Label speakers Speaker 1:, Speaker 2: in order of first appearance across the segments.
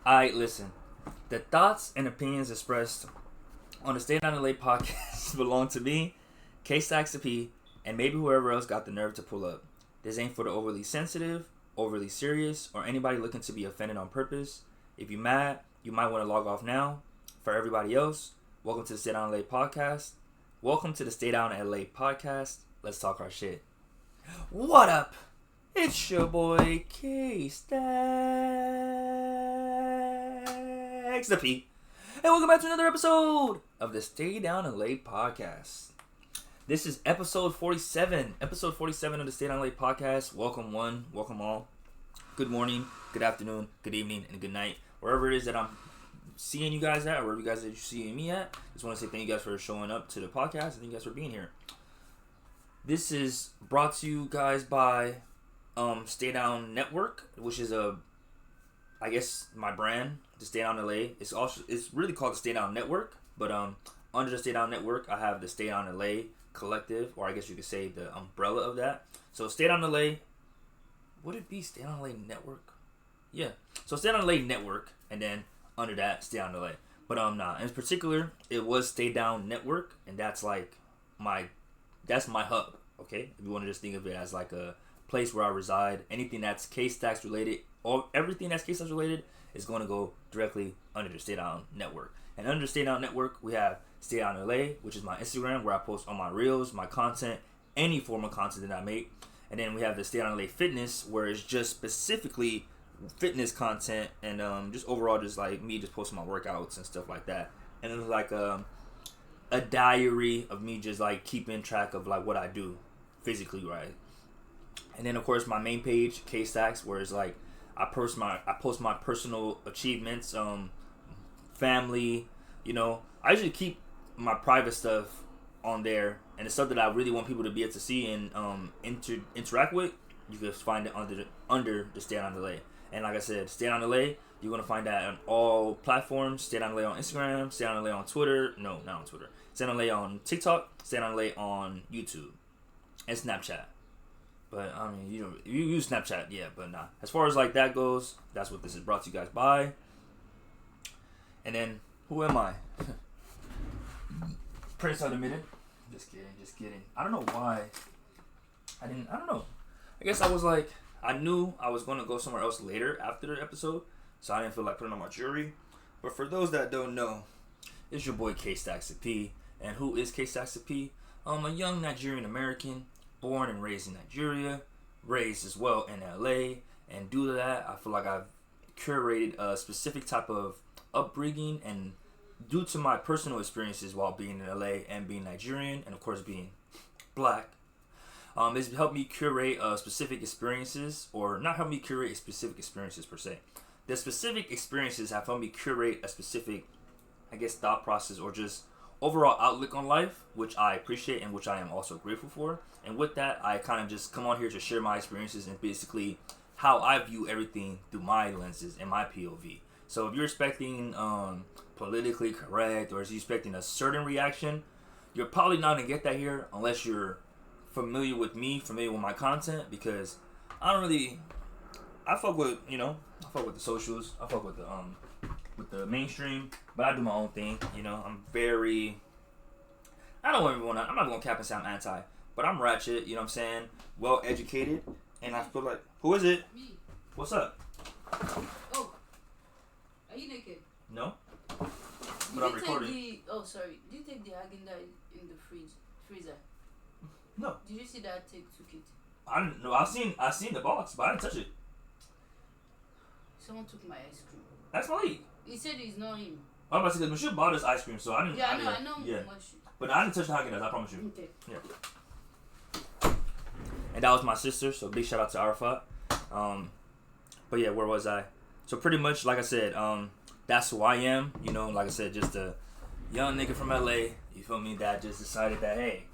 Speaker 1: Alright, listen. The thoughts and opinions expressed on the Stay Down LA podcast belong to me, K-Stacks to P, and maybe whoever else got the nerve to pull up. This ain't for the overly sensitive, overly serious, or anybody looking to be offended on purpose. If you're mad, you might want to log off now. For everybody else, welcome to the Stay Down LA podcast. Welcome to the Stay Down LA podcast. Let's talk our shit. What up? It's your boy K-Stacks the P. And welcome back to another episode of the Stay Down LA podcast. This is episode 47. Episode 47 of the Stay Down LA podcast. Welcome one, welcome all. Good morning, good afternoon, good evening, and good night. Wherever it is that I'm seeing you guys at, or wherever you guys are seeing me at. Just want to say thank you guys for showing up to the podcast and thank you guys for being here. This is brought to you guys by Stay Down Network, which is I guess my brand, the Stay Down LA. It's really called the Stay Down Network, but under the Stay Down Network, I have the Stay Down LA collective, or I guess you could say the umbrella of that. So Stay Down LA, would it be Stay Down LA Network? Yeah. So Stay Down LA Network, and then under that, Stay Down LA. But nah. In particular, it was Stay Down Network, and that's like that's my hub. Okay, if you want to just think of it as like a place where I reside, anything that's K-Stacks related, or everything that's K-Stacks related, is going to go directly under the Stay Down Network. And under the Stay Down Network, we have Stay Down LA, which is my Instagram, where I post all my reels, my content, any form of content that I make. And then we have the Stay Down LA Fitness, where it's just specifically fitness content and just overall just like me just posting my workouts and stuff like that. And then like a diary of me just like keeping track of like what I do physically, right? And then of course my main page, K-Stacks, where it's like I post my personal achievements, family, I usually keep my private stuff on there, and the stuff that I really want people to be able to see and interact with, you can find it under the Stay Down LA. And like I said, Stay Down LA, you're going to find that on all platforms. Stay Down LA on Instagram, Stay Down LA on Twitter. No, not on Twitter. Stay Down LA on TikTok, Stay Down LA on YouTube, and Snapchat. But, I mean, you use Snapchat, yeah, but nah. As far as like that goes, that's what this is brought to you guys by. And then, who am I? Prince Unadmitted. Just kidding. I don't know why. I don't know. I guess I was like, I knew I was going to go somewhere else later after the episode, so I didn't feel like putting on my jewelry. But for those that don't know, it's your boy K-Stacks P. And who is K-Stacks P? I'm a young Nigerian American, born and raised in Nigeria, raised as well in LA. And due to that, I feel like I've curated a specific type of upbringing, and due to my personal experiences while being in LA and being Nigerian, and of course being black, it's helped me curate specific experiences, or not help me curate specific experiences per se. The specific experiences have helped me curate a specific, I guess, thought process or just overall outlook on life, which I appreciate and which I am also grateful for. And with that, I kind of just come on here to share my experiences and basically how I view everything through my lenses and my POV. So if you're expecting politically correct, or if you're expecting a certain reaction, you're probably not going to get that here unless you're familiar with me, familiar with my content, because I fuck with, I fuck with the socials, I fuck with the mainstream, but I do my own thing, I'm not gonna cap and say I'm anti, but I'm ratchet, you know what I'm saying, well educated, and I feel like, who is it?
Speaker 2: Me.
Speaker 1: What's up?
Speaker 2: Oh, are you naked?
Speaker 1: No, but I'm recording.
Speaker 2: Did you take the agenda in the freezer?
Speaker 1: No.
Speaker 2: Did you see that took it?
Speaker 1: I didn't know. I seen the box, but I didn't touch it.
Speaker 2: Someone took my ice cream.
Speaker 1: That's Malik.
Speaker 2: He said it's not him.
Speaker 1: I'm about to say, Michelle bought us ice cream, so I didn't.
Speaker 2: Yeah, I know.
Speaker 1: Yeah.
Speaker 2: Much.
Speaker 1: But I didn't touch the Haagen-Dazs, I promise you.
Speaker 2: Okay.
Speaker 1: Yeah. And that was my sister, so big shout out to Arafat. But yeah, where was I? So pretty much, like I said, that's who I am. Like I said, just a young nigga from LA. You feel me? That just decided that, hey,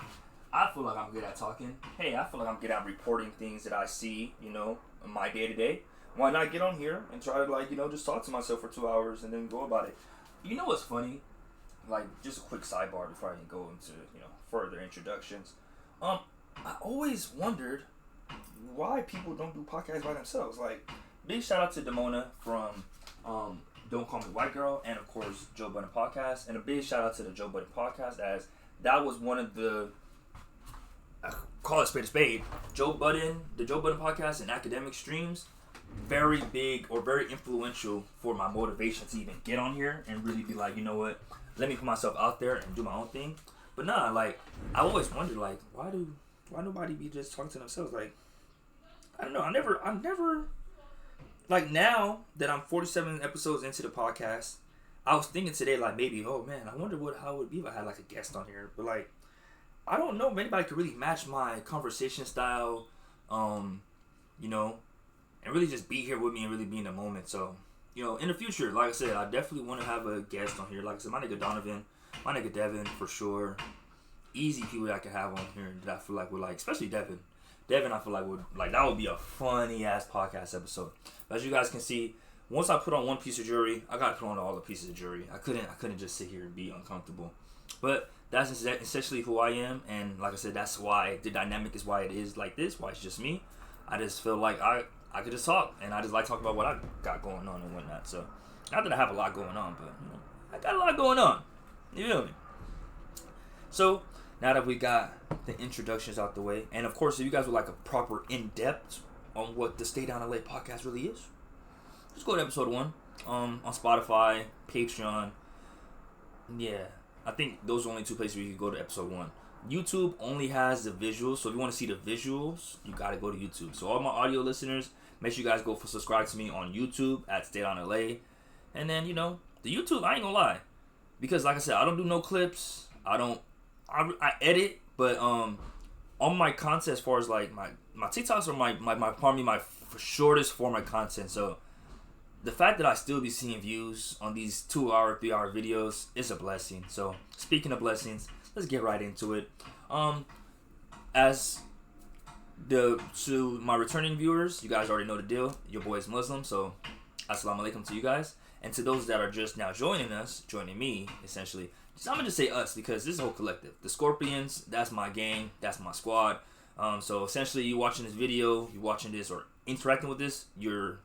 Speaker 1: I feel like I'm good at talking. Hey, I feel like I'm good at reporting things that I see, in my day to day. Why not get on here and try to just talk to myself for 2 hours and then go about it? You know what's funny? Like, just a quick sidebar before I can go into, further introductions. I always wondered why people don't do podcasts by themselves. Like, big shout out to Demona from Don't Call Me White Girl, and of course Joe Budden Podcast. And a big shout out to the Joe Budden Podcast, as that was one of the, I call it spade a spade, the Joe Budden Podcast and academic streams, very big or very influential for my motivation to even get on here and really be like, you know what, let me put myself out there and do my own thing. But nah, like, I always wondered, like, why nobody be just talking to themselves? Like, I don't know, I never, like, now that I'm 47 episodes into the podcast, I was thinking today, like, maybe, oh man, I wonder how it would be if I had like a guest on here. But like, I don't know if anybody could really match my conversation style, you know, and really just be here with me and really be in the moment. So, you know, in the future, like I said, I definitely want to have a guest on here. Like I said, my nigga Donovan, my nigga Devin, for sure. Easy people that I could have on here that I feel like would like, especially Devin. Devin, I feel like that would be a funny ass podcast episode. But as you guys can see, once I put on one piece of jewelry, I gotta put on all the pieces of jewelry. I couldn't just sit here and be uncomfortable. But that's essentially who I am, and like I said, that's why the dynamic is why it is like this. Why it's just me. I just feel like I could just talk, and I just like talking about what I got going on and whatnot. So, not that I have a lot going on, but you know, I got a lot going on. You feel me? So, now that we got the introductions out the way, and of course, if you guys would like a proper in-depth on what the Stay Down LA podcast really is, just go to episode 1 on Spotify, Patreon. Yeah, I think those are only 2 places where you can go to episode 1. YouTube only has the visuals, so if you want to see the visuals, you gotta go to YouTube. So all my audio listeners, make sure you guys go for subscribe to me on YouTube at Stay Down LA. And then, you know, the YouTube, I ain't gonna lie, because like I said, I don't do no clips. I edit, but on my content, as far as like my TikToks are probably my shortest form of content. So the fact that I still be seeing views on these 2-hour, 3-hour videos is a blessing. So speaking of blessings, let's get right into it. To my returning viewers, you guys already know the deal. Your boy is Muslim, so assalamu alaikum to you guys. And to those that are just now joining me, essentially, I'm gonna just say us because this is a whole collective. The Scorpions, that's my gang, that's my squad. So essentially, you watching this video, you watching this or interacting with this, you're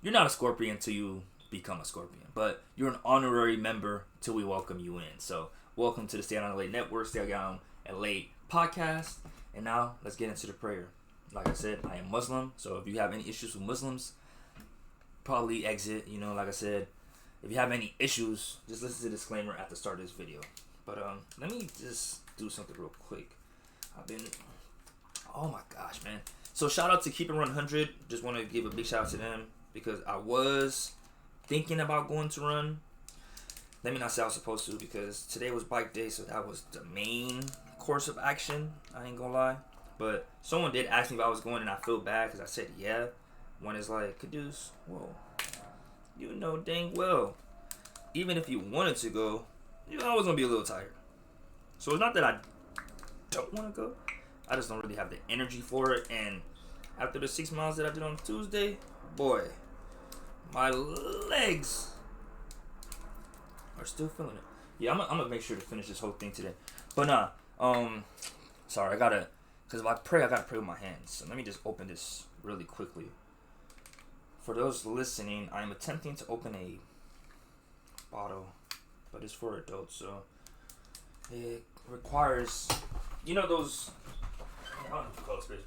Speaker 1: not a Scorpion until you become a Scorpion, but you're an honorary member till we welcome you in. So welcome to the Stay Down LA Network, Stay Down LA Podcast. And now let's get into the prayer. Like I said, I am Muslim, so if you have any issues with Muslims, probably exit. You know, like I said, if you have any issues, just listen to the disclaimer at the start of this video. But let me just do something real quick. Oh my gosh, man. So shout out to Keep It 100. Just want to give a big shout out to them because I was thinking about going to run. Let me not say I was supposed to because today was bike day, so that was the main course of action. I ain't gonna lie. But someone did ask me if I was going, and I feel bad because I said yeah. One is like, Caduce, whoa. You know dang well, even if you wanted to go, you know I was going to be a little tired. So it's not that I don't want to go. I just don't really have the energy for it. And after the 6 miles that I did on Tuesday, boy, my legs are still feeling it. Yeah, I'm gonna make sure to finish this whole thing today. But sorry, because if I pray, I gotta pray with my hands. So let me just open this really quickly. For those listening, I'm attempting to open a bottle, but it's for adults, so it requires, you know, those, I don't know if you call it space.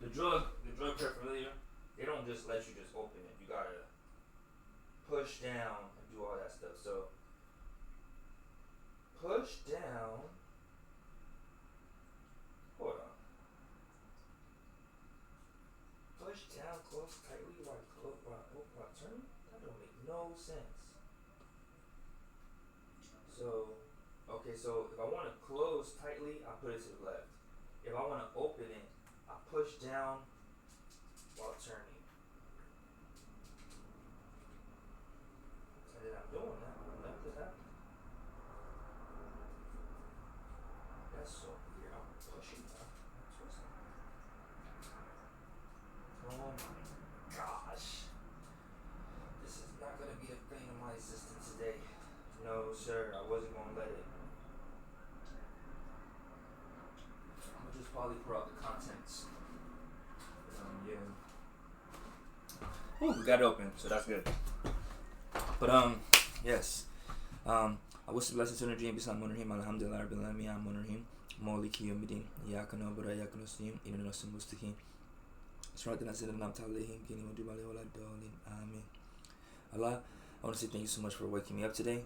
Speaker 1: The drug paraphernalia, they don't just let you just open it. You gotta push down and do all that stuff. So push down. Hold on. Push down, close tightly while turning? That don't make no sense. So, okay, so if I want to close tightly, I put it to the left. If I want to open it, I push down while turning. And then I'm doing that. Let this happen. That's so weird. I'm pushing now. I'm twisting. Oh my gosh. This is not going to be a thing of my existence today. No, sir. I wasn't going to let it. I'm going to just probably pour out the contents. Yeah. Ooh, we got it open, so that's good. But yes. I wish the blessings to the dream beside Monarhim, Alhamdulillah, Rabbil Alamin, Monarhim, Maliki Yawmiddin, Iyyaka na'budu wa iyyaka nasta'in, ihdinas siratal mustaqim. Siratal ladzina an'amta 'alaihim, ghayril maghdubi 'alaihim waladdallin. Amen. Allah, I want to say thank you so much for waking me up today.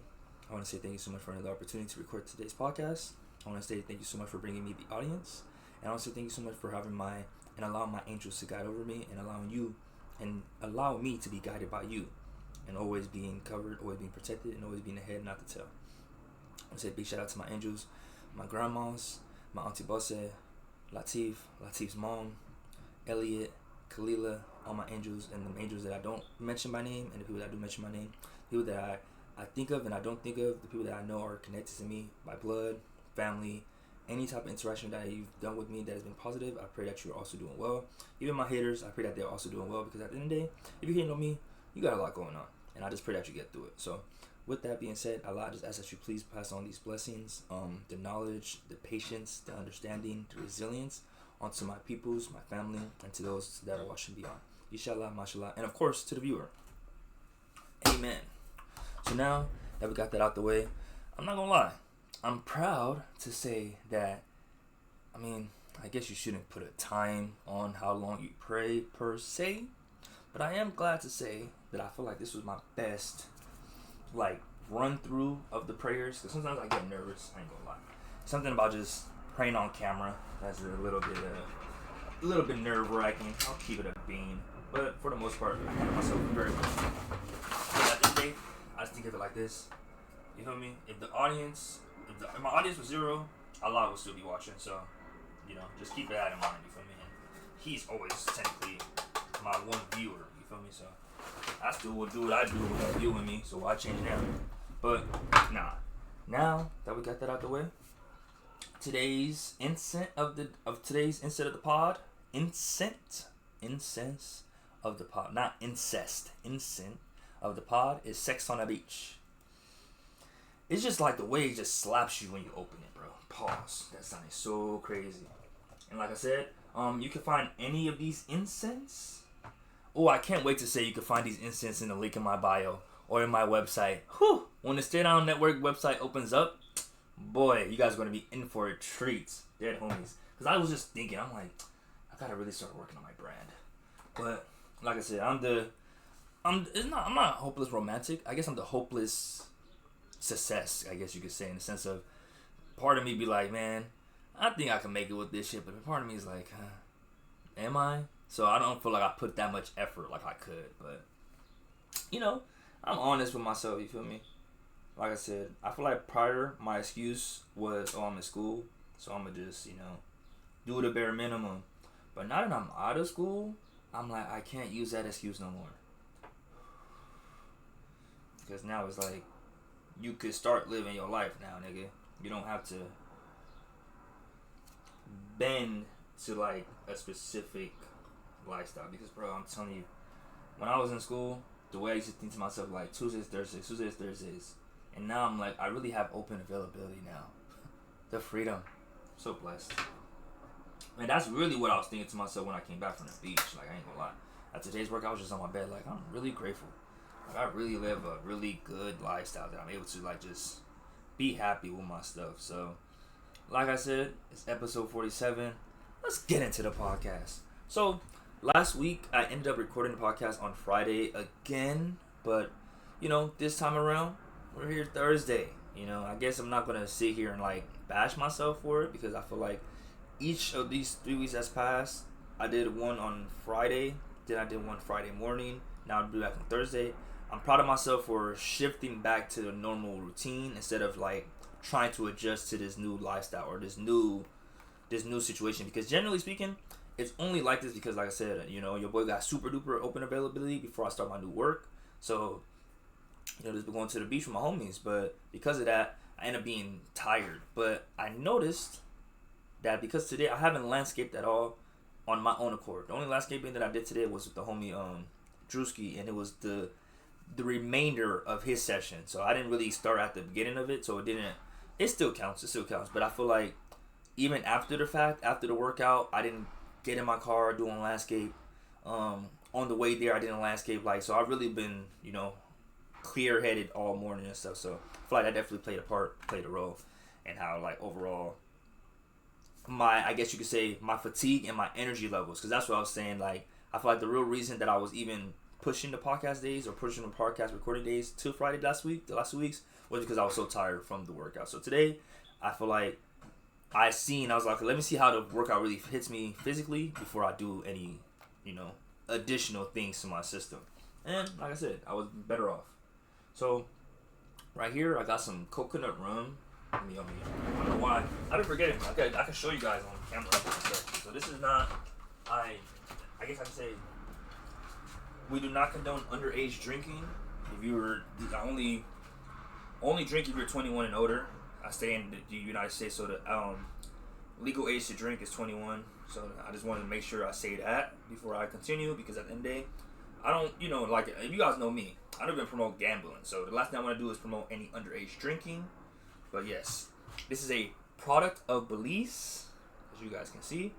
Speaker 1: I want to say thank you so much for another opportunity to record today's podcast. I want to say thank you so much for bringing me the audience. And I want to say thank you so much for having and allowing my angels to guide over me and allow me to be guided by you. And always being covered, always being protected, and always being the head, not the tail. I want to say a big shout out to my angels, my grandmas, my auntie Bosse, Latif's mom, Elliot, Kalila, all my angels, and the angels that I don't mention by name, and the people that I do mention by name, people that I think of and I don't think of, the people that I know are connected to me by blood, family, any type of interaction that you've done with me that has been positive. I pray that you're also doing well. Even my haters, I pray that they're also doing well, because at the end of the day, if you're hating on me, you got a lot going on, and I just pray that you get through it. So with that being said, Allah, just ask that you please pass on these blessings, the knowledge, the patience, the understanding, the resilience onto my peoples, my family, and to those that are watching beyond. Inshallah, mashallah, and of course to the viewer. Amen. So now that we got that out the way, I'm not gonna lie, I'm proud to say that, I guess you shouldn't put a time on how long you pray per se, but I am glad to say that I feel like this was my best run through of the prayers, because sometimes I get nervous, I ain't gonna lie. Something about just praying on camera that's a little bit nerve wracking. I'll keep it a bean, but for the most part, I handle myself very well. But at the end of the day, I just think of it like this. You feel me? If my audience was 0, Allah will still be watching. So, just keep that in mind. You feel me? And He's always technically my one viewer. You feel me? So I still will do what I do with him viewing me. So why change now? But now that we got that out the way, today's incense of the pod, incense of the pod, not incest. Incense of the pod is sex on a beach. It's just like the way it just slaps you when you open it, bro. Pause. That sounded so crazy. And like I said, you can find any of these incense. Oh, I can't wait to say you can find these incense in the link in my bio or in my website. Whew. When the Stay Down Network website opens up, boy, you guys are going to be in for a treat. Dead homies. Because I was just thinking, I'm like, I got to really start working on my brand. But like I said, I'm not hopeless romantic. I guess I'm the hopeless success, I guess you could say, in the sense of part of me be like, man, I think I can make it with this shit, but part of me is like, am I? So I don't feel like I put that much effort like I could, but I'm honest with myself, you feel me? Like I said, I feel like prior my excuse was, I'm in school, so I'm gonna just, do the bare minimum. But now that I'm out of school, I'm like, I can't use that excuse no more. Because now it's like, you could start living your life now, nigga. You don't have to bend to like a specific lifestyle. Because, bro, I'm telling you, when I was in school, the way I used to think to myself, like, Tuesdays, Thursdays. And now I'm like, I really have open availability now. The freedom. I'm so blessed. And that's really what I was thinking to myself when I came back from the beach. Like, I ain't gonna lie. After today's work, I was just on my bed. Like, I'm really grateful. Like, I really live a really good lifestyle that I'm able to, like, just be happy with my stuff. So, like I said, it's episode 47. Let's get into the podcast. So, last week, I ended up recording the podcast on Friday again. But, this time around, we're here Thursday. I guess I'm not going to sit here and, like, bash myself for it, because I feel like each of these 3 weeks that's passed, I did one on Friday, then I did one Friday morning, now I'll be back on Thursday. I'm proud of myself for shifting back to a normal routine instead of like trying to adjust to this new lifestyle or this new situation, because generally speaking, it's only like this because, like I said, your boy got super duper open availability before I start my new work. So, just going to the beach with my homies, but because of that, I end up being tired. But I noticed that because today I haven't landscaped at all on my own accord. The only landscaping that I did today was with the homie Drewski, and it was the remainder of his session. So I didn't really start at the beginning of it, so it still counts. But I feel like even after the fact, after the workout, I didn't get in my car doing landscape. On the way there, I didn't landscape, so I've really been, clear-headed all morning and stuff. So I feel like that definitely played a role in how like overall I guess you could say my fatigue and my energy levels, because that's what I was saying. Like I feel like the real reason that I was even pushing the podcast days or pushing the podcast recording days to Friday the last 2 weeks was because I was so tired from the workout. So today I feel like I was like, let me see how the workout really hits me physically before I do any, additional things to my system. And like I said, I was better off. So right here, I got some coconut rum. I don't know why. I've been forgetting. I can show you guys on camera. So this is not, I guess I can say, we do not condone underage drinking. If you were, only drink if you're 21 and older. I stay in the United States, so the legal age to drink is 21. So I just wanted to make sure I say that before I continue, because at the end of the day, I don't, like, if you guys know me, I don't even promote gambling. So the last thing I want to do is promote any underage drinking. But yes, this is a product of Belize, as you guys can see.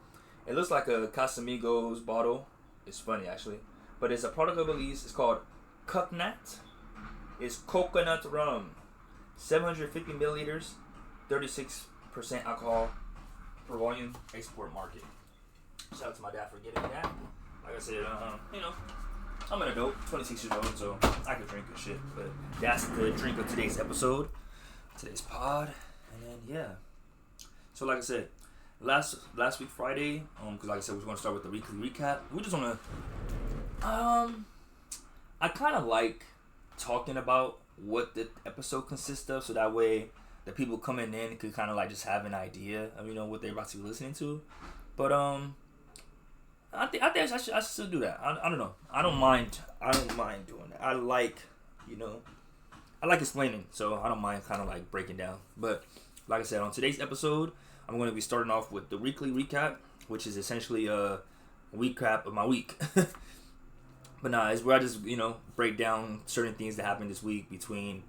Speaker 1: It looks like a Casamigos bottle. It's funny, actually. But it's a product of Belize. It's called Coconut. It's coconut rum. 750 milliliters, 36% alcohol per volume, export market. Shout out to my dad for getting that. Like I said, I'm an adult, 26 years old, so I can drink and shit. But that's the drink of today's episode, today's pod, and then yeah. So like I said, last week Friday, because like I said, we're going to start with the weekly recap. We just want to, I kind of like talking about what the episode consists of, so that way the people coming in could kind of like just have an idea of what they're about to be listening to. But I think I should still do that. I don't know. I don't mind doing that. I like explaining, so I don't mind kind of like breaking down. But like I said, on today's episode, I'm going to be starting off with the weekly recap, which is essentially a recap of my week. But nah, it's where I just, break down certain things that happened this week between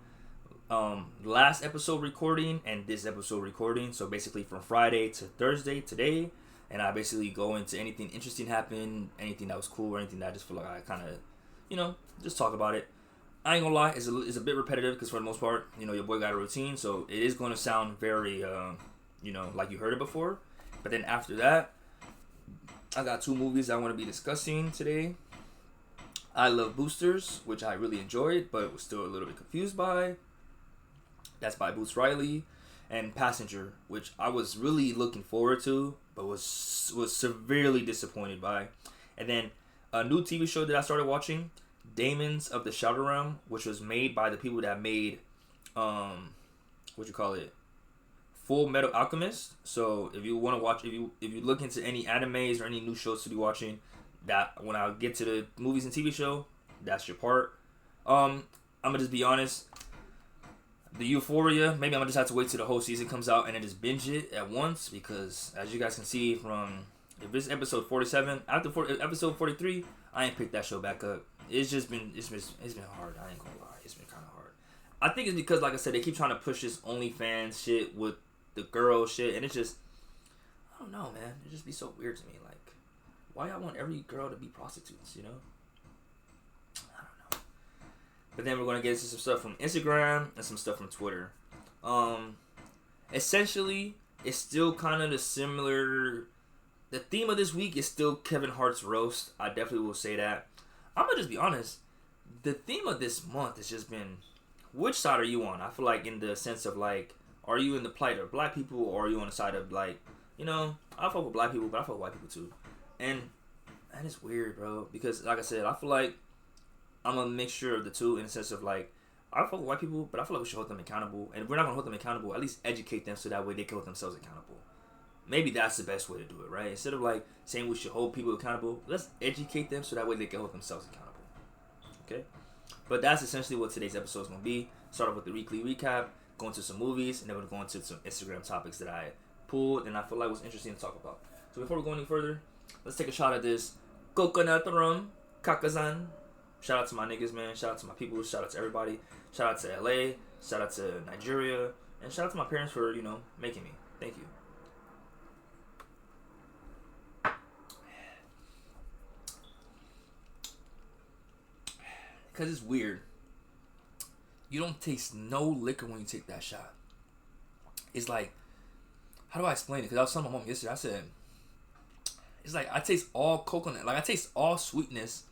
Speaker 1: last episode recording and this episode recording. So basically from Friday to Thursday, today. And I basically go into anything interesting happened, anything that was cool, or anything that I just feel like I kind of, just talk about it. I ain't gonna lie, it's a bit repetitive, because for the most part, your boy got a routine. So it is going to sound very, like you heard it before. But then after that, I got 2 movies I want to be discussing today. I Love Boosters, which I really enjoyed, but was still a little bit confused by. That's by Boots Riley. And Passenger, which I was really looking forward to, but was severely disappointed by. And then a new TV show that I started watching, Daemons of the Shadow Realm, which was made by the people that made, Full Metal Alchemist. So if you want to watch, if you look into any animes or any new shows to be watching, that when I get to the movies and TV show, that's your part. I'm gonna just be honest. The Euphoria, maybe I'm gonna just have to wait till the whole season comes out and then just binge it at once, because as you guys can see from, if this is episode 47, after episode 43, I ain't picked that show back up. It's been hard. I ain't gonna lie, it's been kind of hard. I think it's because, like I said, they keep trying to push this OnlyFans shit with the girl shit, and it's just, I don't know, man. It just be so weird to me. Like, why y'all want every girl to be prostitutes? I don't know. But then we're gonna get into some stuff from Instagram and some stuff from Twitter. Essentially, it's still kind of the similar. The theme of this week is still Kevin Hart's roast. I definitely will say that. I'm gonna just be honest. The theme of this month has just been, which side are you on? I feel like in the sense of like, are you in the plight of black people, or are you on the side of like, I fuck with black people, but I fuck with white people too. And that is weird, bro. Because like I said, I feel like I'm a mixture of the two, in the sense of like, I fuck with white people, but I feel like we should hold them accountable. And if we're not gonna hold them accountable, at least educate them so that way they can hold themselves accountable. Maybe that's the best way to do it, right? Instead of like saying we should hold people accountable, let's educate them so that way they can hold themselves accountable. Okay? But that's essentially what today's episode is gonna be. Start off with the weekly recap, go into some movies, and then we're going to go into some Instagram topics that I pulled and I feel like was interesting to talk about. So before we go any further, let's take a shot at this coconut rum, kakazan. Shout out to my niggas, man. Shout out to my people. Shout out to everybody. Shout out to LA. Shout out to Nigeria. And shout out to my parents for, making me. Thank you. Because it's weird. you don't taste no liquor when you take that shot. It's like, how do I explain it? Because I was telling my mom yesterday, I said, it's like I taste all coconut. Like, I taste all sweetness,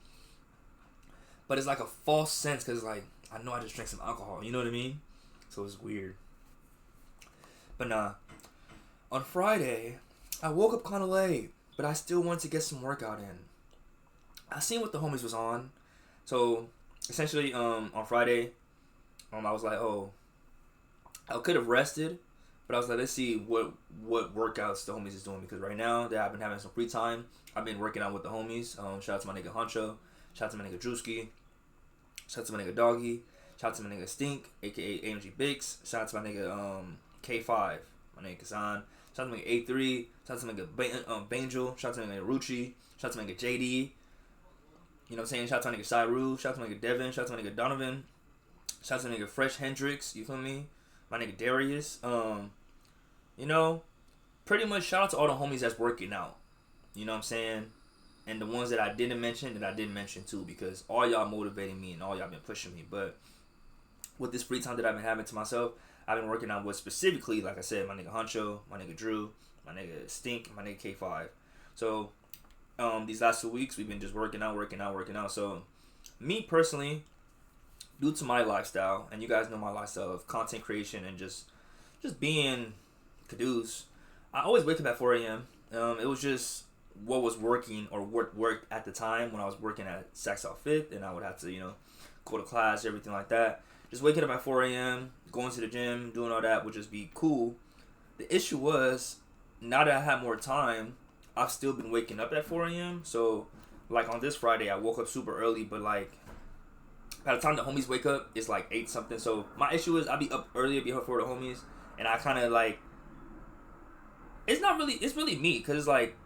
Speaker 1: but it's like a false sense because, like, I know I just drank some alcohol. You know what I mean? So it's weird. But nah. On Friday, I woke up kind of late, but I still wanted to get some workout in. I seen what the homies was on. So, essentially, on Friday, I was like, oh, I could have rested, but I was like, let's see what workouts the homies is doing, because right now that I've been having some free time, I've been working out with the homies. Shout out to my nigga Honcho, shout out to my nigga Drewski, shout out to my nigga Doggy, shout out to my nigga Stink, aka AMG Bix, shout out to my nigga K5, my nigga Kazan, shout out to my nigga A3, shout out to my nigga Bangel, shout out to my nigga Rucci, shout out to my nigga JD, you know what I'm saying, shout out to my nigga Cyru, shout out to my nigga Devin, shout out to my nigga Donovan, shout out to my nigga Fresh Hendrix, you feel me? My nigga Darius. You know, pretty much shout out to all the homies that's working out. You know what I'm saying? And the ones that I didn't mention, too, because all y'all motivating me and all y'all been pushing me. But with this free time that I've been having to myself, I've been working out with specifically, like I said, my nigga Honcho, my nigga Drew, my nigga Stink, my nigga K5. So, these last 2 weeks, we've been just working out. So, me personally, due to my lifestyle, and you guys know my lifestyle of content creation and just being Caduce, I always wake up at 4 a.m. It was just what was working or what worked at the time when I was working at Sac South 5th, and I would have to, you know, go to class, everything like that. Just waking up at 4 a.m., going to the gym, doing all that would just be cool. The issue was, now that I have more time, I've still been waking up at 4 a.m. So, like on this Friday, I woke up super early, but like, by the time the homies wake up, it's like 8 something. So my issue is I be up earlier before the homies, and I kind of like, it's really me, because it's like,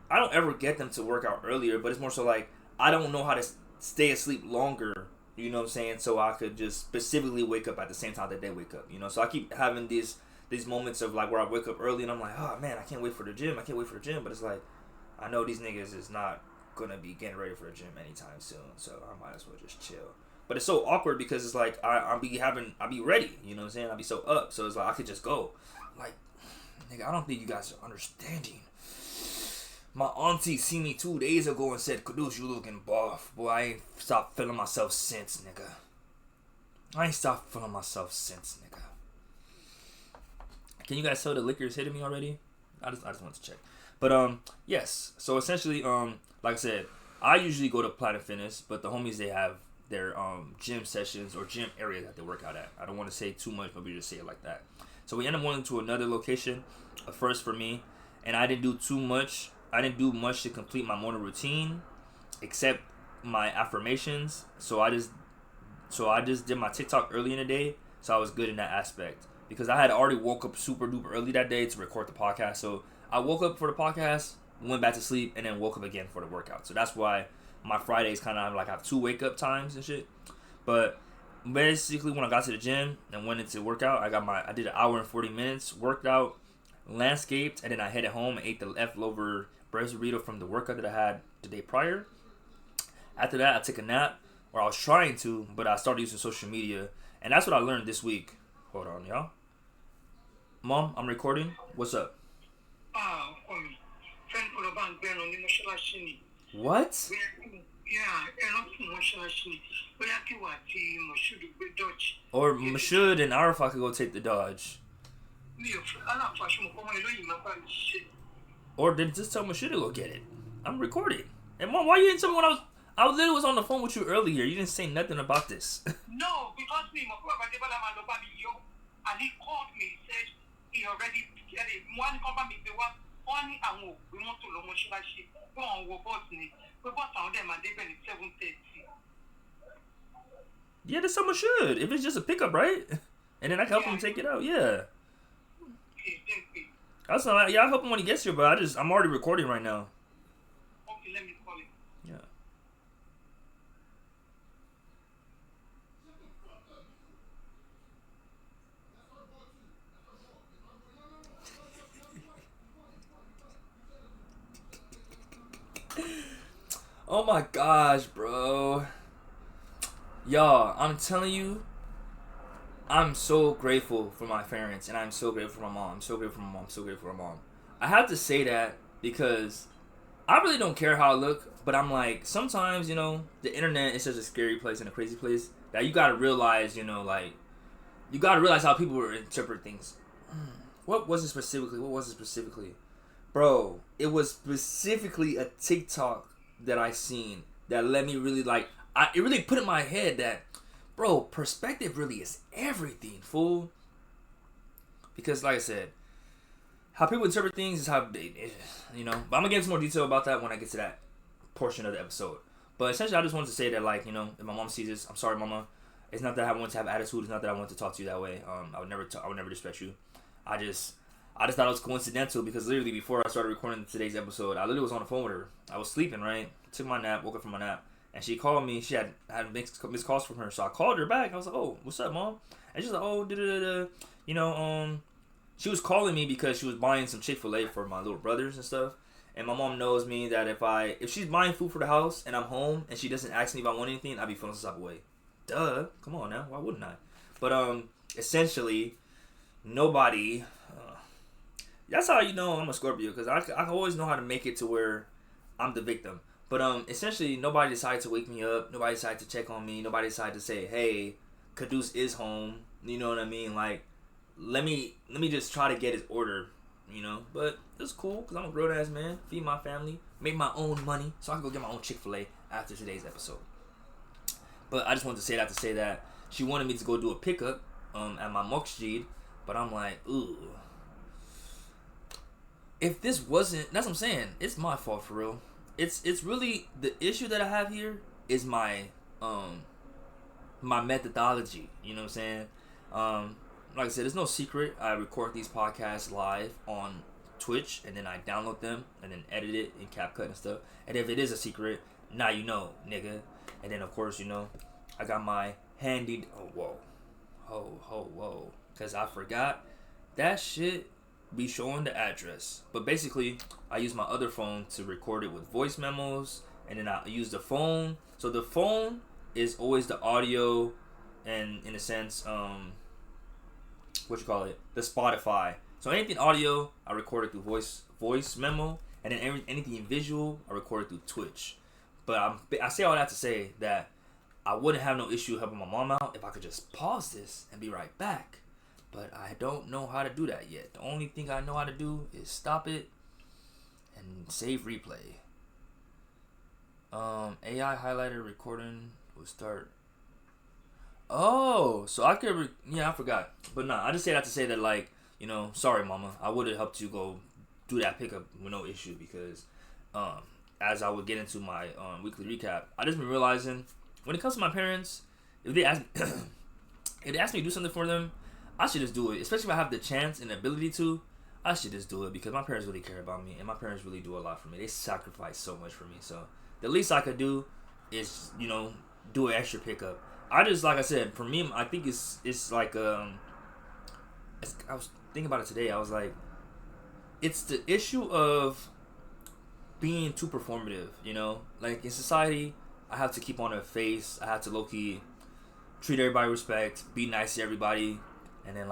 Speaker 1: I don't ever get them to work out earlier, but it's more so like, I don't know how to stay asleep longer, you know what I'm saying, so I could just specifically wake up at the same time that they wake up, you know. So I keep having these moments of like where I wake up early and I'm like, oh man, I can't wait for the gym, but it's like, I know these niggas is not gonna be getting ready for the gym anytime soon, so I might as well just chill. But it's so awkward because it's like I'll be ready, you know what I'm saying? I'll be so up, so it's like I could just go. Like, nigga, I don't think you guys are understanding. My auntie seen me 2 days ago and said, Caduce, you looking buff. Boy, I ain't stopped feeling myself since, nigga. Can you guys tell the liquor is hitting me already? I just want to check. But yes. So essentially, like I said, I usually go to Planet Fitness, but the homies, they have their gym sessions or gym area that they work out at. I don't want to say too much, but we just say it like that. So we end up going to another location, a first for me, and I didn't do much to complete my morning routine, except my affirmations. So I just did my TikTok early in the day, so I was good in that aspect, because I had already woke up super duper early that day to record the podcast. So I woke up for the podcast, went back to sleep, and then woke up again for the workout. So that's why my Fridays kind of like have 2 wake up times and shit. But basically, when I got to the gym and went into workout, I did an hour and 40 minutes, worked out, landscaped, and then I headed home and ate the leftover breakfast burrito from the workout that I had the day prior. After that, I took a nap, or I was trying to, but I started using social media, and that's what I learned this week. Hold on, y'all. Mom, I'm recording. What's up? What? Or Mashud and Arafat could go take the Dodge. Or then just tell Mashud to go get it. I'm recording. And Mom, why you didn't tell me when I literally was on the phone with you earlier. You didn't say nothing about this.
Speaker 3: No, because and he called me, said he already one company the one we want to go on we bought some of them and they been at 7:30.
Speaker 1: Yeah, that's someone should. If it's just a pickup, right? And then I can help him take it out. Yeah.
Speaker 3: Okay, thank you.
Speaker 1: That's not. Yeah, I'll help him when he gets here, but I'm already recording right now.
Speaker 3: Okay, let me call him.
Speaker 1: Yeah. Oh my gosh, bro. Y'all, I'm telling you, I'm so grateful for my parents, and I'm so grateful for my mom. I'm so grateful for my mom. I'm so grateful for my mom. I have to say that because I really don't care how I look, but I'm like, sometimes, the internet is such a scary place and a crazy place that you gotta realize, you gotta realize how people interpret things. What was it specifically? Bro, it was specifically a TikTok that I seen that let me really it really put in my head that, bro, perspective really is everything, fool. Because like I said, how people interpret things is how they, But I'm gonna get into more detail about that when I get to that portion of the episode. But essentially, I just wanted to say that, if my mom sees this, I'm sorry, mama. It's not that I want to have attitude. It's not that I want to talk to you that way. I would never disrespect you. I just thought it was coincidental because literally before I started recording today's episode, I literally was on the phone with her. I was sleeping, right? Took my nap, woke up from my nap, and she called me. She had missed calls from her, so I called her back. I was like, "Oh, what's up, mom?" And she's like, "Oh, she was calling me because she was buying some Chick-fil-A for my little brothers and stuff. And my mom knows me that if she's buying food for the house and I'm home and she doesn't ask me if I want anything, I'd be feeling some type of way. Duh, come on now, why wouldn't I? But essentially, nobody. That's how you know I'm a Scorpio, because I always know how to make it to where I'm the victim. But essentially, nobody decided to wake me up. Nobody decided to check on me. Nobody decided to say, "Hey, Caduce is home." You know what I mean? Like, let me just try to get his order. But it's cool because I'm a grown ass man, feed my family, make my own money, so I can go get my own Chick-fil-A after today's episode. But I just wanted to say that she wanted me to go do a pickup at my masjid, but I'm like, ooh. If this wasn't, that's what I'm saying. It's my fault for real. It's really the issue that I have here is my my methodology. You know what I'm saying? Like I said, there's no secret. I record these podcasts live on Twitch, and then I download them, and then edit it in CapCut and stuff. And if it is a secret, now you know, nigga. And then, of course, I got my handy... Oh, whoa. Because I forgot. That shit be showing the address. But basically, I use my other phone to record it with voice memos, and then I use the phone. So the phone is always the audio, and in a sense... the Spotify. So anything audio, I record it through voice memo, and then anything visual, I record it through Twitch. But I say all that to say that I wouldn't have no issue helping my mom out if I could just pause this and be right back. But I don't know how to do that yet. The only thing I know how to do is stop it and save replay. AI highlighter recording will start. Oh, so I could, I forgot. But nah, I just say that to say that, sorry, mama. I would have helped you go do that pickup with no issue because, as I would get into my weekly recap, I just been realizing when it comes to my parents, if they ask me to do something for them, I should just do it. Especially if I have the chance and the ability to, I should just do it because my parents really care about me and my parents really do a lot for me. They sacrifice so much for me. So the least I could do is, do an extra pickup. I just, like I said, for me, I think it's like, I was thinking about it today. I was like, it's the issue of being too performative, Like, in society, I have to keep on a face. I have to low-key treat everybody with respect, be nice to everybody, and then,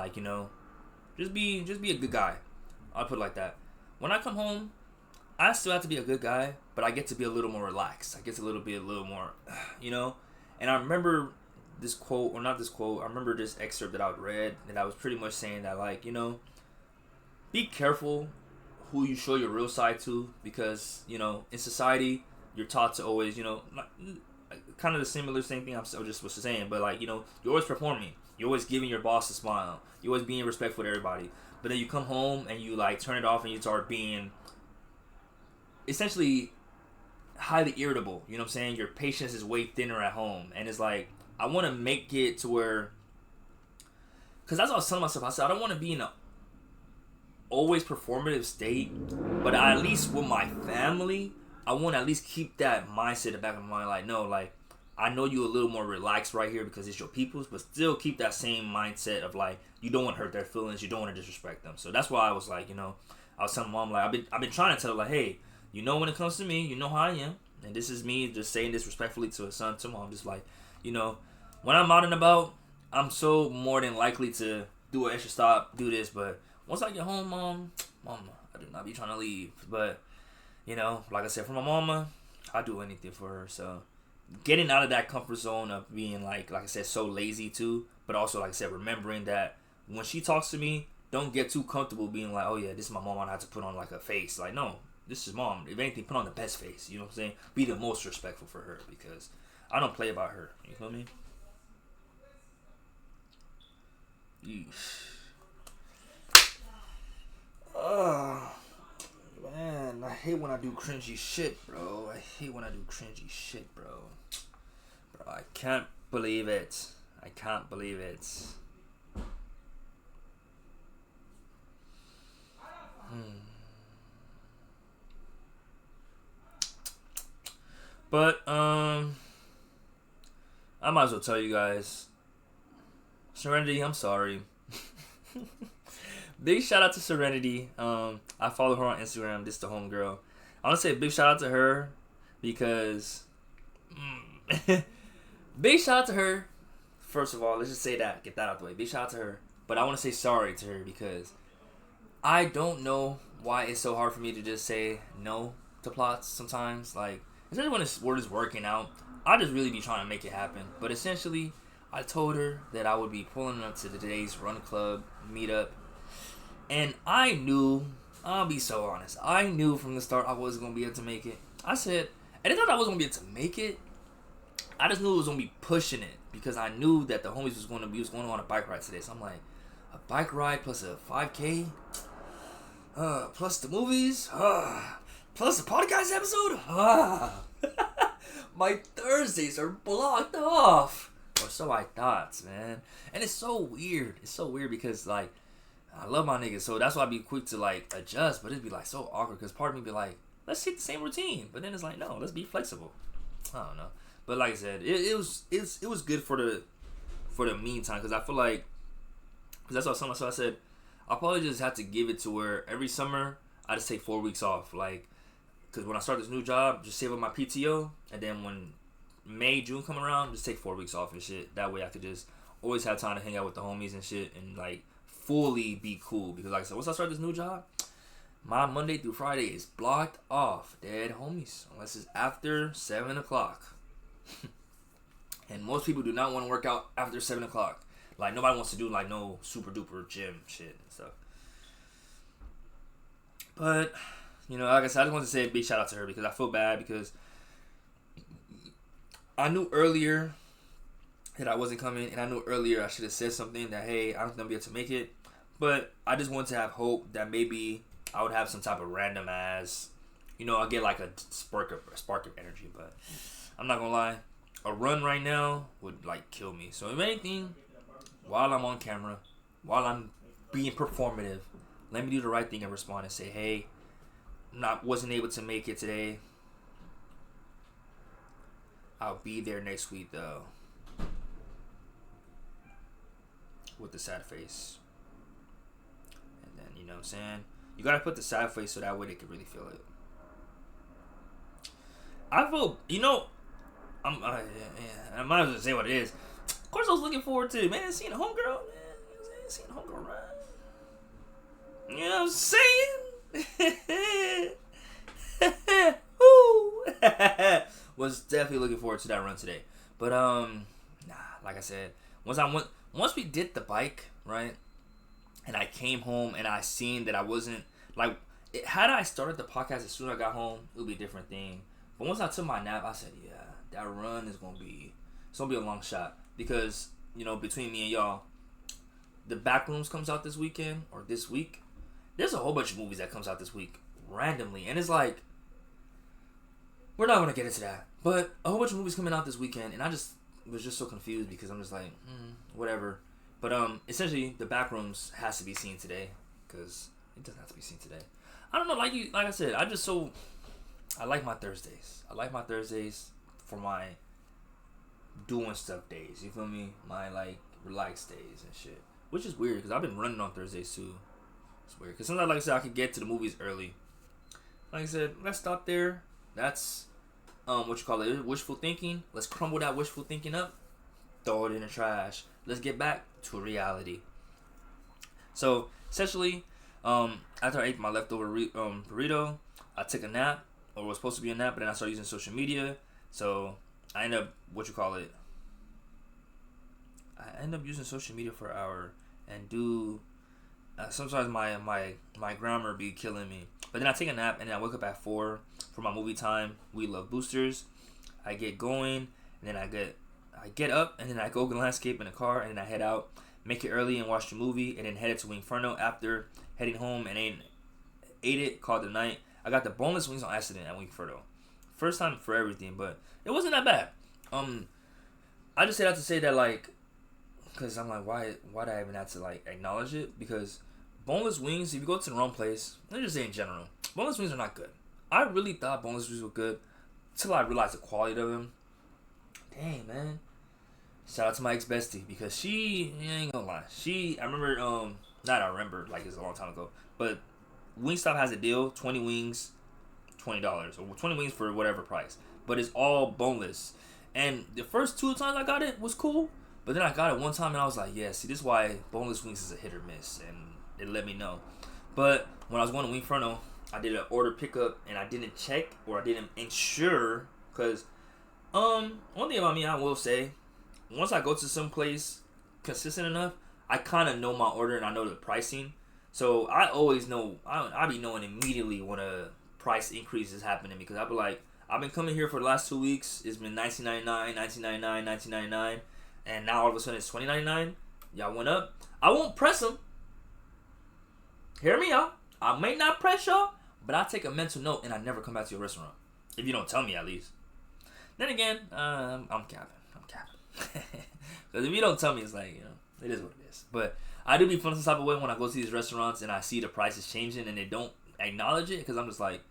Speaker 1: just be a good guy. I'll put it like that. When I come home, I still have to be a good guy, but I get to be a little more relaxed. I get to be a little more, And I remember this quote, or not this quote, I remember this excerpt that I read, and I was pretty much saying that, be careful who you show your real side to, because, in society, you're taught to always, kind of the same thing I just was saying, but, you're always performing. You're always giving your boss a smile. You're always being respectful to everybody. But then you come home, and you, turn it off, and you start being, essentially, highly irritable. You know what I'm saying? Your patience is way thinner at home. And it's like, I want to make it to where, because that's what I was telling myself. I said, I don't want to be in a always performative state, but at least with my family, I want to at least keep that mindset in the back of my mind. I know you a little more relaxed right here because it's your people's, but still keep that same mindset of, you don't want to hurt their feelings. You don't want to disrespect them. So that's why I was like, I was telling mom, I've been trying to tell her, hey, when it comes to me, you know how I am. And this is me just saying this respectfully to a son, to mom. Just when I'm out and about, I'm so more than likely to do an extra stop, do this, but once I get home, mama, I do not be trying to leave. But, you know, like I said, for my mama, I do anything for her. So, getting out of that comfort zone of being, like I said, so lazy too, but also, like I said, remembering that when she talks to me, don't get too comfortable being like, oh yeah, this is my mom, I have to put on like a face. Like, no, this is mom. If anything, put on the best face. You know what I'm saying? Be the most respectful for her because I don't play about her. You feel me? Oh, man, I hate when I do cringy shit, bro. I hate when I do cringy shit, bro. Bro, I can't believe it. I can't believe it. But, I might as well tell you guys. Serenity, I'm sorry. Big shout out to Serenity. I follow her on Instagram. This is the homegirl. I want to say a big shout out to her because big shout out to her. First of all, let's just say that. Get that out the way. Big shout out to her. But I want to say sorry to her because I don't know why it's so hard for me to just say no to plots sometimes. Like, especially when this word is working out. I just really be trying to make it happen. But essentially, I told her that I would be pulling up to today's Run Club meetup. And I knew, I'll be so honest, I knew from the start I wasn't going to be able to make it. I said, and it's not that I wasn't going to be able to make it. I just knew it was going to be pushing it. Because I knew that the homies was going on a bike ride today. So I'm like, a bike ride plus a 5K? Plus the movies? Plus the podcast episode? My Thursdays are blocked off. Or so I thought, man. And it's so weird. It's so weird because, like, I love my niggas. So that's why I be quick to, like, adjust. But it'd be, like, so awkward. Because part of me be like, let's hit the same routine. But then it's like, no, let's be flexible. I don't know. But like I said, it was good for the meantime. Because I feel like, because that's what I said, I'll probably just have to give it to where every summer I just take 4 weeks off. Like, because when I start this new job, just save up my PTO. And then when May, June come around, just take 4 weeks off and shit. That way I could just always have time to hang out with the homies and shit and like fully be cool. Because like I said, once I start this new job, my Monday through Friday is blocked off. Dead homies. Unless it's after 7 o'clock. And most people do not want to work out after 7 o'clock. Like nobody wants to do like no super duper gym shit and stuff. But, you know, like I said, I just want to say a big shout out to her because I feel bad because I knew earlier that I wasn't coming, and I knew earlier I should have said something that, hey, I'm not going to be able to make it. But I just wanted to have hope that maybe I would have some type of random ass, you know, I'll get like a spark of energy. But I'm not going to lie, a run right now would like kill me. So if anything, while I'm on camera, while I'm being performative, let me do the right thing and respond and say, hey, wasn't able to make it today. I'll be there next week though. With the sad face. And then, you know what I'm saying? You gotta put the sad face so that way they can really feel it. I feel, you know, I might as well say what it is. Of course I was looking forward to, man, seeing a homegirl, man. You know what I'm saying? Seeing a homegirl ride. You know what I'm saying? Woo! Was definitely looking forward to that run today. But like I said, once we did the bike, right? And I came home and I seen that I wasn't like had I started the podcast as soon as I got home, it would be a different thing. But once I took my nap, I said, yeah, that run is gonna be a long shot. Because, you know, between me and y'all, the Backrooms comes out this weekend or this week. There's a whole bunch of movies that comes out this week randomly, and it's like, we're not gonna get into that, but a whole bunch of movies coming out this weekend, and I just was just so confused because I'm just like, whatever. But essentially, the Backrooms has to be seen today because it doesn't have to be seen today. I don't know, like I said, I like my Thursdays. I like my Thursdays for my doing stuff days. You feel me? My like relaxed days and shit, which is weird because I've been running on Thursdays too. It's weird because sometimes, like I said, I could get to the movies early. Like I said, let's stop there. That's wishful thinking. Let's crumble that wishful thinking up, throw it in the trash. let's get back to reality. So essentially, after I ate my leftover burrito, I took a nap, or it was supposed to be a nap, but then I started using social media. So I ended up using social media for an hour and do. Sometimes my grammar be killing me. But then I take a nap and then I wake up at 4 for my movie time. We Love Boosters. I get going and then I get up and then I go landscape in the car and then I head out, make it early and watch the movie and then headed to Inferno after heading home and then ate it, called it a night. I got the boneless wings on accident at Inferno. First time for everything, but it wasn't that bad. I just say that to say that, like, because I'm like, why did I even have to, like, acknowledge it? Because boneless wings, if you go to the wrong place, let's just say in general, boneless wings are not good. I really thought boneless wings were good till I realized the quality of them. Dang, man. Shout out to my ex-bestie, because she ain't gonna lie. Like, it's a long time ago, but Wingstop has a deal, 20 wings, $20, or 20 wings for whatever price, but it's all boneless. And the first 2 times I got it was cool, but then I got it one time and I was like, yeah, see, this is why boneless wings is a hit or miss, and it let me know. But when I was going to Inferno, I did an order pickup and I didn't check, or I didn't ensure, because one thing about me, I will say, once I go to some place consistent enough, I kind of know my order and I know the pricing. So I always know, I be knowing immediately when a price increase is happening, because I be like, I've been coming here for the last 2 weeks. It's been $19.99, $19.99, $19.99, and now all of a sudden it's $20.99. Y'all went up. I won't press them. Hear me out. I may not press y'all, but I take a mental note and I never come back to your restaurant. If you don't tell me, at least. Then again, I'm capping. Because if you don't tell me, it's like, you know, it is what it is. But I do be feeling some type of way when I go to these restaurants and I see the prices changing and they don't acknowledge it, because I'm just like,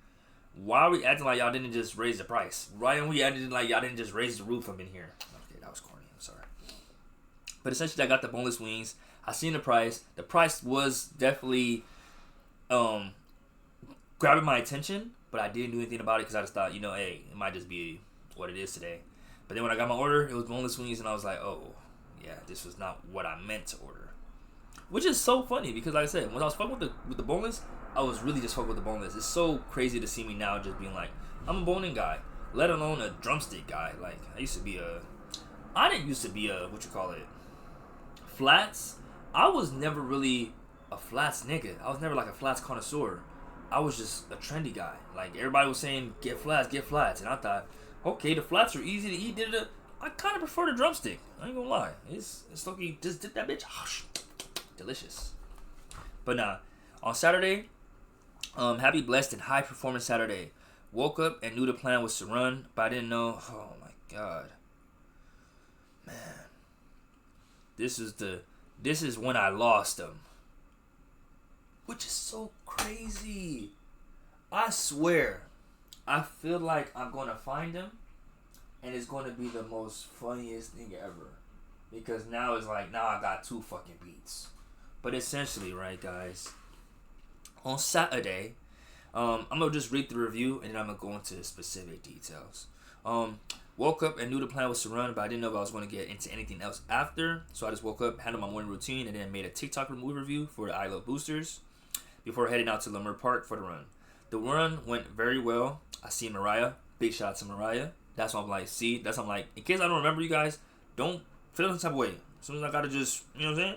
Speaker 1: why are we acting like y'all didn't just raise the price? Why aren't we acting like y'all didn't just raise the roof up in here? Okay, that was corny. I'm sorry. But essentially, I got the boneless wings. I seen the price. The price was definitely grabbing my attention, but I didn't do anything about it because I just thought, you know, hey, it might just be what it is today. But then when I got my order, it was boneless wings, and I was like, oh, yeah, this was not what I meant to order. Which is so funny, because like I said, when I was fucking with the boneless, I was really just fucking with the boneless. It's so crazy to see me now just being like, I'm a bone-in guy, let alone a drumstick guy. Like, I didn't used to be a, flats. I was never really a flats nigga. I was never like a flats connoisseur. I was just a trendy guy. Like, everybody was saying, get flats. And I thought, okay, the flats are easy to eat. I kind of prefer the drumstick. I ain't gonna lie. It's lucky, just dip that bitch. Delicious. But nah, on Saturday, happy, blessed, and high performance Saturday. Woke up and knew the plan was to run, but I didn't know. Oh my god, man, this is when I lost them, which is so crazy. I swear, I feel like I'm gonna find them, and it's gonna be the most funniest thing ever, because now I got 2 fucking beats. But essentially, right, guys, on Saturday, I'm going to just read the review, and then I'm going to go into specific details. Woke up and knew the plan was to run, but I didn't know if I was going to get into anything else after. So I just woke up, handled my morning routine, and then made a TikTok movie review for the I Love Boosters before heading out to Lamont Park for the run. The run went very well. I see Mariah. Big shout out to Mariah. That's why I'm like, in case I don't remember you guys, don't feel some type of way. As soon as I got to just, you know what I'm saying?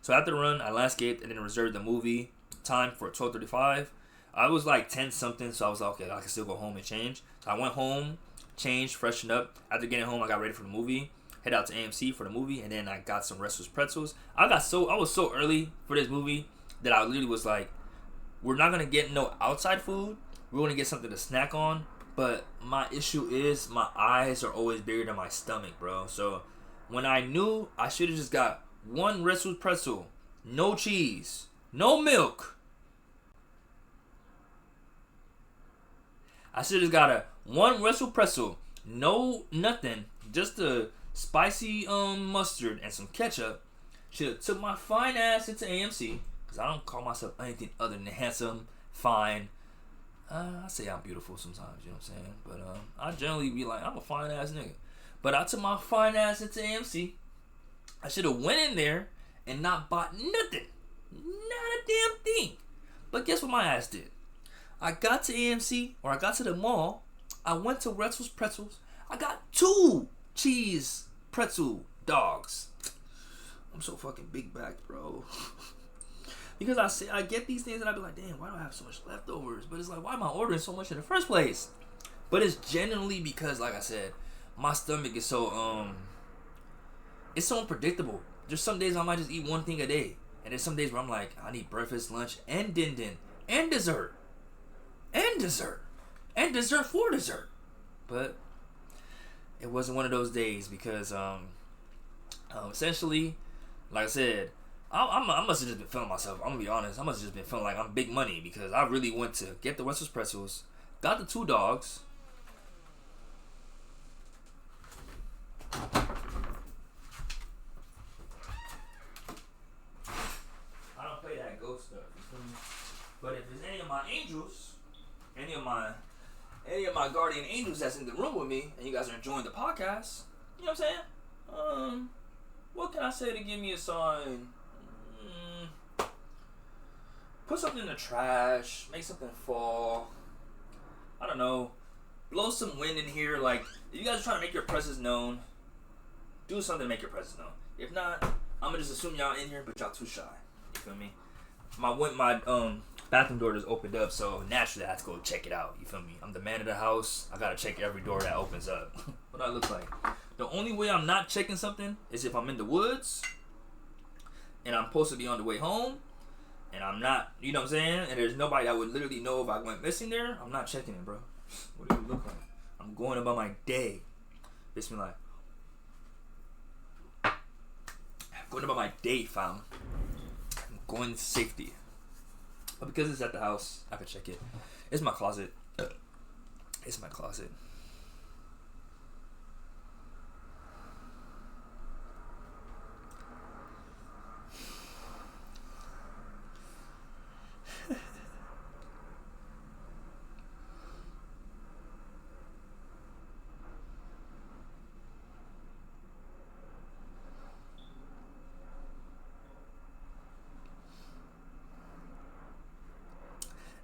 Speaker 1: So after the run, I landscaped and then reserved the movie time for 12:35. I was like 10 something, so I was like, okay, I can still go home and change. So I went home, changed, freshened up. After getting home, I got ready for the movie. Head out to AMC for the movie, and then I got some Restless Pretzels. I was so early for this movie that I literally was like, we're not gonna get no outside food. We're gonna get something to snack on. But my issue is my eyes are always bigger than my stomach, bro. So when I knew I should have just got 1 Restless Pretzel, no cheese, no milk. I should have got a 1 Restless Pretzel, no nothing, just a spicy mustard and some ketchup. Should have took my fine ass into AMC, because I don't call myself anything other than handsome, fine. I say I'm beautiful sometimes, you know what I'm saying? But I generally be like, I'm a fine ass nigga. But I took my fine ass into AMC. I should have went in there and not bought nothing. Not a damn thing. But guess what my ass did? I got to AMC, or I got to the mall. I went to Wetzel's Pretzels. I got 2 cheese pretzel dogs. I'm so fucking big backed, bro. Because I get these things and I be like, damn, why do I have so much leftovers? But it's like, why am I ordering so much in the first place? But it's genuinely because, like I said, my stomach is so it's so unpredictable. There's some days I might just eat one thing a day, and there's some days where I'm like, I need breakfast, lunch, and din and dessert, and dessert for dessert. But it wasn't one of those days because essentially, like I said, I must have just been feeling myself. I'm gonna be honest. I must have just been feeling like I'm big money because I really went to get the Wetzel's Pretzels, got the 2 dogs. I don't play that ghost stuff. But if it's any of my angels, any of my guardian angels that's in the room with me, and you guys are enjoying the podcast, you know what I'm saying? What can I say to give me a sign? Put something in the trash, make something fall. I don't know. Blow some wind in here. Like, if you guys are trying to make your presence known, do something to make your presence known. If not, I'm gonna just assume y'all in here, but y'all too shy. You feel me? My bathroom door just opened up, so naturally I have to go check it out. You feel me? I'm the man of the house. I gotta check every door that opens up. What do I look like? The only way I'm not checking something is if I'm in the woods and I'm supposed to be on the way home and I'm not, you know what I'm saying? And there's nobody that would literally know if I went missing there. I'm not checking it, bro. What do you look like? I'm going about my day. Bismillah. I'm going about my day, fam. I'm going to safety. But because it's at the house, I can check it. It's my closet. It's my closet.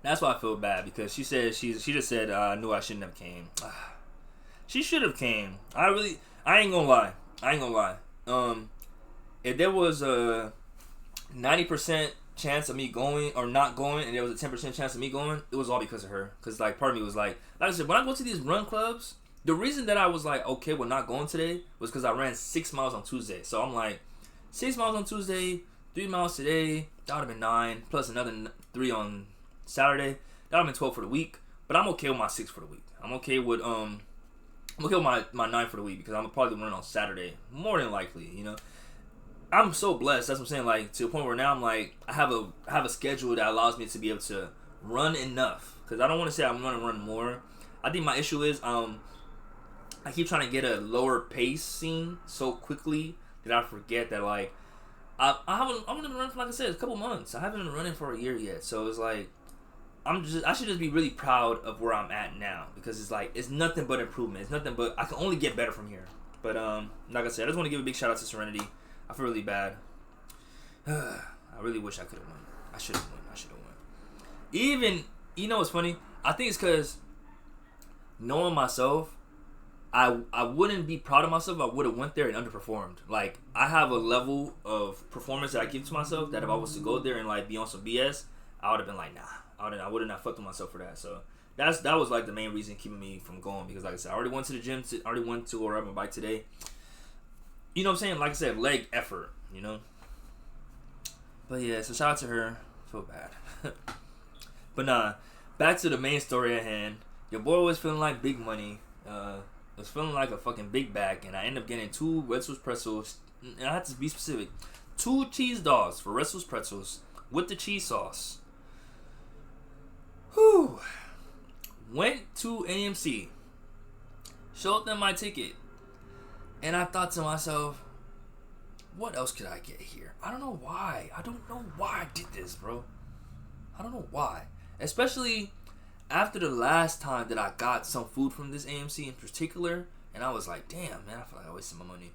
Speaker 1: That's why I feel bad because she said she just said I knew I shouldn't have came. She should have came. I ain't gonna lie. If there was a 90% chance of me going or not going, and there was a 10% chance of me going, it was all because of her. Cause like part of me was like I said, when I go to these run clubs, the reason that I was like okay with not going today was because I ran 6 miles on Tuesday. So I'm like 6 miles on Tuesday, 3 miles today. That would have been 9 plus another 3 on Saturday. That would have been 12 for the week. But I'm okay with my 6 for the week. I'm okay with my 9 for the week because I'm probably run on Saturday more than likely. You know, I'm so blessed. That's what I'm saying. Like to the point where now I'm like I have a schedule that allows me to be able to run enough. Because I don't want to say I'm going to run more. I think my issue is I keep trying to get a lower pacing so quickly that I forget that like I haven't been running for, like I said, a couple months. I haven't been running for a year yet. So it's like I should just be really proud of where I'm at now because it's like it's nothing but improvement. It's nothing but I can only get better from here. But like I said, I just want to give a big shout out to Serenity. I feel really bad. I really wish I could have won. I should have won. Even you know what's funny? I think it's because knowing myself, I wouldn't be proud of myself if I would have went there and underperformed. Like I have a level of performance that I give to myself that if I was to go there and like be on some BS, I would have been like nah. I would have not fucked with myself for that. So that was like the main reason keeping me from going because like I said, I already went to the gym. I already went to ride my bike today. You know what I'm saying? Like I said, leg effort. You know. But yeah, so shout out to her. Feel bad. But nah, back to the main story at hand. Your boy was feeling like big money. Was feeling like a fucking big bag, and I ended up getting 2 Wetzel's Pretzels. And I had to be specific. 2 cheese dogs for Wetzel's Pretzels with the cheese sauce. Whew. Went to AMC. Showed them my ticket. And I thought to myself, what else could I get here? I don't know why. I did this, bro. I don't know why. Especially after the last time that I got some food from this AMC in particular. And I was like, damn, man, I feel like I wasted my money.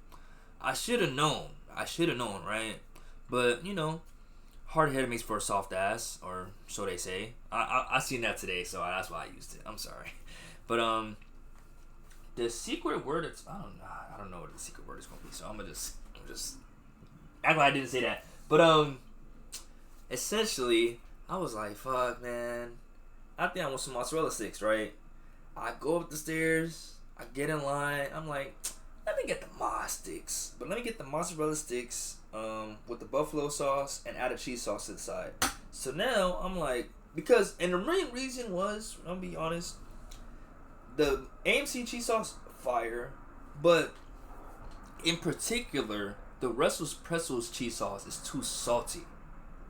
Speaker 1: I should have known. I should have known, right? But, you know, hard head makes for a soft ass, or so they say. I seen that today, so that's why I used it. I'm sorry. But, the secret word, I don't know what the secret word is going to be, so I'm going to just act like I didn't say that. But, essentially, I was like, fuck, man. I think I want some mozzarella sticks, right? I go up the stairs, I get in line, I'm like, let me get the moz sticks. But let me get the mozzarella sticks with the buffalo sauce and add a cheese sauce to the side. So now I'm like, and the main reason was, I'm gonna be honest, the AMC cheese sauce, fire, but in particular, the Russell's Pretzels cheese sauce is too salty.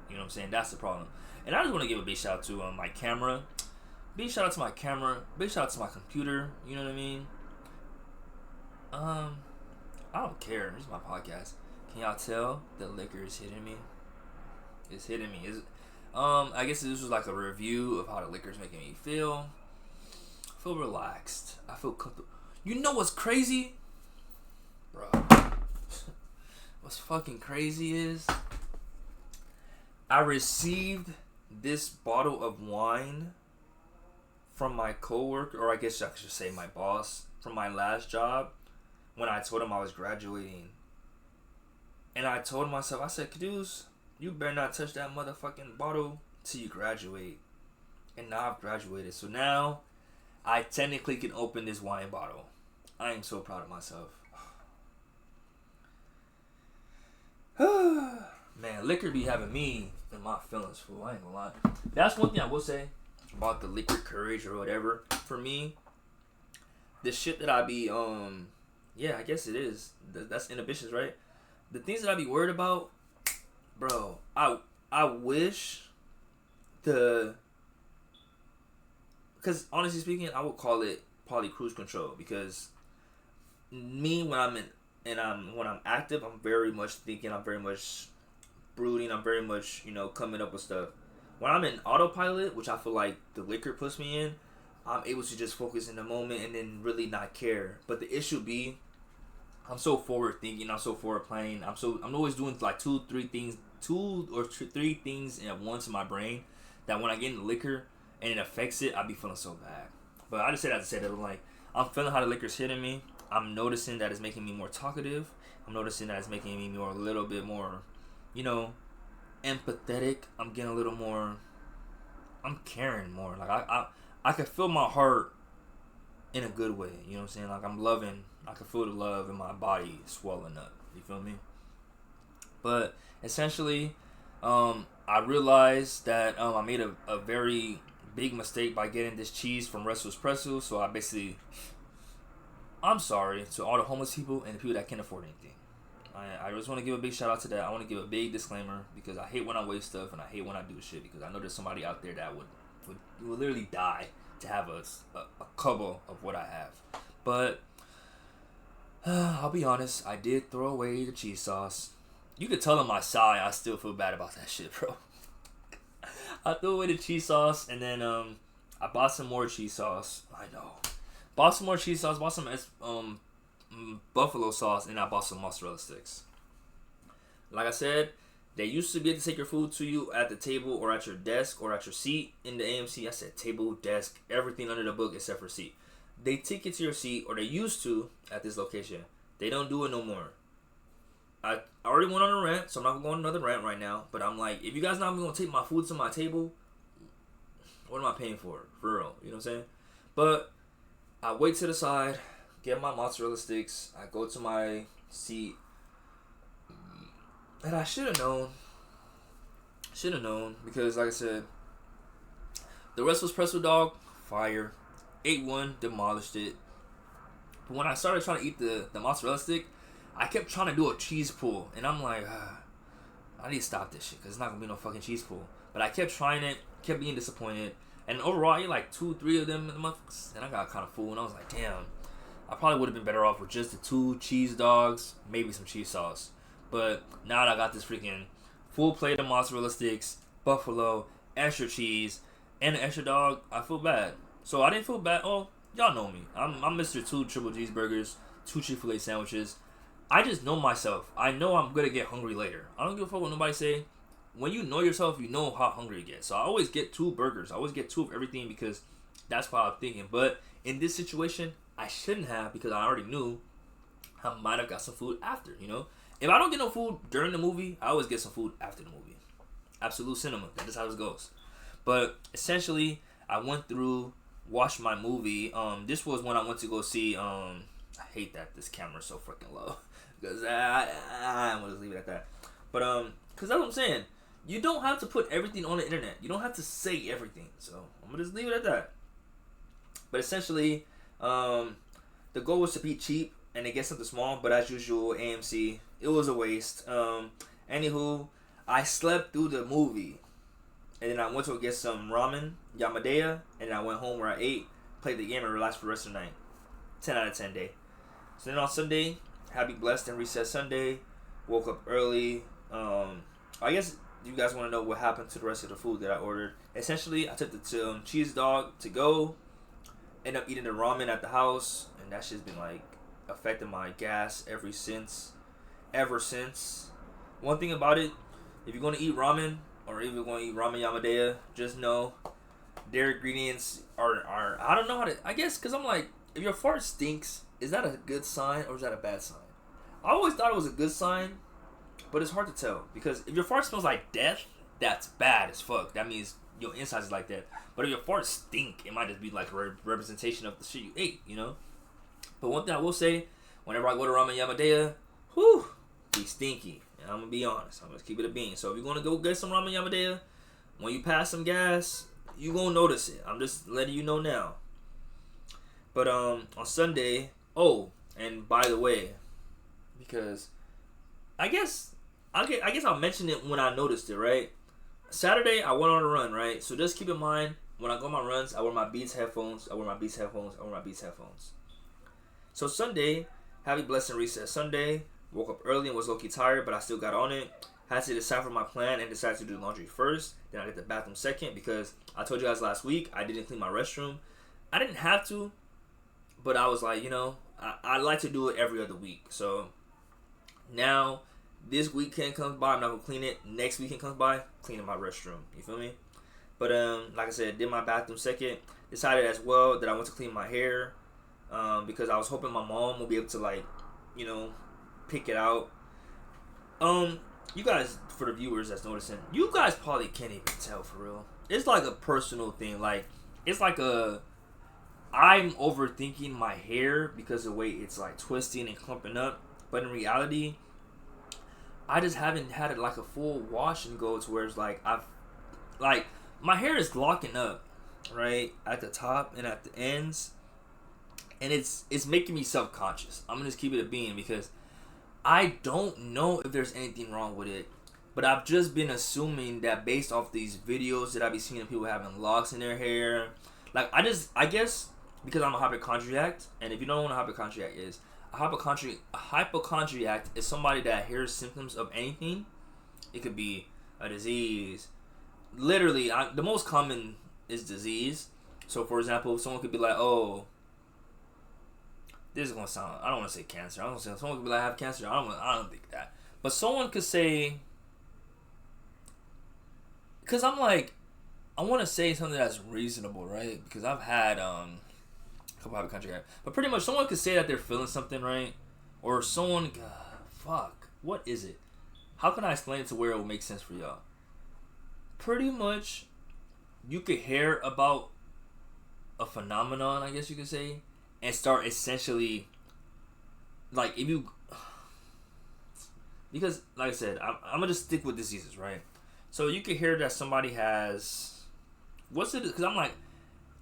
Speaker 1: You know what I'm saying? That's the problem. And I just want to give a big shout out to my camera. Big shout out to my camera. Big shout out to my computer. You know what I mean? I don't care. This is my podcast. Can y'all tell the liquor is hitting me? It's hitting me. I guess this was like a review of how the liquor is making me feel. I feel relaxed. I feel comfortable. You know what's crazy? Bro. What's fucking crazy is I received this bottle of wine from my coworker, or I guess I should say my boss, from my last job when I told him I was graduating. And I told myself, I said, Caduce, you better not touch that motherfucking bottle till you graduate. And now I've graduated. So now I technically can open this wine bottle. I am so proud of myself. Man, liquor be having me in my feelings, fool. I ain't gonna lie. That's one thing I will say about the liquor courage or whatever. For me, the shit that I be, yeah, I guess it is. That's inhibitions, right? The things that I be worried about, bro, I wish because honestly speaking, I would call it probably cruise control, because me, when I'm active, I'm very much thinking, I'm very much brooding, I'm very much, coming up with stuff. When I'm in autopilot, which I feel like the liquor puts me in, I'm able to just focus in the moment and then really not care. But the issue be, I'm so forward thinking, I'm so forward planning, I'm always doing like two or three things at once in my brain, that when I get in the liquor and it affects it, I be feeling so bad. But I just say that to say that I'm feeling how the liquor's hitting me. I'm noticing that it's making me more talkative. I'm noticing that it's making me a little bit more, empathetic. I'm getting a little more, I'm caring more. Like I can feel my heart in a good way. You know what I'm saying? Like I'm loving. I can feel the love in my body swelling up. You feel me? But essentially, I realized that I made a very big mistake by getting this cheese from Russell's Pretzels. So I'm sorry to all the homeless people and the people that can't afford anything. I just want to give a big shout out to that. I want to give a big disclaimer, because I hate when I waste stuff and I hate when I do shit, because I know there's somebody out there that would literally die to have a couple of what I have. But I'll be honest, I did throw away the cheese sauce. You could tell in my sigh, I still feel bad about that shit, bro. I threw away the cheese sauce, and then I bought some more cheese sauce. I know. Bought some more cheese sauce, bought some buffalo sauce, and I bought some mozzarella sticks. Like I said, they used to be able to take your food to you at the table or at your desk or at your seat in the AMC. I said table, desk, everything under the book except for seat. They take it to your seat, or they used to at this location. They don't do it no more. I already went on a rant, so I'm not going to go on another rant right now. But I'm like, if you guys not going to take my food to my table, what am I paying for? For real. You know what I'm saying? But I wait to the side, get my mozzarella sticks. I go to my seat. And I should have known. Because, like I said, the rest was pretzel dog, fire. Ate one, demolished it. But when I started trying to eat the mozzarella stick, I kept trying to do a cheese pull. And I'm like, I need to stop this shit, because it's not going to be no fucking cheese pull. But I kept trying it, kept being disappointed. And overall, I ate like 2-3 of them in the month. And I got kind of full. And I was like, damn. I probably would have been better off with just the 2 cheese dogs, maybe some cheese sauce. But now that I got this freaking full plate of mozzarella sticks, buffalo, extra cheese, and an extra dog, I feel bad. So I didn't feel bad. Oh, y'all know me. I'm Mr. 2 triple cheeseburgers, 2 Chick-fil-A sandwiches. I just know myself. I know I'm gonna get hungry later. I don't give a fuck what nobody say. When you know yourself, you know how hungry you get. So I always get 2 burgers. I always get 2 of everything because that's what I'm thinking. But in this situation, I shouldn't have because I already knew I might have got some food after, you know? If I don't get no food during the movie, I always get some food after the movie. Absolute cinema. That is how it goes. But essentially, I went through, watched my movie. This was when I went to go see, I hate that this camera's so freaking low. Because I'm going to leave it at that. But, because that's what I'm saying. You don't have to put everything on the internet. You don't have to say everything. So, I'm going to just leave it at that. But essentially, the goal was to be cheap and to get something small. But as usual, AMC, it was a waste. Anywho, I slept through the movie. And then I went to get some ramen, Yamadea. And then I went home where I ate, played the game, and relaxed for the rest of the night. 10 out of 10 day. So then on Sunday, happy, blessed, and reset Sunday. Woke up early. I guess you guys want to know what happened to the rest of the food that I ordered. Essentially, I took the cheese dog to go. Ended up eating the ramen at the house. And that shit's been like affecting my gas ever since. One thing about it, if you're going to eat ramen, or if you're going to eat ramen Yamadea, just know their ingredients are I don't know how to, I guess, because I'm like, if your fart stinks, is that a good sign or is that a bad sign? I always thought it was a good sign, but it's hard to tell. Because if your fart smells like death, that's bad as fuck. That means your insides is like that. But if your farts stink, it might just be like a representation of the shit you ate, you know? But one thing I will say, whenever I go to ramen Yamadea, whew, be stinky. And I'm going to be honest. I'm going to keep it a bean. So if you're going to go get some ramen Yamadea, when you pass some gas, you're going to notice it. I'm just letting you know now. But on Sunday, and by the way, because I guess I'll mention it when I noticed it, right? Saturday, I went on a run, right? So just keep in mind, when I go on my runs, I wear my Beats headphones. So Sunday, happy, blessed, and reset Sunday. Woke up early and was low-key tired, but I still got on it. Had to decipher my plan and decided to do laundry first. Then I did the bathroom second because I told you guys last week I didn't clean my restroom. I didn't have to, but I was like, I like to do it every other week. So now this weekend comes by, I'm not going to clean it. Next weekend comes by, cleaning my restroom. You feel me? But like I said, did my bathroom second. Decided as well that I want to clean my hair because I was hoping my mom will be able to pick it out. You guys, for the viewers that's noticing, you guys probably can't even tell for real. It's like a personal thing. Like, it's like I'm overthinking my hair because of the way it's like twisting and clumping up. But in reality, I just haven't had it like a full wash and go to where it's like my hair is locking up, right, at the top and at the ends, and it's making me self-conscious. I'm gonna just keep it a bean because I don't know if there's anything wrong with it, but I've just been assuming that based off these videos that I be seeing of people having locks in their hair. Like, I guess because I'm a hypochondriac, and if you don't know what a hypochondriac is, a hypochondriac is somebody that hears symptoms of anything. It could be a disease. Literally, the most common is disease. So, for example, someone could be like, oh, this is gonna sound, I don't want to say cancer. I don't say someone could be like, I have cancer. I don't think that. But someone could say, because I'm like, I want to say something that's reasonable, right? Because I've had a couple of country guys, but pretty much someone could say that they're feeling something, right? Or someone, what is it? How can I explain it to where it will make sense for y'all? Pretty much, you could hear about a phenomenon, I guess you could say, and start essentially, like, if you, because, like I said, I'm going to just stick with diseases, right? So you could hear that somebody has, what's it, because I'm like,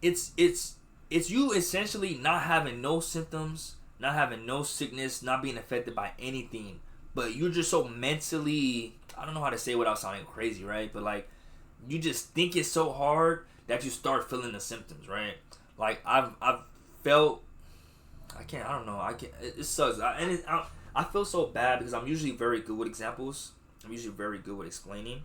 Speaker 1: it's you essentially not having no symptoms, not having no sickness, not being affected by anything, but you're just so mentally, I don't know how to say it without sounding crazy, right? But like, you just think it's so hard that you start feeling the symptoms, right? Like, I've felt, it sucks. I feel so bad because I'm usually very good with examples. I'm usually very good with explaining.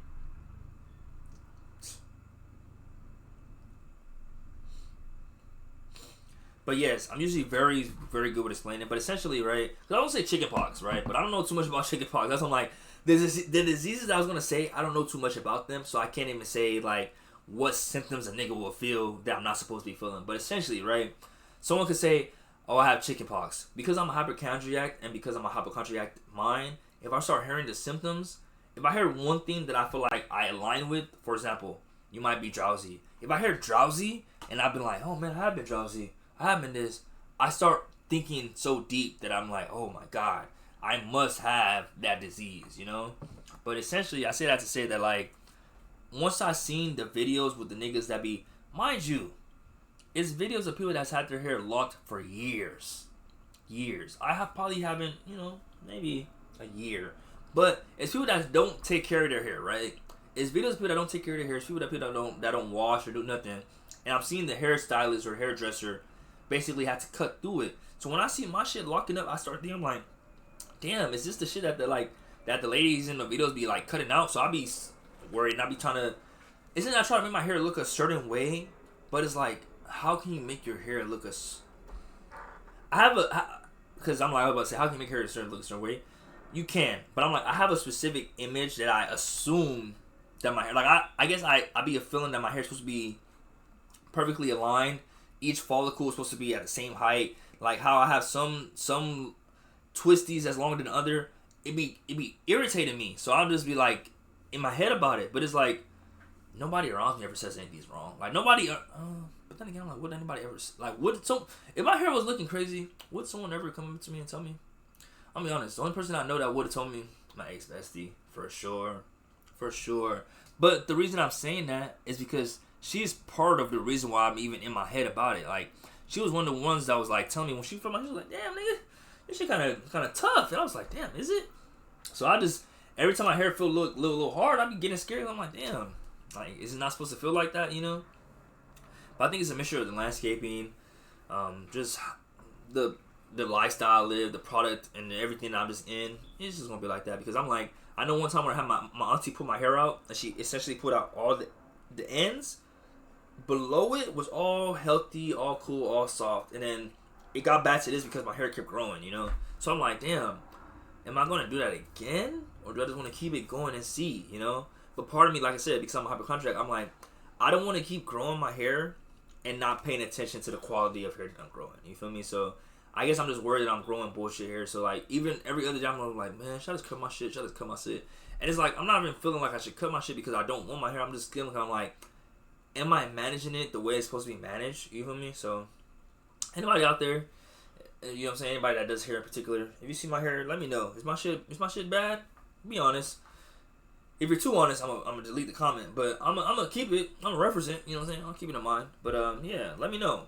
Speaker 1: But yes, I'm usually very, very good with explaining it. But essentially, right? Because I don't say chickenpox, right? But I don't know too much about chickenpox. That's what I'm like, the diseases I was going to say, I don't know too much about them. So I can't even say, like, what symptoms a nigga will feel that I'm not supposed to be feeling. But essentially, right? Someone could say, oh, I have chickenpox. Because I'm a hypochondriac and because I'm a hypochondriac mind, if I start hearing the symptoms, if I hear one thing that I feel like I align with, for example, you might be drowsy. If I hear drowsy and I've been like, oh man, I have been drowsy, I have been this, I start thinking so deep that I'm like, oh my God, I must have that disease, you know? But essentially, I say that to say that, like, once I seen the videos with the niggas that be, mind you, it's videos of people that's had their hair locked for years. I probably haven't, you know, maybe a year. But it's people that don't take care of their hair, right? It's videos of people that don't take care of their hair. It's people that don't wash or do nothing. And I'm seeing the hairstylist or hairdresser basically had to cut through it. So when I see my shit locking up, I start thinking, like, damn, is this the shit that the ladies in the videos be like cutting out? So I be worried and I be trying to, isn't that trying to make my hair look a certain way? But it's like, how can you make your hair look because I'm like, I was about to say, how can you make your hair look a certain way? You can, but I'm like, I have a specific image that I assume that my hair, like, I guess I be a feeling that my hair is supposed to be perfectly aligned. Each follicle is supposed to be at the same height. Like how I have some twisties that's longer than other. It be irritating me. So I'll just be like in my head about it. But it's like nobody around me ever says anything's wrong. Like nobody. But then again, I'm like, would anybody ever like? If my hair was looking crazy, would someone ever come up to me and tell me? I'll be honest. The only person I know that would have told me, my ex bestie, for sure. But the reason I'm saying that is because she's part of the reason why I'm even in my head about it. Like, she was one of the ones that was like telling me when she filmed, she was like, damn, nigga, this shit kind of tough. And I was like, damn, is it? So I just, every time my hair feel a little hard, I be getting scared. I'm like, damn, like, is it not supposed to feel like that, you know? But I think it's a mixture of the landscaping, just the lifestyle I live, the product, and everything I'm just in. It's just gonna be like that because I'm like, I know one time when I had my auntie put my hair out, and she essentially put out all the ends. Below it was all healthy, all cool, all soft, and then it got back to this because my hair kept growing, you know? So I'm like, damn, am I gonna do that again? Or do I just want to keep it going and see, you know? But part of me, like I said, because I'm a hypochondriac, I'm like, I don't want to keep growing my hair and not paying attention to the quality of hair that I'm growing. You feel me? So I guess I'm just worried that I'm growing bullshit hair. So like even every other time I'm like, man, should I just cut my shit? Should I just cut my shit? And it's like I'm not even feeling like I should cut my shit because I don't want my hair. I'm just feeling kind of like, am I managing it the way it's supposed to be managed? You feel me? So anybody out there, you know what I'm saying? Anybody that does hair in particular, if you see my hair, let me know. Is my shit bad? Be honest. If you're too honest, I'm gonna delete the comment. But I'm gonna keep it. I'm gonna reference it. You know what I'm saying? I'll keep it in mind. But yeah, let me know.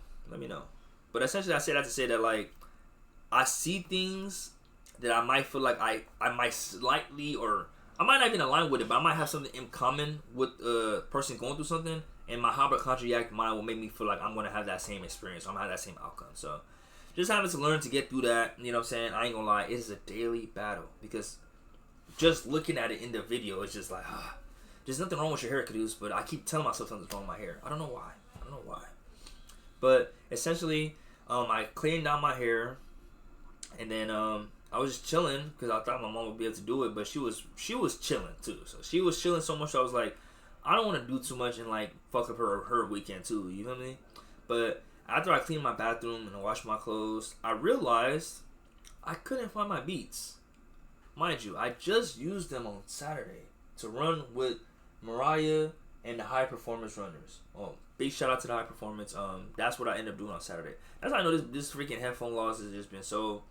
Speaker 1: But essentially, I say that to say that like I see things that I might feel like I might slightly, or I might not even align with it, but I might have something in common with a person going through something, and my hypochondriac mind will make me feel like I'm gonna have that same experience. I'm gonna have that same outcome. So just having to learn to get through that. You know what I'm saying? I ain't gonna lie, it is a daily battle because just looking at it in the video, it's just like, there's nothing wrong with your hair, Caduce, but I keep telling myself something's wrong with my hair. I don't know why. But essentially, I cleaned down my hair, and then I was just chilling because I thought my mom would be able to do it, but she was chilling too. So she was chilling so much, I was like, I don't want to do too much and like fuck up her weekend too. You know what I mean? But after I cleaned my bathroom and I washed my clothes, I realized I couldn't find my Beats. Mind you, I just used them on Saturday to run with Mariah and the High Performance Runners. Oh, big shout out to the High Performance. That's what I ended up doing on Saturday. That's how I know this freaking headphone loss has just been so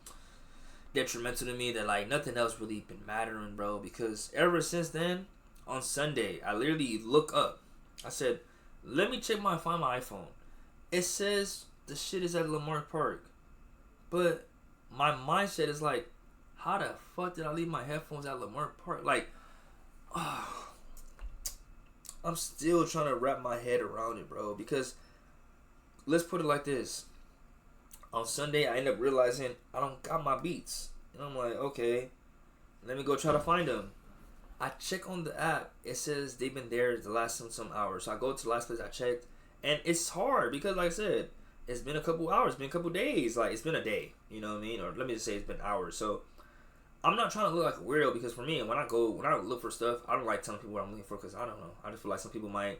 Speaker 1: detrimental to me that like nothing else really been mattering, bro. Because ever since then, on Sunday, I literally look up. I said, let me find my iPhone. It says the shit is at Lamont Park, but my mindset is like, how the fuck did I leave my headphones at Lamont Park? Like, I'm still trying to wrap my head around it, bro. Because let's put it like this. On Sunday, I end up realizing I don't got my Beats. And I'm like, okay, let me go try to find them. I check on the app. It says they've been there the last some hours. So I go to the last place I checked. And it's hard because, like I said, it's been a couple hours, it's been a couple days. Like, it's been a day, you know what I mean? Or let me just say it's been hours. So, I'm not trying to look like a weirdo because for me, when I look for stuff, I don't like telling people what I'm looking for because I don't know. I just feel like some people might,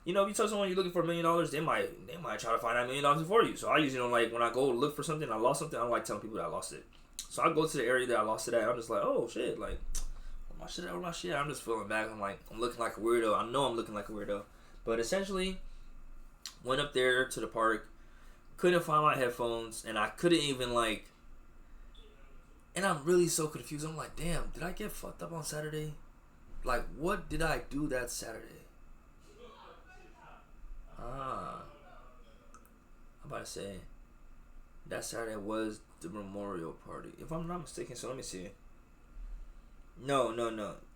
Speaker 1: you know, if you tell someone you're looking for $1 million, they might try to find that $1 million for you. So I usually don't like, when I go look for something, I lost something, I don't like telling people that I lost it. So I go to the area that I lost it at, I'm just like, oh shit, like, where my shit? I'm just feeling back. I'm like, I'm looking like a weirdo. I know I'm looking like a weirdo. But essentially, went up there to the park, couldn't find my headphones, and I couldn't even like, and I'm really so confused. I'm like, damn, did I get fucked up on Saturday? Like, what did I do that Saturday? I'm about to say, that Saturday was the memorial party. If I'm not mistaken, so let me see. No.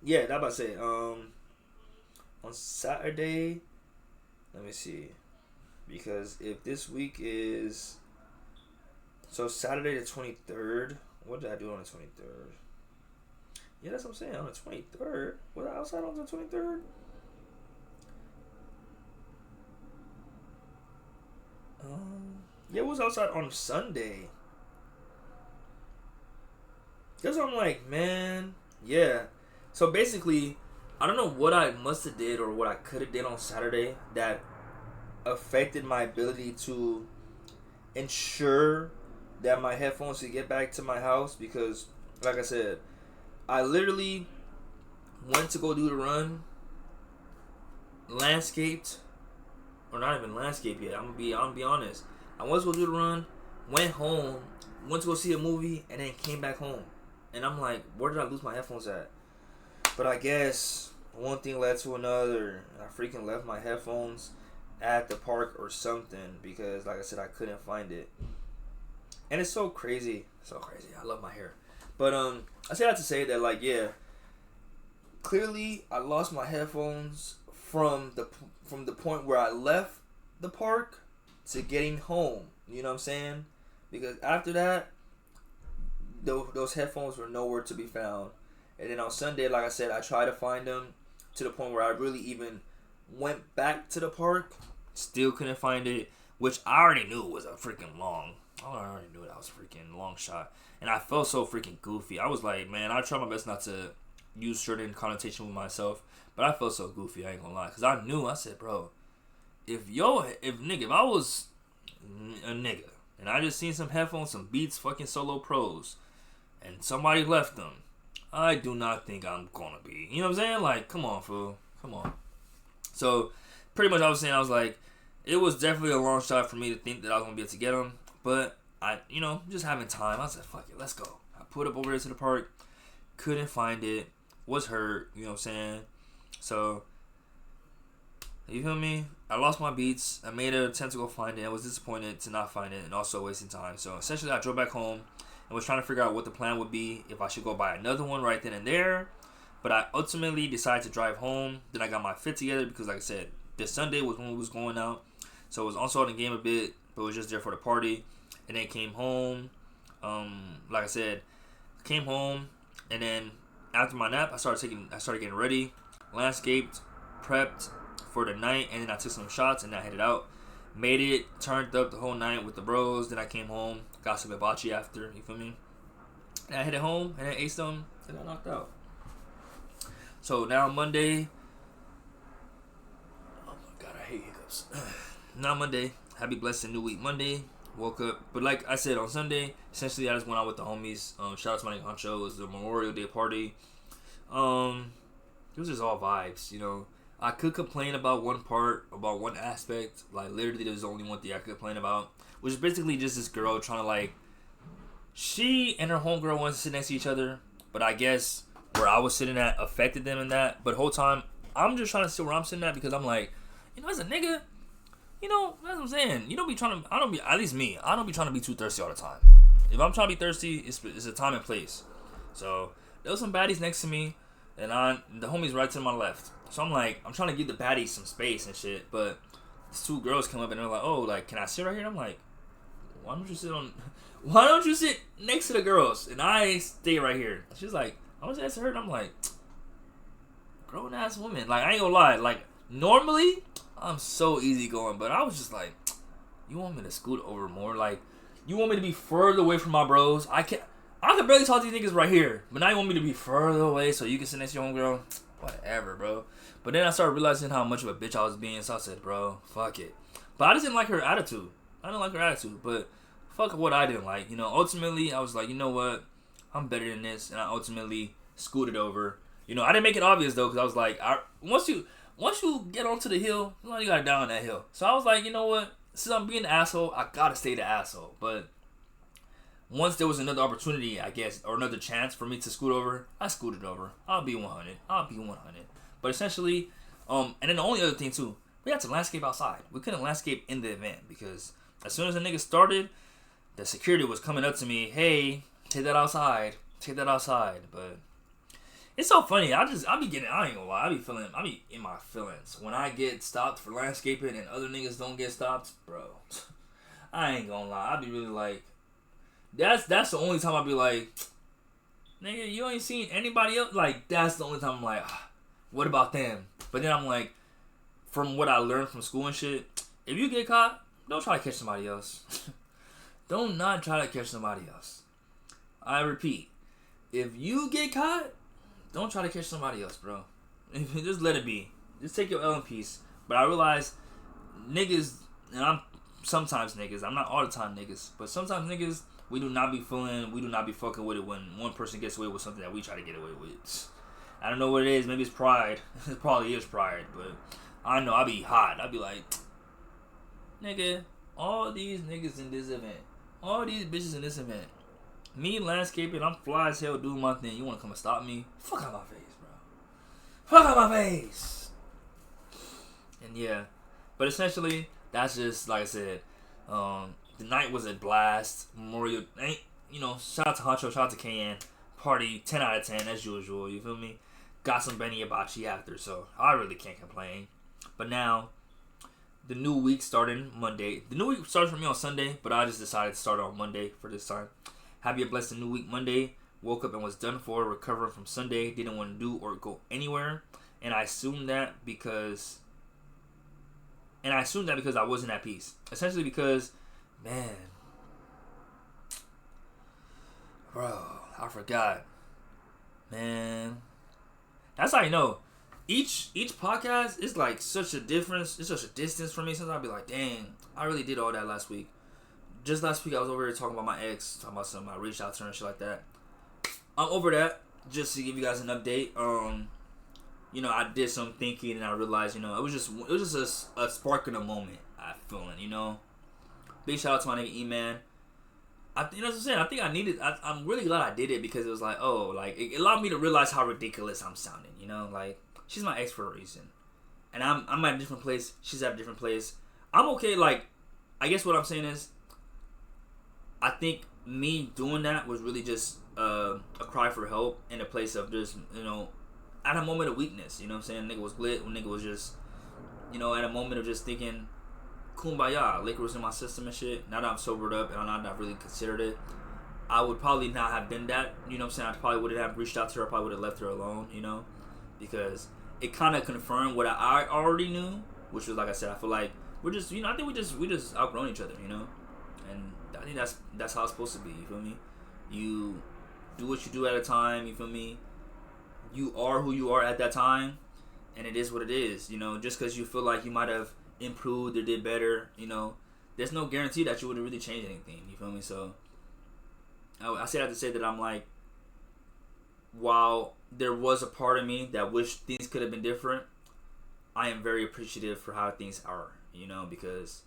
Speaker 1: Yeah, I'm about to say, on Saturday, let me see. Because if this week is, so Saturday the 23rd, what did I do on the 23rd? Yeah, that's what I'm saying, on the 23rd. Was I outside on the 23rd? Yeah, it was outside on Sunday. That's what I'm like, man. Yeah. So basically, I don't know what I must have did or what I could have did on Saturday that affected my ability to ensure that my headphones could get back to my house because, like I said, I literally went to go do the run, landscaped, or not even landscaped yet. I'm gonna be honest. I went to go do the run, went home, went to go see a movie, and then came back home. And I'm like, where did I lose my headphones at? But I guess one thing led to another. I freaking left my headphones at the park or something because, like I said, I couldn't find it. And it's so crazy. So crazy. I love my hair. But I say that to say that, like, yeah, clearly I lost my headphones from the point where I left the park to getting home. You know what I'm saying? Because after that, those headphones were nowhere to be found. And then on Sunday, like I said, I tried to find them to the point where I really even went back to the park. Still couldn't find it, which I already knew was a freaking long. I already knew that was a freaking long shot. And I felt so freaking goofy. I was like, man, I try my best not to use certain connotation with myself. But I felt so goofy, I ain't gonna lie. Because I knew, I said, bro, if I was a nigga, and I just seen some headphones, some Beats fucking Solo Pros, and somebody left them, I do not think I'm gonna be. You know what I'm saying? Like, come on, fool. Come on. So, pretty much I was saying, I was like, it was definitely a long shot for me to think that I was gonna be able to get them. But, I, just having time, I said, fuck it, let's go. I put up over there to the park, couldn't find it, was hurt, you know what I'm saying? So, you feel me? I lost my Beats. I made an attempt to go find it. I was disappointed to not find it and also wasting time. So, essentially, I drove back home and was trying to figure out what the plan would be, if I should go buy another one right then and there. But I ultimately decided to drive home. Then I got my fit together because, like I said, this Sunday was when we was going out. So, it was also in the game a bit, but it was just there for the party. And then came home. Like I said, came home. And then after my nap, I started getting ready. Landscaped, prepped for the night, and then I took some shots and I headed out. Made it, turned up the whole night with the bros. Then I came home, got some hibachi after, you feel me? And I headed home and then ate some and I knocked out. So now Monday, oh my god, I hate hiccups. Now Monday, happy blessed new week Monday. Woke up, but like I said on Sunday, essentially I just went out with the homies. Shout out to my nigga Honcho. It was the Memorial Day party. It was just all vibes, I could complain about one part, about one aspect. Like, literally, there's only one thing I could complain about. Which is basically just this girl trying to, like... She and her homegirl wanted to sit next to each other. But I guess where I was sitting at affected them in that. But the whole time, I'm just trying to sit where I'm sitting at. Because I'm like, as a nigga, that's what I'm saying. You don't be trying to... at least me, I don't be trying to be too thirsty all the time. If I'm trying to be thirsty, it's a time and place. So, there was some baddies next to me. And the homie's right to my left. So I'm like, I'm trying to give the baddies some space and shit. But these two girls come up and they're like, oh, like, can I sit right here? And I'm like, why don't you sit next to the girls? And I stay right here. She's like, I was asking her and I'm like, grown ass woman. Like, I ain't gonna lie. Like, normally, I'm so easygoing. But I was just like, You want me to scoot over more? Like, you want me to be further away from my bros? I can barely talk to these niggas right here. But now you want me to be further away so you can sit next to your homegirl? Whatever, bro. But then I started realizing how much of a bitch I was being, so I said, bro, fuck it. But I just didn't like her attitude. But fuck what I didn't like. You know, ultimately, I was like, you know what? I'm better than this. And I ultimately scooted over. You know, I didn't make it obvious, though, because I was like, once you get onto the hill, you gotta down that hill. So I was like, you know what? Since I'm being the asshole, I gotta stay the asshole. But once there was another opportunity, I guess, or another chance for me to scoot over, I scooted over. I'll be 100. But essentially, and then the only other thing, too, we had to landscape outside. We couldn't landscape in the event because as soon as the nigga started, the security was coming up to me, hey, take that outside. But it's so funny. I ain't gonna lie. I be in my feelings. When I get stopped for landscaping and other niggas don't get stopped, bro, I ain't gonna lie. I be really like, that's the only time I be like, nigga, you ain't seen anybody else? Like, that's the only time I'm like, what about them? But then I'm like, from what I learned from school and shit, if you get caught, don't try to catch somebody else. Don't not try to catch somebody else. I repeat, if you get caught, don't try to catch somebody else, bro. Just let it be. Just take your L in peace. But I realize niggas, and I'm sometimes niggas, I'm not all the time niggas, but sometimes niggas, we do not be fucking with it when one person gets away with something that we try to get away with. I don't know what it is. Maybe it's pride. It probably is pride, but I know I be hot. I be like, nigga, all these niggas in this event, all these bitches in this event, me landscaping, I'm fly as hell doing my thing. You want to come and stop me? Fuck out my face, bro. Fuck out my face. And yeah, but essentially, that's just, like I said, the night was a blast. Memorial, you know, shout out to Honcho, shout out to Cheyenne. Party 10 out of 10 as usual, you feel me? Got some Benny Hibachi after, so I really can't complain. But now, the new week starting Monday. The new week started for me on Sunday, but I just decided to start on Monday for this time. Have a blessed new week Monday. Woke up and was done for, recovering from Sunday. Didn't want to do or go anywhere. And I assumed that because I wasn't at peace. Essentially because, man, bro, I forgot. Man, that's how you know. Each podcast is like such a difference. It's such a distance for me. Sometimes I'll be like, dang, I really did all that last week. Just last week I was over here talking about my ex, talking about something. I reached out to her and shit like that. I'm over that. Just to give you guys an update. You know, I did some thinking and I realized, you know, it was just a spark in a moment. I feeling, you know. Big shout out to my nigga E-Man. You know what I'm saying? I think I needed. I'm really glad I did it because it was like, oh, like it allowed me to realize how ridiculous I'm sounding. You know, like she's my ex for a reason, and I'm at a different place. She's at a different place. I'm okay. Like, I guess what I'm saying is, I think me doing that was really just a cry for help in a place of just, you know, at a moment of weakness. You know what I'm saying? Nigga was lit. Nigga was just, you know, at a moment of just thinking, kumbaya, liquor was in my system and shit. Now that I'm sobered up and I'm not really considered it, I would probably not have been that. You know what I'm saying? I probably wouldn't have reached out to her. I probably would have left her alone, you know? Because it kind of confirmed what I already knew, which was, like I said, I feel like we're just, you know, I think we just outgrown each other, you know? And I think that's how it's supposed to be, you feel me? You do what you do at a time, you feel me? You are who you are at that time, and it is what it is, you know? Just because you feel like you might have improved or did better, you know, there's no guarantee that you would have really changed anything, you feel me? So I say that to say that I'm like, while there was a part of me that wished things could have been different, I am very appreciative for how things are, you know, because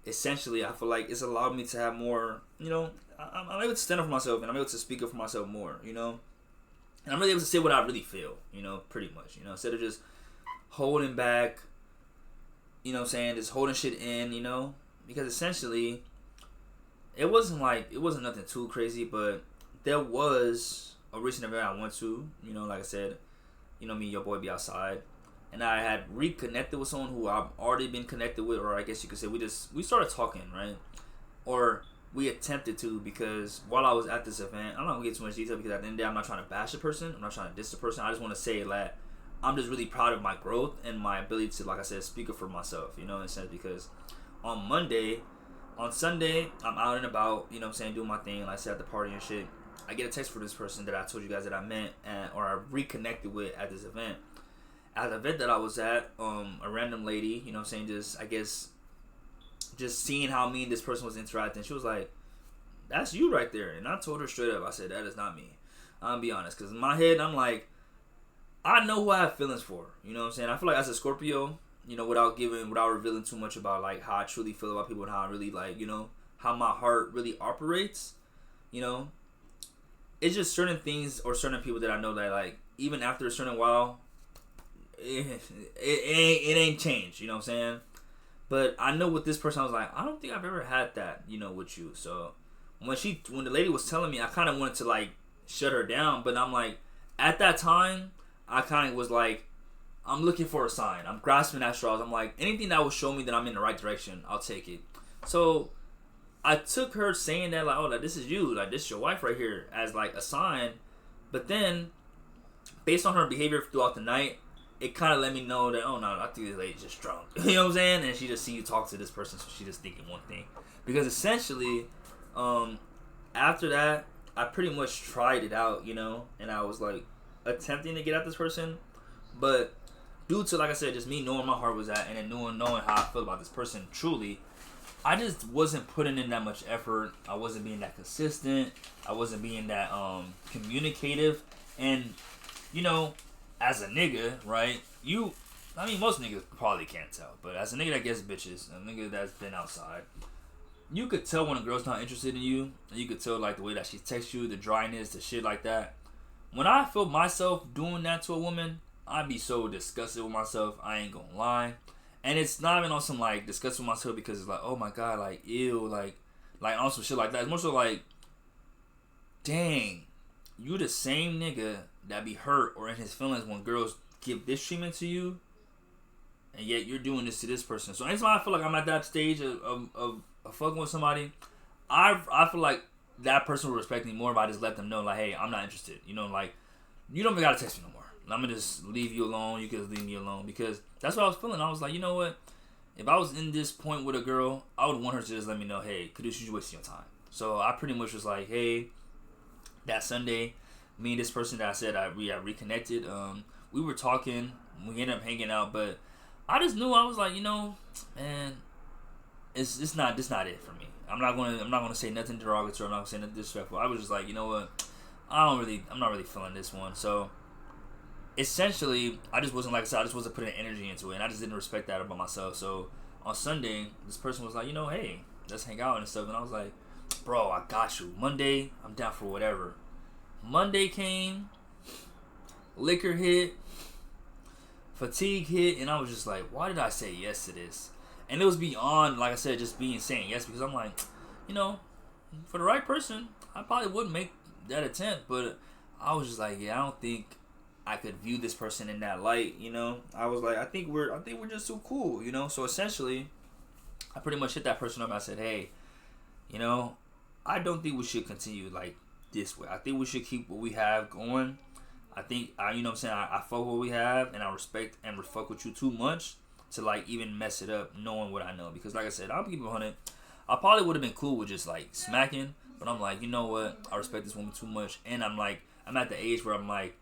Speaker 1: essentially I feel like it's allowed me to have more, you know, I'm able to stand up for myself and I'm able to speak up for myself more, you know, and I'm really able to say what I really feel, you know, pretty much, you know, instead of just holding back, you know what I'm saying, just holding shit in, you know, because essentially it wasn't nothing too crazy, but there was a recent event I went to, you know, like I said, you know, me and your boy be outside, and I had reconnected with someone who I've already been connected with, or I guess you could say we started talking, right? Or we attempted to, because while I was at this event, I'm not gonna get too much detail because at the end of the day, I'm not trying to bash the person, I'm not trying to diss the person, I just want to say that I'm just really proud of my growth and my ability to, like I said, speak up for myself, you know, in a sense, because on Monday. On Sunday, I'm out and about, you know what I'm saying, doing my thing, like I said, at the party and shit. I get a text for this person that I told you guys that I met or I reconnected with at this event. At the event that I was at, a random lady, you know what I'm saying, just seeing how me and this person was interacting, she was like, that's you right there. And I told her straight up, I said, that is not me. I'm gonna be honest, because in my head, I'm like, I know who I have feelings for. You know what I'm saying? I feel like as a Scorpio, you know, without revealing too much about like how I truly feel about people and how I really like, you know, how my heart really operates, you know, it's just certain things or certain people that I know that like even after a certain while, it ain't changed. You know what I'm saying? But I know with this person, I was like, I don't think I've ever had that, you know, with you. So when the lady was telling me, I kind of wanted to like shut her down, but I'm like, at that time, I kind of was like, I'm looking for a sign. I'm grasping at straws. I'm like, anything that will show me that I'm in the right direction, I'll take it. So I took her saying that like, oh, like this is you, like this is your wife right here, as like a sign. But then, based on her behavior throughout the night, it kind of let me know that, oh no, I think this lady's just drunk. You know what I'm saying? And she just see you talk to this person, so she just thinking one thing. Because essentially, after that, I pretty much tried it out, you know, and I was like attempting to get at this person, but due to, like I said, just me knowing my heart was at, and then knowing how I feel about this person truly, I just wasn't putting in that much effort. I wasn't being that consistent. I wasn't being that communicative. And, you know, as a nigga, right, most niggas probably can't tell, but as a nigga that gets bitches, a nigga that's been outside, you could tell when a girl's not interested in you, and you could tell like the way that she texts you, the dryness, the shit like that. When I feel myself doing that to a woman, I'd be so disgusted with myself, I ain't gonna lie. And it's not even on some like disgust with myself because it's like, oh my god, like ew, like on some shit like that. It's more so like, dang, you the same nigga that be hurt or in his feelings when girls give this treatment to you, and yet you're doing this to this person. So anytime I feel like I'm at that stage of fucking with somebody, I feel like that person will respect me more if I just let them know like, hey, I'm not interested. You know, like, you don't even gotta text me no more. I'm gonna just leave you alone. You can just leave me alone, because that's what I was feeling. I was like, you know what? If I was in this point with a girl, I would want her to just let me know, hey, Kadush, you wasting your time. So I pretty much was like, hey, that Sunday, me and this person that I said we reconnected. We were talking. We ended up hanging out, but I just knew, I was like, you know, man, it's not it for me. I'm not gonna say nothing derogatory. I'm not gonna say nothing disrespectful. I was just like, you know what? I'm not really feeling this one. So essentially, I just wasn't, like I said, I just wasn't putting energy into it, and I just didn't respect that about myself. So on Sunday, this person was like, you know, hey, let's hang out and stuff, and I was like, bro, I got you. Monday, I'm down for whatever. Monday came, liquor hit, fatigue hit, and I was just like, why did I say yes to this? And it was beyond, like I said, just saying yes, because I'm like, you know, for the right person, I probably wouldn't make that attempt, but I was just like, yeah, I don't think I could view this person in that light, you know. I was like, I think we're just too cool, you know. So essentially, I pretty much hit that person up and I said, hey, you know, I don't think we should continue like this way. I think we should keep what we have going. I think you know what I'm saying, I fuck what we have, and I respect and fuck with you too much to like even mess it up knowing what I know. Because like I said, I'll keep it 100. I probably would have been cool with just like smacking, but I'm like, you know what, I respect this woman too much, and I'm at the age where I'm like,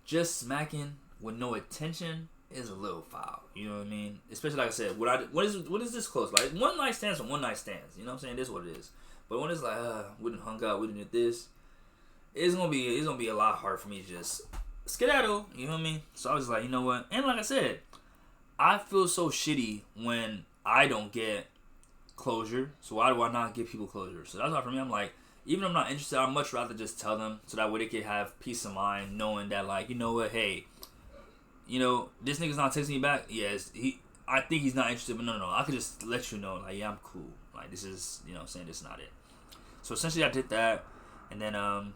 Speaker 1: just smacking with no attention is a little foul. You know what I mean? Especially like I said, what is this close? Like one night stands or one night stands. You know what I'm saying? This is what it is. But when it's like, we done hung out, we done did this, it's gonna be a lot harder for me to just skedaddle. You know what I mean? So I was like, you know what? And like I said, I feel so shitty when I don't get closure. So why do I not give people closure? So that's why for me, I'm like, even if I'm not interested, I'd much rather just tell them so that way they can have peace of mind knowing that, like, you know what, hey, you know, this nigga's not texting me back. Yes, I think he's not interested, but no, I could just let you know, like, yeah, I'm cool. Like, this is, you know what I'm saying, this is not it. So essentially I did that, and then, you know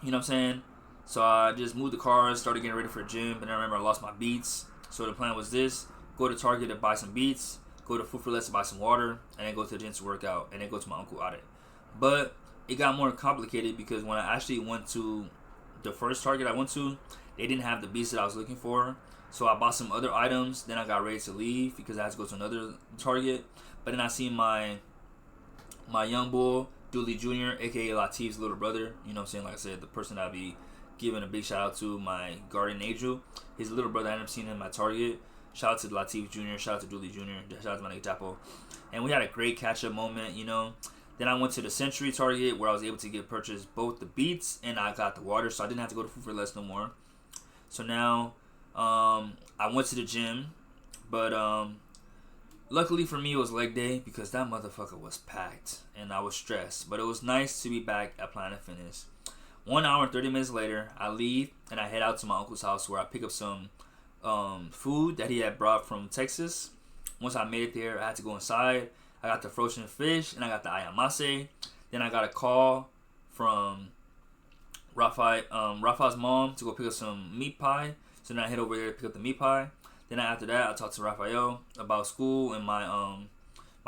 Speaker 1: what I'm saying, so I just moved the cars, started getting ready for the gym, and then I remember I lost my Beats. So the plan was this: go to Target to buy some Beats, go to Food for Less to buy some water, and then go to the gym to work out, and then go to my uncle audit. But it got more complicated because when I actually went to the first Target I went to, they didn't have the Beats that I was looking for. So I bought some other items. Then I got ready to leave because I had to go to another Target. But then I seen my young boy, Dooley Jr., aka Latif's little brother. You know what I'm saying? Like I said, the person I'll be giving a big shout out to, my guardian angel. His little brother, I ended up seeing him at Target. Shout out to Latif Jr., shout out to Dooley Jr., shout out to my nigga Tapo. And we had a great catch-up moment, you know. Then I went to the Century Target where I was able to purchase both the beets and I got the water, so I didn't have to go to Food for Less no more. So now I went to the gym, but luckily for me it was leg day because that motherfucker was packed and I was stressed. But it was nice to be back at Planet Fitness. 1 hour and 30 minutes later, I leave and I head out to my uncle's house where I pick up some food that he had brought from Texas. Once I made it there, I had to go inside. I got the frozen fish and I got the ayamase. Then I got a call from Rafa's mom to go pick up some meat pie. So then I head over there to pick up the meat pie. Then after that, I talked to Raphael about school and my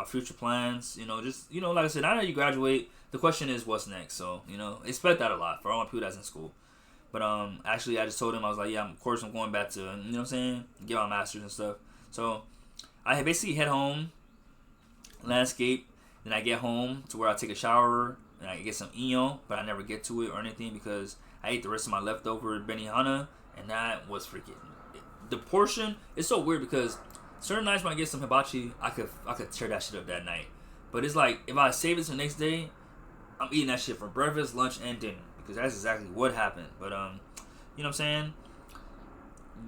Speaker 1: future plans. You know, just, you know, like I said, I know you graduate. The question is what's next. So, you know, expect that a lot for all my people that's in school. But actually, I just told him, I was like, yeah, of course I'm going back to, you know what I'm saying, get my master's and stuff. So I basically head home, landscape. Then I get home to where I take a shower and I get some inyo, but I never get to it or anything because I ate the rest of my leftover benihana, and that was freaking. The portion is so weird because certain nights when I get some hibachi, I could tear that shit up that night. But it's like if I save it to the next day, I'm eating that shit for breakfast, lunch, and dinner because that's exactly what happened. But you know what I'm saying?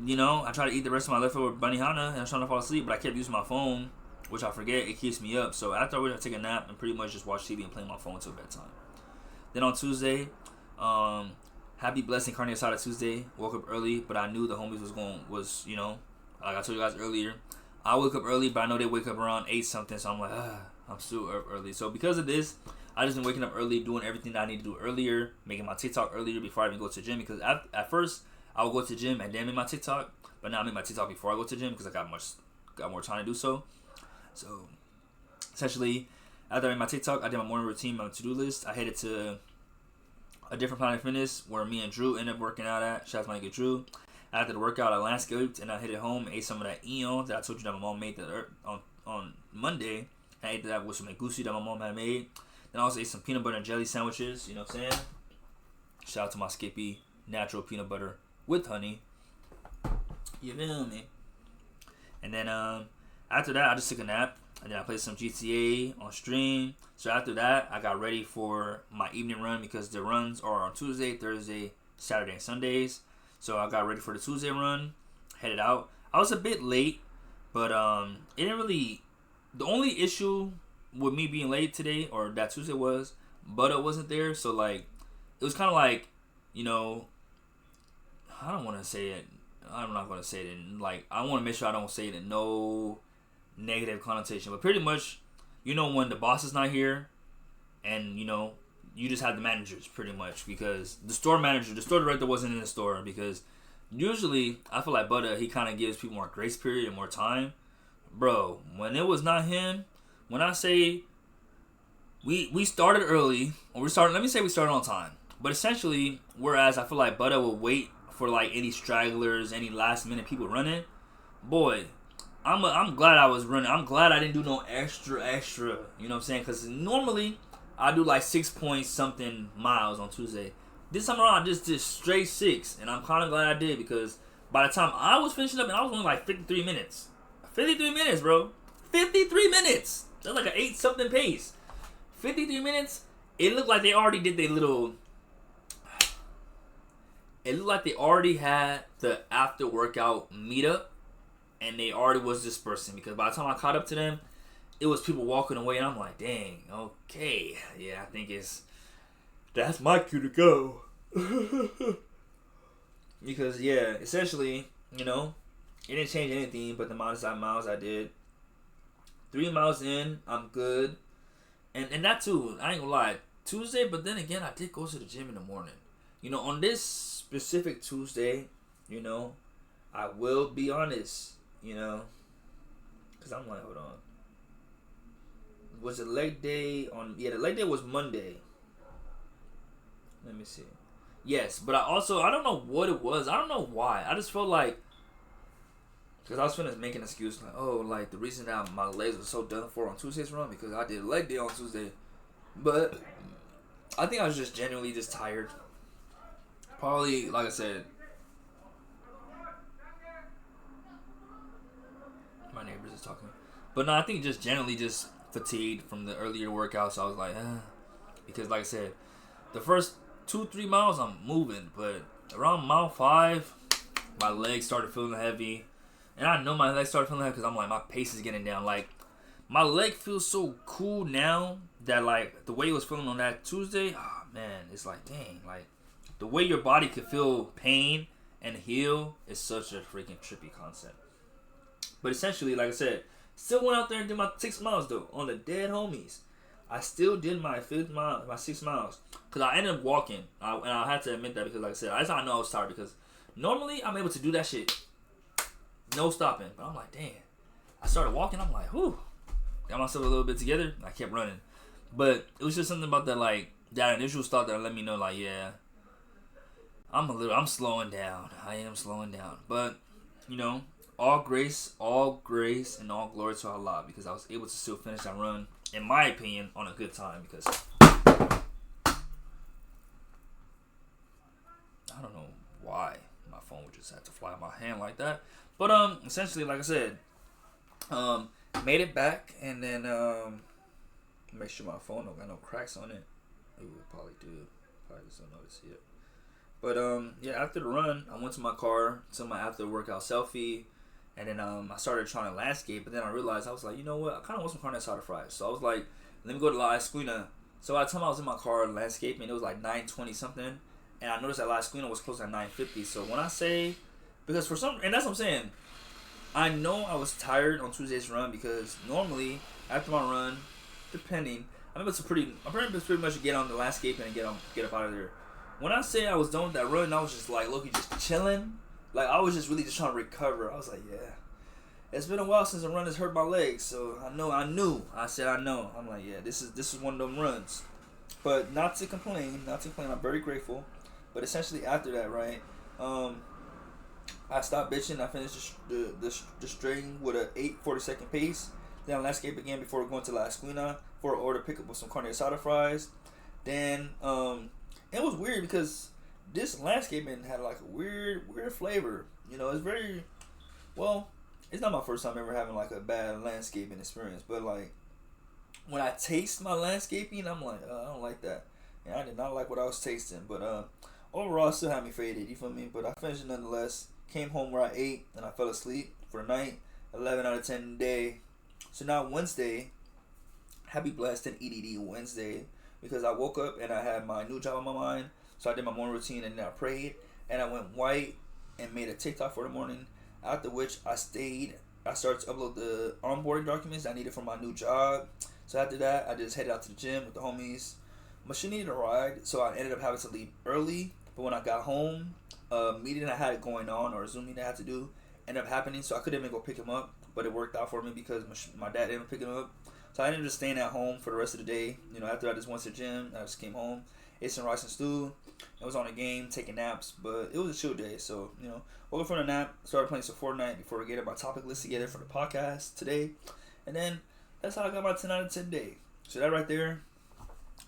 Speaker 1: You know, I try to eat the rest of my leftover benihana and I'm trying to fall asleep, but I kept using my phone, which I forget, it keeps me up. So after I would take a nap and pretty much just watch TV and play my phone until bedtime. Then on Tuesday, happy blessed carne asada Tuesday. Woke up early, but I knew the homies was you know, like I told you guys earlier, I wake up early, but I know they wake up around 8 something, so I'm like, I'm still up early. So because of this, I just been waking up early, doing everything that I need to do earlier, making my TikTok earlier before I even go to the gym. Because at first I would go to the gym and then make my TikTok, but now I make my TikTok before I go to the gym because I got more time to do so. So essentially, after I made my TikTok, I did my morning routine, my to-do list. I headed to a different Planet Fitness where me and Drew ended up working out at. Shout out to my nigga Drew. After the workout, I landscaped and I headed home, ate some of that inyo that I told you that my mom made on Monday. I ate that with some goosey that my mom had made. Then I also ate some peanut butter and jelly sandwiches, you know what I'm saying? Shout out to my Skippy natural peanut butter with honey. You feel me? And then after that, I just took a nap. And then I played some GTA on stream. So after that, I got ready for my evening run because the runs are on Tuesday, Thursday, Saturday, and Sundays. So I got ready for the Tuesday run, headed out. I was a bit late, but it didn't really. The only issue with me being late today or that Tuesday was Butter wasn't there. So like, it was kind of like, you know, I don't want to say it. I'm not going to say it. Like, I want to make sure I don't say it in no negative connotation, but pretty much, you know, when the boss is not here and, you know, you just have the managers pretty much because the store director wasn't in the store because usually I feel like Butter, he kind of gives people more grace period and more time. Bro, when it was not him, when I say we started early, or we started on time, but essentially, whereas I feel like Butter will wait for like any stragglers, any last minute people running, boy, I'm glad I was running. I'm glad I didn't do no extra. You know what I'm saying? Because normally I do like 6 point something miles on Tuesday. This time around I just did straight 6, and I'm kind of glad I did because by the time I was finishing up, and I was only like 53 minutes. 53 minutes, bro. 53 minutes. That's like an 8 something pace. 53 minutes. It looked like they already did their little. It looked like they already had the after workout meetup. And they already was dispersing because by the time I caught up to them, it was people walking away, and I'm like, dang, okay, yeah, I think that's my cue to go. Because yeah, essentially, you know, it didn't change anything but the amount of miles I did. 3 miles in, I'm good, and that too, I ain't gonna lie, Tuesday. But then again, I did go to the gym in the morning. You know, on this specific Tuesday, you know, I will be honest. You know, because I'm like, hold on. Was it leg day on? Yeah, the leg day was Monday. Let me see. Yes, but I don't know what it was. I don't know why. I just felt like Because I was finna make an excuse like, oh, like the reason that my legs were so done for on Tuesday's run because I did leg day on Tuesday. But I think I was just genuinely just tired. Probably, like I said, my neighbors is talking. But no, I think just generally just fatigued from the earlier workouts. So I was like, because like I said, the first 2-3 miles I'm moving, but around mile 5, my legs started feeling heavy. And I know my legs started feeling heavy because I'm like, my pace is getting down. Like, my leg feels so cool now that, like, the way it was feeling on that Tuesday, oh, man, it's like, dang. Like, the way your body can feel pain and heal is such a freaking trippy concept. But essentially, like I said, still went out there and did my 6 miles, though, on the dead homies. I still did my 6 miles. Because I ended up walking. And I had to admit that because, like I said, I know I was tired because normally I'm able to do that shit. No stopping. But I'm like, damn. I started walking. I'm like, whew. Got myself a little bit together. I kept running. But it was just something about that, like, that initial start that let me know, like, yeah, I'm slowing down. I am slowing down. But, you know, all grace, and all glory to Allah because I was able to still finish that run, in my opinion, on a good time because I don't know why my phone would just have to fly out my hand like that. But essentially, like I said, made it back and then make sure my phone don't got no cracks on it. Ooh, it probably do. Probably just don't notice it. But yeah, after the run, I went to my car, took my after workout selfie, and then I started trying to landscape. But then I realized I was like, you know what? I kind of want some carne asada fries. So I was like, let me go to La Esquina. So by the time I was in my car landscaping, it was like 9:20 something, and I noticed that La Esquina was closed at 9:50. So when I say, because for some, and that's what I'm saying, I know I was tired on Tuesday's run because normally after my run, depending, I'm able to pretty much get on the landscape and get up out of there. When I say I was done with that run, I was just like, look, just chilling. Like I was just really just trying to recover. I was like, yeah, it's been a while since a run has hurt my legs, so I know. I'm like, yeah, this is one of them runs. But not to complain. I'm very grateful. But essentially after that, right, I stopped bitching. I finished the string with a 8:40 pace. Then I landscape again before going to La Esquina for an order pickup with some carne asada fries. Then it was weird because this landscaping had like a weird flavor. You know, it's very well. It's not my first time ever having like a bad landscaping experience, but like when I taste my landscaping, I'm like, I don't like that. And I did not like what I was tasting, but overall, it still had me faded. You feel me? But I finished it nonetheless. Came home where I ate and I fell asleep for the night. 11 out of 10 day. So now Wednesday, happy blessed and EDD Wednesday, because I woke up and I had my new job on my mind. So I did my morning routine and then I prayed and I went white and made a TikTok for the morning. After which I started to upload the onboarding documents I needed for my new job. So after that, I just headed out to the gym with the homies. But she needed a ride, so I ended up having to leave early. But when I got home, a meeting I had going on, or a Zoom meeting I had to do, ended up happening. So I couldn't even go pick him up. But it worked out for me because my dad ended up picking him up. So I ended up just staying at home for the rest of the day. You know, after I just went to the gym, I just came home, ate some rice and stew. I was on a game, taking naps, but it was a chill day. So, you know, woke up from a nap, started playing some Fortnite before getting my topic list together for the podcast today. And then that's how I got my 10 out of 10 day. So that right there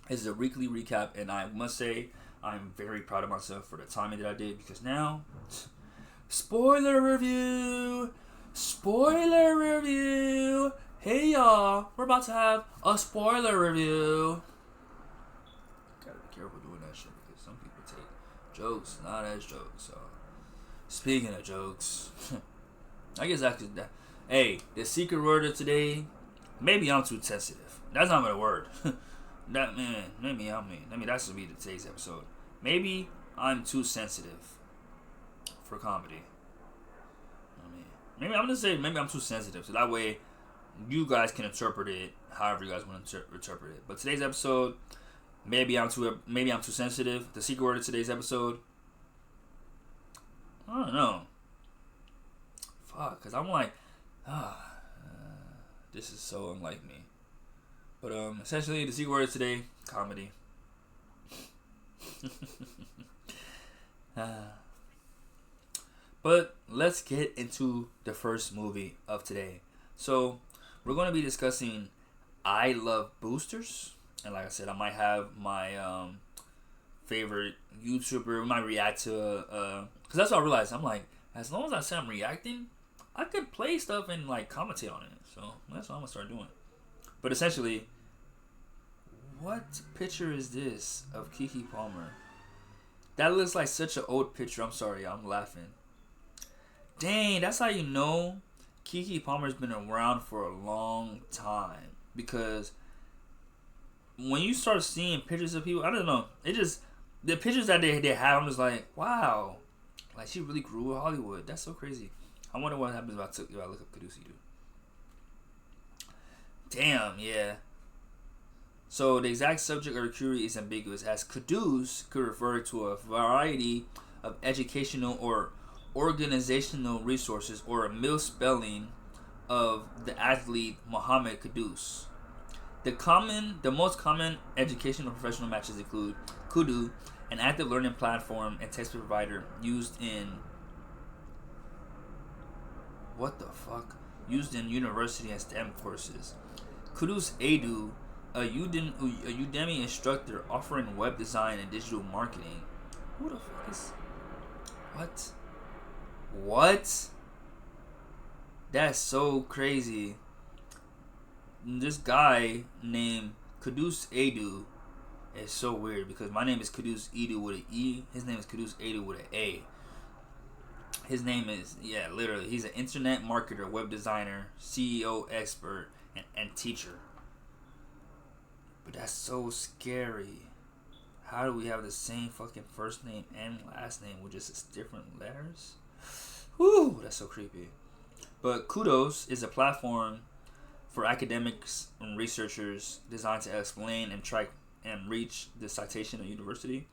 Speaker 1: is a weekly recap. And I must say, I'm very proud of myself for the timing that I did because now, spoiler review. Hey y'all, we're about to have a spoiler review. Gotta be careful doing that shit because some people take jokes not as jokes. So, speaking of jokes, I guess I could. Hey, the secret word of today. Maybe I'm too sensitive. That's not my word. Maybe that should be today's episode. Maybe I'm too sensitive for comedy. Maybe I'm gonna say maybe I'm too sensitive, so that way you guys can interpret it however you guys want to interpret it. But today's episode, maybe I'm too sensitive. The secret word of today's episode, I don't know. Fuck, cause I'm like, this is so unlike me. But essentially the secret word of today, comedy. But But let's get into the first movie of today. So we're going to be discussing I Love Boosters. And like I said, I might have my favorite YouTuber. We might react to because that's what I realized. I'm like, as long as I say I'm reacting, I could play stuff and like commentate on it. So that's what I'm gonna start doing. But essentially, what picture is this of Keke Palmer? That looks like such an old picture. I'm sorry, I'm laughing. Dang, that's how you know Keke Palmer's been around for a long time. Because when you start seeing pictures of people, I don't know, it just, the pictures that they have, I'm just like, wow. Like, she really grew in Hollywood. That's so crazy. I wonder what happens if I look up Caduce Edu. Damn, yeah. So the exact subject of her query is ambiguous, as Caduce could refer to a variety of educational or organizational resources, or a misspelling of the athlete Muhammad Caduce. The most common educational professional matches include Kudu, an active learning platform and textbook provider used in university and STEM courses. Kudu's Edu, a Udemy instructor offering web design and digital marketing. Who the fuck is... What? That's so crazy. This guy named Caduce Edu is so weird because my name is Caduce Edu with an E. His name is Caduce Edu with an A. His name is, literally, he's an internet marketer, web designer, CEO expert, and teacher. But that's so scary. How do we have the same fucking first name and last name with just different letters? Whew, that's so creepy. But Kudos is a platform for academics and researchers designed to explain and track and reach the citation of university.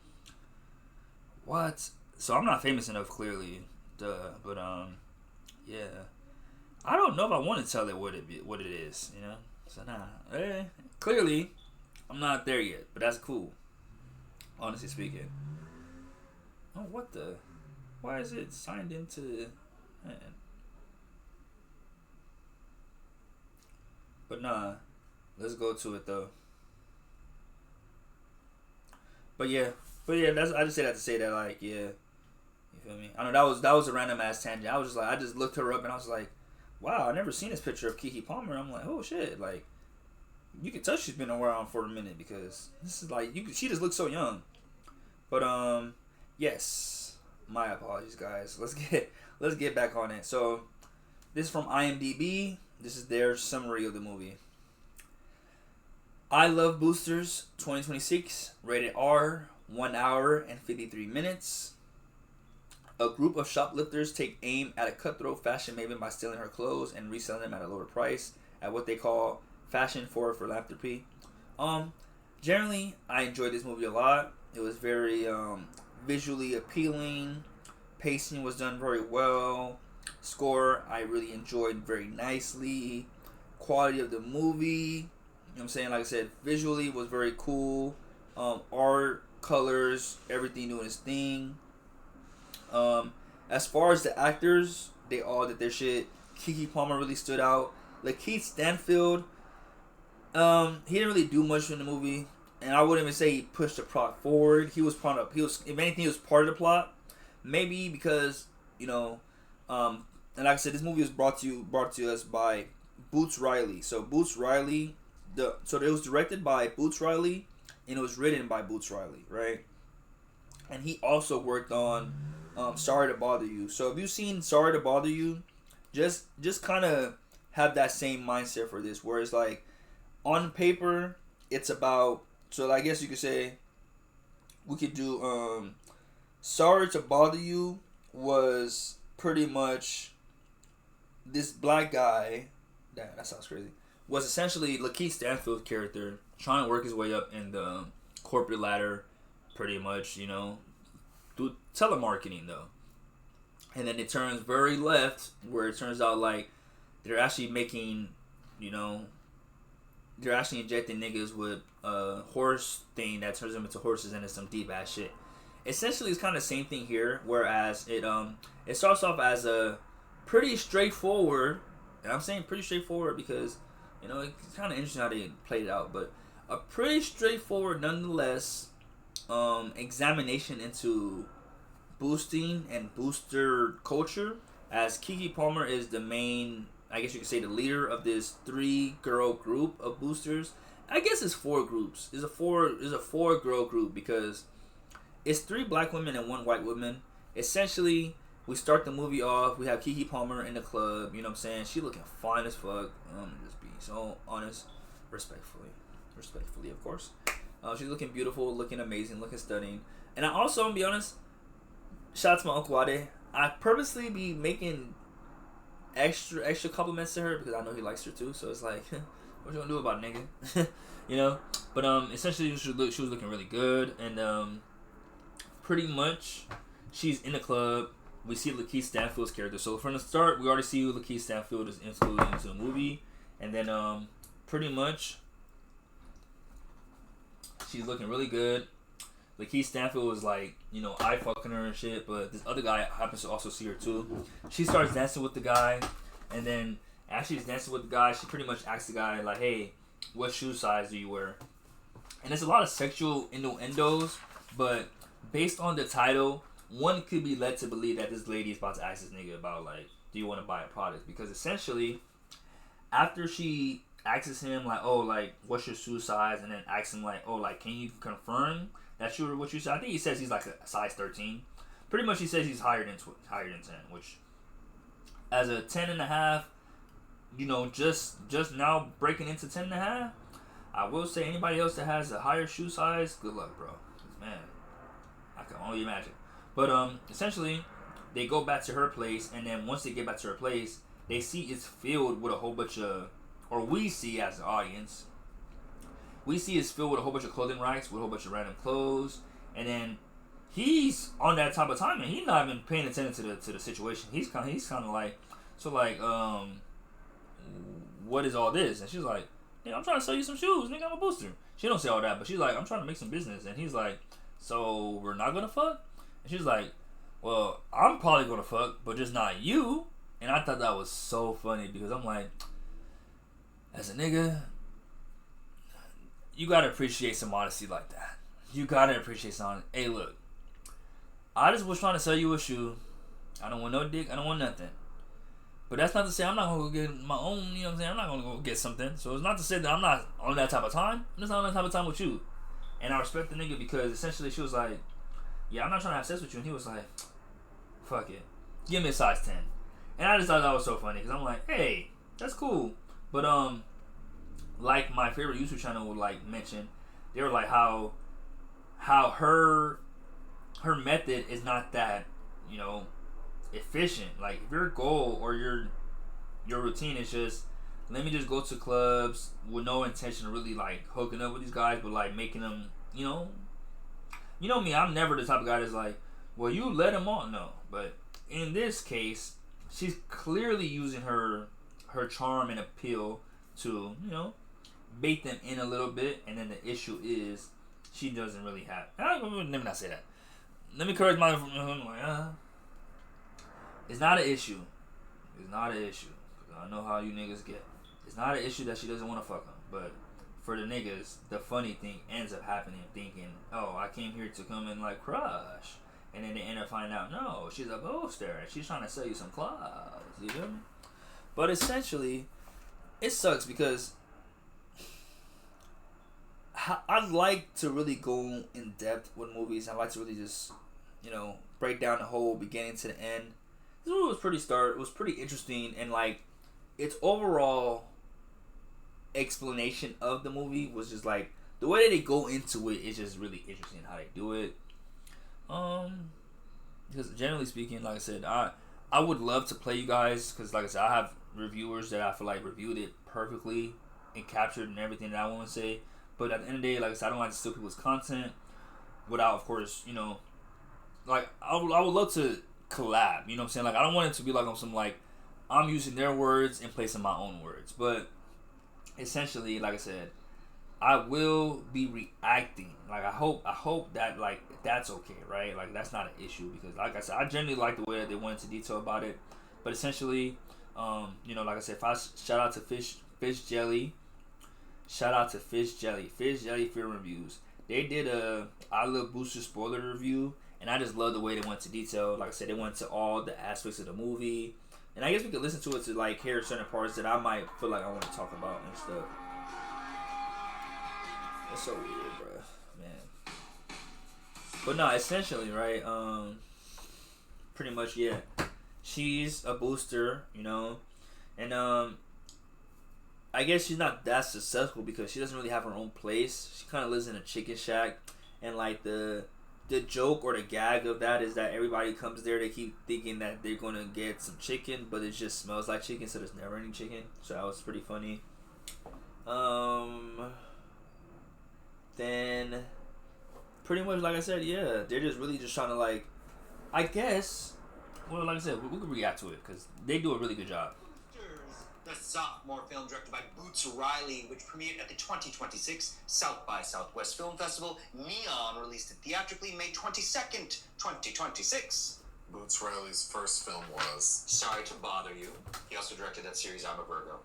Speaker 1: What? So I'm not famous enough, clearly. Duh. But yeah. I don't know if I want to tell it what it is, you know? So nah. Clearly, I'm not there yet, but that's cool. Honestly speaking. Oh, what the? Why is it signed into... Man. But nah, let's go to it though. But yeah, that's, I just say that to say that, like, yeah, you feel me? I know that was a random ass tangent. I was just like, I just looked her up and I was like, wow, I never seen this picture of Keke Palmer. I'm like, oh shit, like, you can tell she's been around for a minute because this is like, she just looks so young. But yes, my apologies, guys. Let's get back on it. So this is from IMDb. This is their summary of the movie. I Love Boosters 2026, rated R, 1 hour and 53 minutes. A group of shoplifters take aim at a cutthroat fashion maven by stealing her clothes and reselling them at a lower price at what they call fashion for philanthropy. Generally, I enjoyed this movie a lot. It was very visually appealing. Pacing was done very well. Score, I really enjoyed very nicely. Quality of the movie, you know what I'm saying? Like I said, visually was very cool. Art, colors, everything doing its thing. As far as the actors, they all did their shit. Keke Palmer really stood out. Lakeith Stanfield, he didn't really do much in the movie, and I wouldn't even say he pushed the plot forward. He was if anything, he was part of the plot. Maybe because, you know, and like I said, this movie was brought to us by Boots Riley. So Boots Riley, so it was directed by Boots Riley, and it was written by Boots Riley, right? And he also worked on Sorry to Bother You. So if you've seen Sorry to Bother You, just kind of have that same mindset for this, where it's like, on paper, it's about, so I guess you could say, we could do, Sorry to Bother You was pretty much this black guy, damn, that sounds crazy, was essentially Lakeith Stanfield's character trying to work his way up in the corporate ladder, pretty much, you know, through telemarketing though. And then it turns very left, where it turns out like they're actually making, you know, they're actually injecting niggas with a horse thing that turns them into horses, and it's some deep ass shit. essentially it's kind of the same thing here. Whereas it starts off as a pretty straightforward, and I'm saying pretty straightforward because it's kind of interesting how they played it out, but a pretty straightforward nonetheless examination into boosting and booster culture, as Keke Palmer is the main, I guess you could say, the leader of this 3-girl group of boosters. I guess it's 4 groups. It's a 4-girl group because it's 3 black women and 1 white woman. Essentially, we start the movie off. We have Keke Palmer in the club. You know what I'm saying? She looking fine as fuck. I'm just being so honest, respectfully, of course. She's looking beautiful, looking amazing, looking stunning. And I also, I'm gonna be honest, shout out to my Uncle Wade. I purposely be making extra compliments to her because I know he likes her too. So it's like, what you gonna do about it, nigga? But essentially she was looking really good, and pretty much she's in the club. We see Lakeith Stanfield's character. So from the start, we already see who Lakeith Stanfield is included into the movie, and then pretty much she's looking really good. Lakeith Stanfield was like, eye fucking her and shit, but this other guy happens to also see her too. She starts dancing with the guy, and then as she's dancing with the guy, she pretty much asks the guy, like, hey, what shoe size do you wear? And there's a lot of sexual innuendos, but based on the title, one could be led to believe that this lady is about to ask this nigga about, like, do you want to buy a product? Because essentially, after she asks him, like, oh, like, what's your shoe size? And then asks him, like, oh, like, can you confirm that you're what you said? I think he says he's like a size 13. Pretty much he says he's higher than 10, which as a 10.5, just now breaking into 10.5, I will say anybody else that has a higher shoe size, good luck, bro. 'Cause, man, I can only imagine. But essentially, they go back to her place, and then once they get back to her place, they see it's filled with a whole bunch of, or we see as the audience, we see it's filled with a whole bunch of clothing racks with a whole bunch of random clothes, and then he's on that type of time, and he's not even paying attention to the situation. He's kind of like, so like, what is all this? And she's like, I'm trying to sell you some shoes, nigga, I'm a booster. She don't say all that, but she's like, I'm trying to make some business. And he's like, so we're not gonna fuck? And she's like, well, I'm probably gonna fuck, but just not you. And I thought that was so funny because I'm like, as a nigga, you gotta appreciate some honesty like that. You gotta appreciate some. Hey, look, I just was trying to sell you a shoe. I don't want no dick. I don't want nothing. But that's not to say I'm not gonna go get my own. You know what I'm saying? I'm not gonna go get something. So it's not to say that I'm not on that type of time. I'm just not on that type of time with you. And I respect the nigga because essentially she was like, yeah, I'm not trying to have sex with you. And he was like, fuck it, give me a size 10. And I just thought that was so funny because I'm like, hey, that's cool. But like my favorite YouTube channel would like mention, they were like how her method is not that, efficient. Like if your goal or your routine is just, let me just go to clubs with no intention of really like hooking up with these guys, but like making them, you know me, I'm never the type of guy that's like, well, you let them on. No, but in this case, she's clearly using her charm and appeal to, bait them in a little bit, and then the issue is she doesn't really have. Let me not say that. Let me correct my. It's not an issue. It's not an issue. I know how you niggas get. It's not an issue that she doesn't want to fuck him, but for the niggas, the funny thing ends up happening, thinking, oh, I came here to come and like crush, and then they end up finding out, no, she's a booster and she's trying to sell you some clothes. You feel me? But essentially, it sucks because I like to really go in depth with movies. I like to really just, break down the whole beginning to the end. This movie was it was pretty interesting, and like its overall explanation of the movie was just like the way that they go into it is just really interesting how they do it. Because generally speaking, like I said, I would love to play you guys because, like I said, I have reviewers that I feel like reviewed it perfectly and captured and everything that I want to say. But at the end of the day, like I said, I don't like to steal people's content without, of course, like I would love to collab. You know what I'm saying? Like I don't want it to be like on some like I'm using their words in place of my own words. But essentially, like I said, I will be reacting. Like I hope that like that's okay, right? Like that's not an issue because like I said, I generally like the way that they went into detail about it. But essentially, like I said, if I shout out to Fish Jelly, shout out to Fish Jelly Film Reviews. They did a I Love Booster spoiler review, and I just love the way they went to detail. Like I said, they went to all the aspects of the movie, and I guess we could listen to it to like hear certain parts that I might feel like I want to talk about and stuff. It's so weird, bro, man. But no, essentially, right? Pretty much, yeah. She's a booster, and I guess she's not that successful because she doesn't really have her own place. She kind of lives in a chicken shack, and like the joke or the gag of that is that everybody comes there. They keep thinking that they're gonna get some chicken, but it just smells like chicken, so there's never any chicken. So that was pretty funny. Then pretty much like I said, yeah, they're just really just trying to like, I guess. Well, like I said, we could react to it because they do a really good job.
Speaker 4: The sophomore film directed by Boots Riley, which premiered at the 2026 South by Southwest Film Festival. Neon released it theatrically May 22nd, 2026.
Speaker 5: Boots Riley's first film was...
Speaker 4: Sorry to bother you. He also directed that series I'm a Virgo.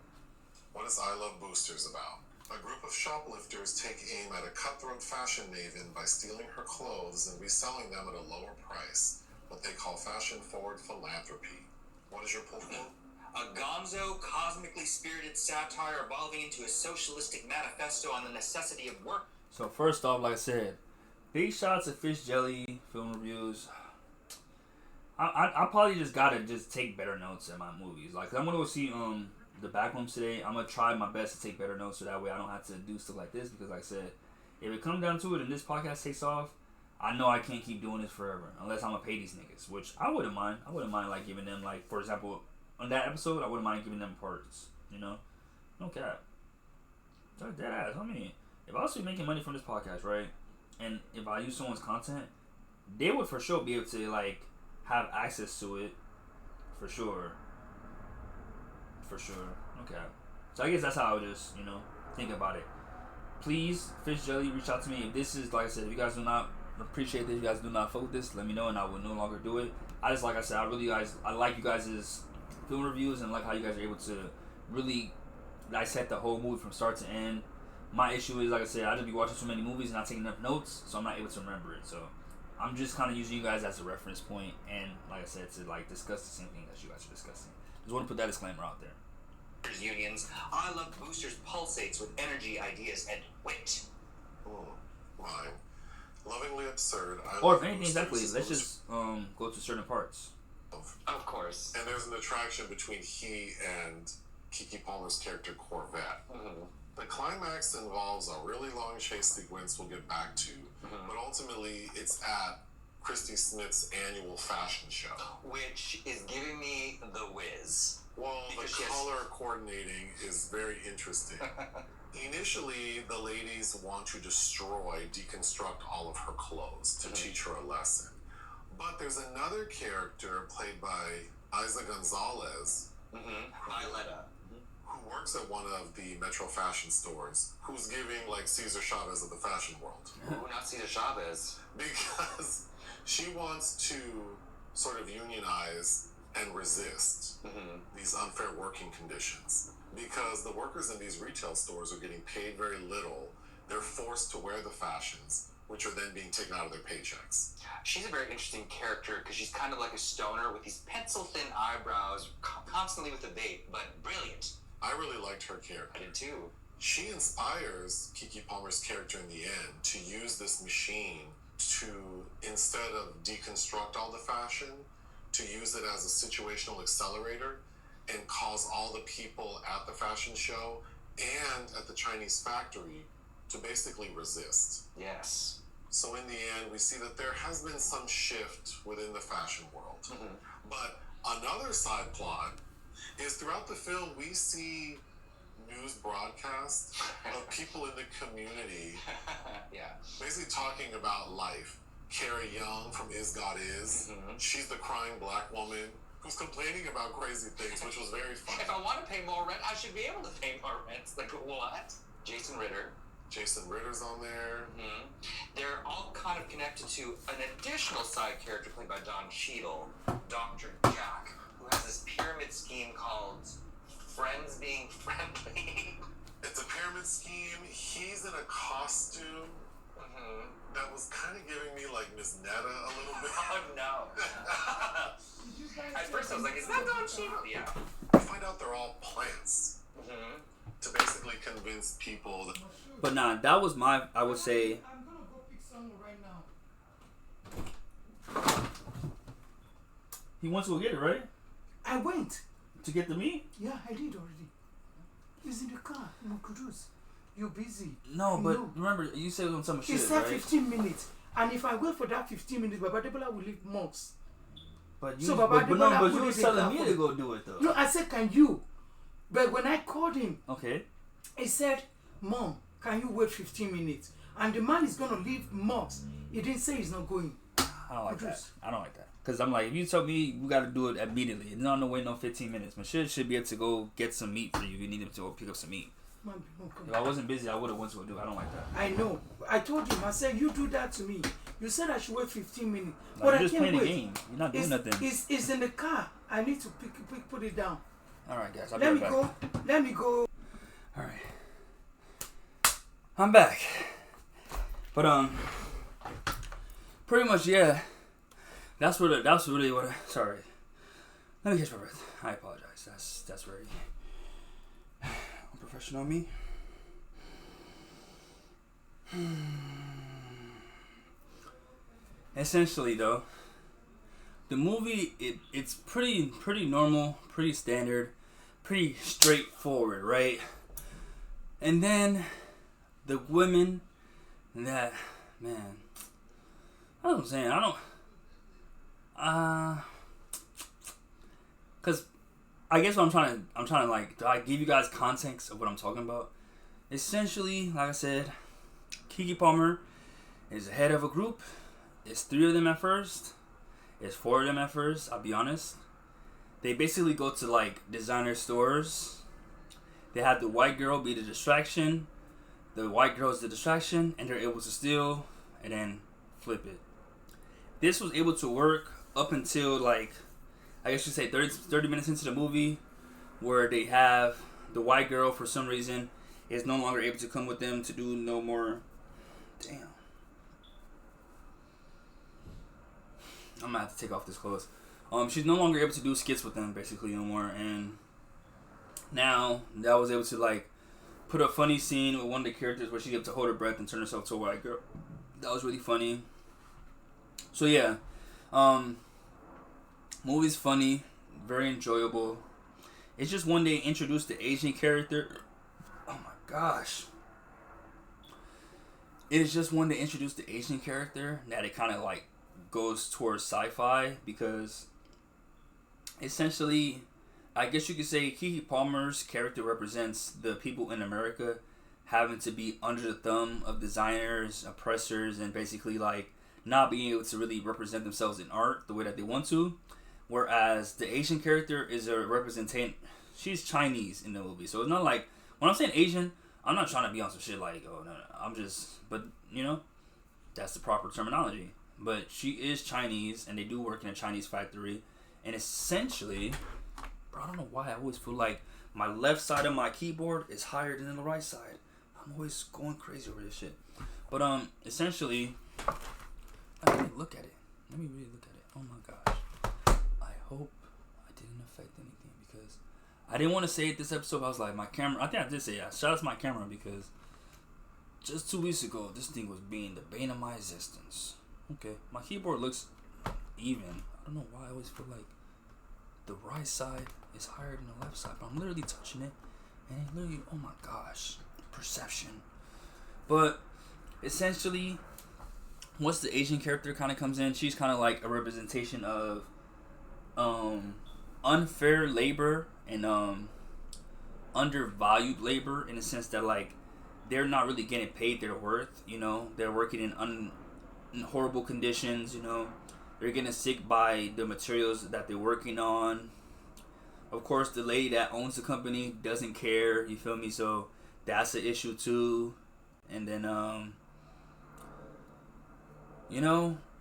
Speaker 5: What is I Love Boosters about? A group of shoplifters take aim at a cutthroat fashion maven by stealing her clothes and reselling them at a lower price, what they call fashion-forward philanthropy. What is your pull quote?
Speaker 4: A gonzo, cosmically spirited satire evolving into a socialistic manifesto on the necessity of work.
Speaker 1: So first off, like I said, big shout out to Fish Jelly Film Reviews. I probably just gotta just take better notes in my movies. Like I'm gonna go see the Backrooms today. I'm gonna try my best to take better notes so that way I don't have to do stuff like this because like I said, if it comes down to it and this podcast takes off, I know I can't keep doing this forever unless I'm gonna pay these niggas, which I wouldn't mind. I wouldn't mind like giving them like, for example, on that episode, I wouldn't mind giving them parts, No cap. That's dead ass. I mean, if I was making money from this podcast, right, and if I use someone's content, they would for sure be able to, like, have access to it. For sure. For sure. Okay. So I guess that's how I would just, think about it. Please, Fish Jelly, reach out to me. If this is, like I said, if you guys do not appreciate this, if you guys do not fuck with this, let me know and I will no longer do it. I just, like I said, I like you guys' film reviews and like how you guys are able to really dissect the whole movie from start to end. My issue is, like I said, I just be watching so many movies and not taking enough notes, so I'm not able to remember it. So I'm just kind of using you guys as a reference point and, like I said, to like discuss the same thing that you guys are discussing. Just want to put that disclaimer out there.
Speaker 4: Unions. I Love Boosters pulsates with energy, ideas, and wit.
Speaker 5: Mine. Lovingly absurd.
Speaker 1: Or if anything, exactly, let's just go to certain parts.
Speaker 4: Of course.
Speaker 5: And there's an attraction between he and Keke Palmer's character Corvette.
Speaker 4: Mm-hmm.
Speaker 5: The climax involves a really long chase sequence we'll get back to, but ultimately it's at Christy Smith's annual fashion show.
Speaker 4: Which is giving me the whiz.
Speaker 5: Well, the color coordinating is very interesting. Initially, the ladies want to deconstruct all of her clothes to teach her a lesson. But there's another character played by Isa Gonzalez,
Speaker 4: Violetta,
Speaker 5: who works at one of the Metro fashion stores, who's giving like Cesar Chavez of the fashion world.
Speaker 4: Ooh, not Cesar Chavez.
Speaker 5: Because she wants to sort of unionize and resist these unfair working conditions. Because the workers in these retail stores are getting paid very little. They're forced to wear the fashions, which are then being taken out of their paychecks.
Speaker 4: She's a very interesting character because she's kind of like a stoner with these pencil-thin eyebrows, constantly with a vape, but brilliant.
Speaker 5: I really liked her character.
Speaker 4: I did too.
Speaker 5: She inspires Keke Palmer's character in the end to use this machine to, instead of deconstruct all the fashion, to use it as a situational accelerator and cause all the people at the fashion show and at the Chinese factory to basically resist.
Speaker 4: Yes.
Speaker 5: So in the end, we see that there has been some shift within the fashion world. But another side plot is throughout the film, we see news broadcasts of people in the community basically talking about life. Carrie Young from Is God Is, she's the crying black woman who's complaining about crazy things, which was very funny.
Speaker 4: If I want to pay more rent, I should be able to pay more rent. It's like, what? Jason Ritter,
Speaker 5: Jason Ritter's on there.
Speaker 4: Mm-hmm. They're all kind of connected to an additional side character played by Don Cheadle, Dr. Jack, who has this pyramid scheme called Friends Being Friendly.
Speaker 5: It's a pyramid scheme. He's in a costume that was kind of giving me like Miss Netta a little bit.
Speaker 4: Oh no. At first I was like, is that Don Cheadle? Yeah.
Speaker 5: You find out they're all plants to basically convince people that.
Speaker 1: But nah, that was my, I would say.
Speaker 6: I'm gonna go pick someone right now.
Speaker 1: He wants to go get it, right?
Speaker 6: I went.
Speaker 1: To get the meat?
Speaker 6: Yeah, I did already. He's in the car. No, Kudus. You're busy.
Speaker 1: No, but
Speaker 6: No.
Speaker 1: remember, you said on some
Speaker 6: He
Speaker 1: shit,
Speaker 6: said
Speaker 1: right?
Speaker 6: 15 minutes. And if I wait for that 15 minutes, Baba Debola will leave months.
Speaker 1: But you,
Speaker 6: So Baba
Speaker 1: but
Speaker 6: Debola
Speaker 1: you
Speaker 6: put
Speaker 1: was
Speaker 6: it in
Speaker 1: telling me
Speaker 6: that
Speaker 1: to go do it though.
Speaker 6: No, I said, can you? But when I called him,
Speaker 1: Okay.
Speaker 6: he said, Mom, can you wait 15 minutes? And the man is going to leave months. He didn't say he's not going.
Speaker 1: I don't like that.
Speaker 6: Kudus.
Speaker 1: I don't like that. Because I'm like, if you told me we got to do it immediately, no wait no 15 minutes. My shit should be able to go get some meat for you. You need him to go pick up some meat.
Speaker 6: Man, no, come
Speaker 1: If I wasn't busy, I would have went to go do it. I don't like that.
Speaker 6: I know. I told him. I said, you do that to me. You said I should wait 15 minutes.
Speaker 1: Like,
Speaker 6: but
Speaker 1: you're
Speaker 6: I
Speaker 1: just
Speaker 6: can't
Speaker 1: playing
Speaker 6: wait.
Speaker 1: a game. You're not doing nothing.
Speaker 6: It's in the car. I need to put it down.
Speaker 1: All right, guys. I'll be
Speaker 6: Let
Speaker 1: right
Speaker 6: me
Speaker 1: back.
Speaker 6: go. Let me go.
Speaker 1: All right. I'm back. But pretty much yeah. That's really what. Sorry. Let me catch my breath. I apologize. That's very unprofessional of me. Essentially, though, the movie it's pretty normal, pretty standard, pretty straightforward, right? And then the women that, man, that's what I'm saying. Cause I guess what I'm trying to like, do I give you guys context of what I'm talking about? Essentially, like I said, Keke Palmer is the head of a group. It's 3 of them at first. It's 4 of them at first, I'll be honest. They basically go to like designer stores. They have the white girl be the distraction. The white girl is the distraction, and they're able to steal and then flip it. This was able to work up until like, I guess you say 30 minutes into the movie, where they have the white girl for some reason is no longer able to come with them to do no more. Damn. I'm gonna have to take off this clothes. She's no longer able to do skits with them basically no more, and now that was able to like put a funny scene with one of the characters where she's able to hold her breath and turn herself to a white girl. That was really funny. So yeah, movie's funny, very enjoyable. It's just one day introduced the Asian character. Oh my gosh. It's just one day introduced the Asian character that it kind of like goes towards sci-fi, because essentially, I guess you could say Keke Palmer's character represents the people in America having to be under the thumb of designers, oppressors, and basically like not being able to really represent themselves in art the way that they want to. Whereas the Asian character is a representation. She's Chinese in the movie, so it's not like, when I'm saying Asian, I'm not trying to be on some shit like, oh no, I'm just, but you know, that's the proper terminology. But she is Chinese, and they do work in a Chinese factory. And essentially, bro, I don't know why I always feel like my left side of my keyboard is higher than the right side. I'm always going crazy over this shit. But essentially, let me look at it. Let me really look at it. Oh my gosh. I hope I didn't affect anything, because I didn't want to say it this episode. But I was like, my camera. I think I did say yeah. Shout out to my camera, because just 2 weeks ago, this thing was being the bane of my existence. Okay, my keyboard looks even. I don't know why I always feel like the right side is higher than the left side, but I'm literally touching it, and it literally, oh my gosh, perception. But essentially, once the Asian character kind of comes in, she's kind of like a representation of unfair labor and undervalued labor, in the sense that like they're not really getting paid their worth. You know, they're working in horrible conditions. You know, they're getting sick by the materials that they're working on. Of course, the lady that owns the company doesn't care. You feel me? So that's an issue too. And then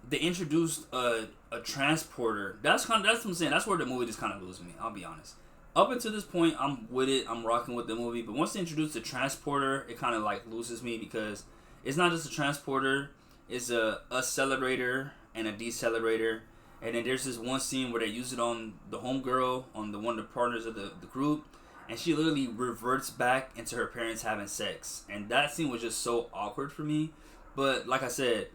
Speaker 1: they introduced a transporter. That's what I'm saying. That's where the movie just kind of loses me. I'll be honest. Up until this point, I'm with it. I'm rocking with the movie. But once they introduce the transporter, it kind of like loses me because it's not just a transporter. It's a accelerator and a decelerator. And then there's this one scene where they use it on the homegirl, on one of the partners of the group. And she literally reverts back into her parents having sex. And that scene was just so awkward for me. But like I said,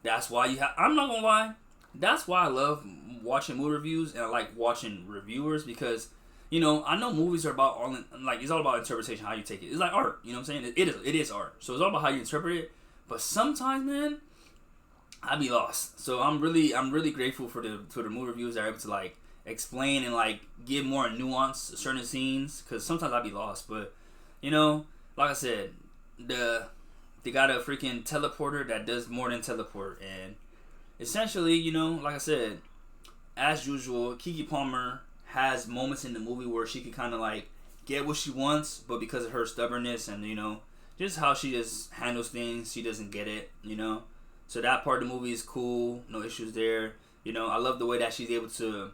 Speaker 1: that's why I'm not going to lie. That's why I love watching movie reviews and I like watching reviewers because, I know movies are about it's all about interpretation, how you take it. It's like art, you know what I'm saying? It is art. So it's all about how you interpret it. But sometimes, man, I be lost. So I'm really grateful for the movie reviews that are able to like explain and like give more nuance to certain scenes because sometimes I be lost. But like I said, they got a freaking teleporter that does more than teleport, and essentially, like I said, as usual, Keke Palmer has moments in the movie where she can kind of like get what she wants, but because of her stubbornness and just how she just handles things, she doesn't get it. So that part of the movie is cool, no issues there. I love the way that she's able to,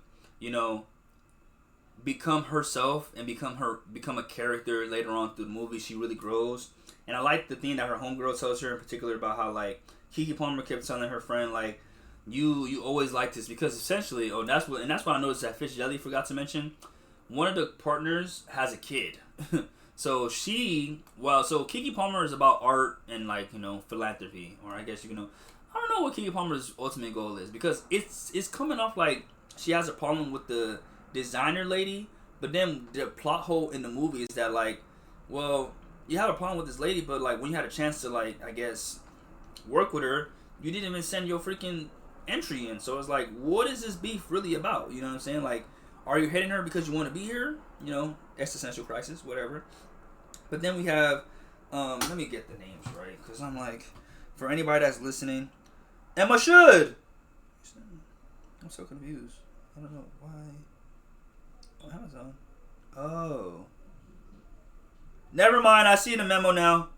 Speaker 1: become herself and become a character later on through the movie. She really grows. And I like the thing that her homegirl tells her in particular about how like Keke Palmer kept telling her friend like you always like this because essentially that's what I noticed that Fish Jelly forgot to mention. One of the partners has a kid. So Keke Palmer is about art and like philanthropy, or I guess I don't know what Keke Palmer's ultimate goal is because it's coming off like she has a problem with the designer lady, but then the plot hole in the movie is that like, well, you have a problem with this lady, but like when you had a chance to like I guess work with her, you didn't even send your freaking entry in. So it's like, what is this beef really about? You know what I'm saying? Like, are you hitting her because you want to be here? Existential crisis, whatever. But then we have, let me get the names right, because I'm like, for anybody that's listening, Emma Should. I'm so confused. I don't know why. Oh, Amazon. Oh. Never mind, I see the memo now.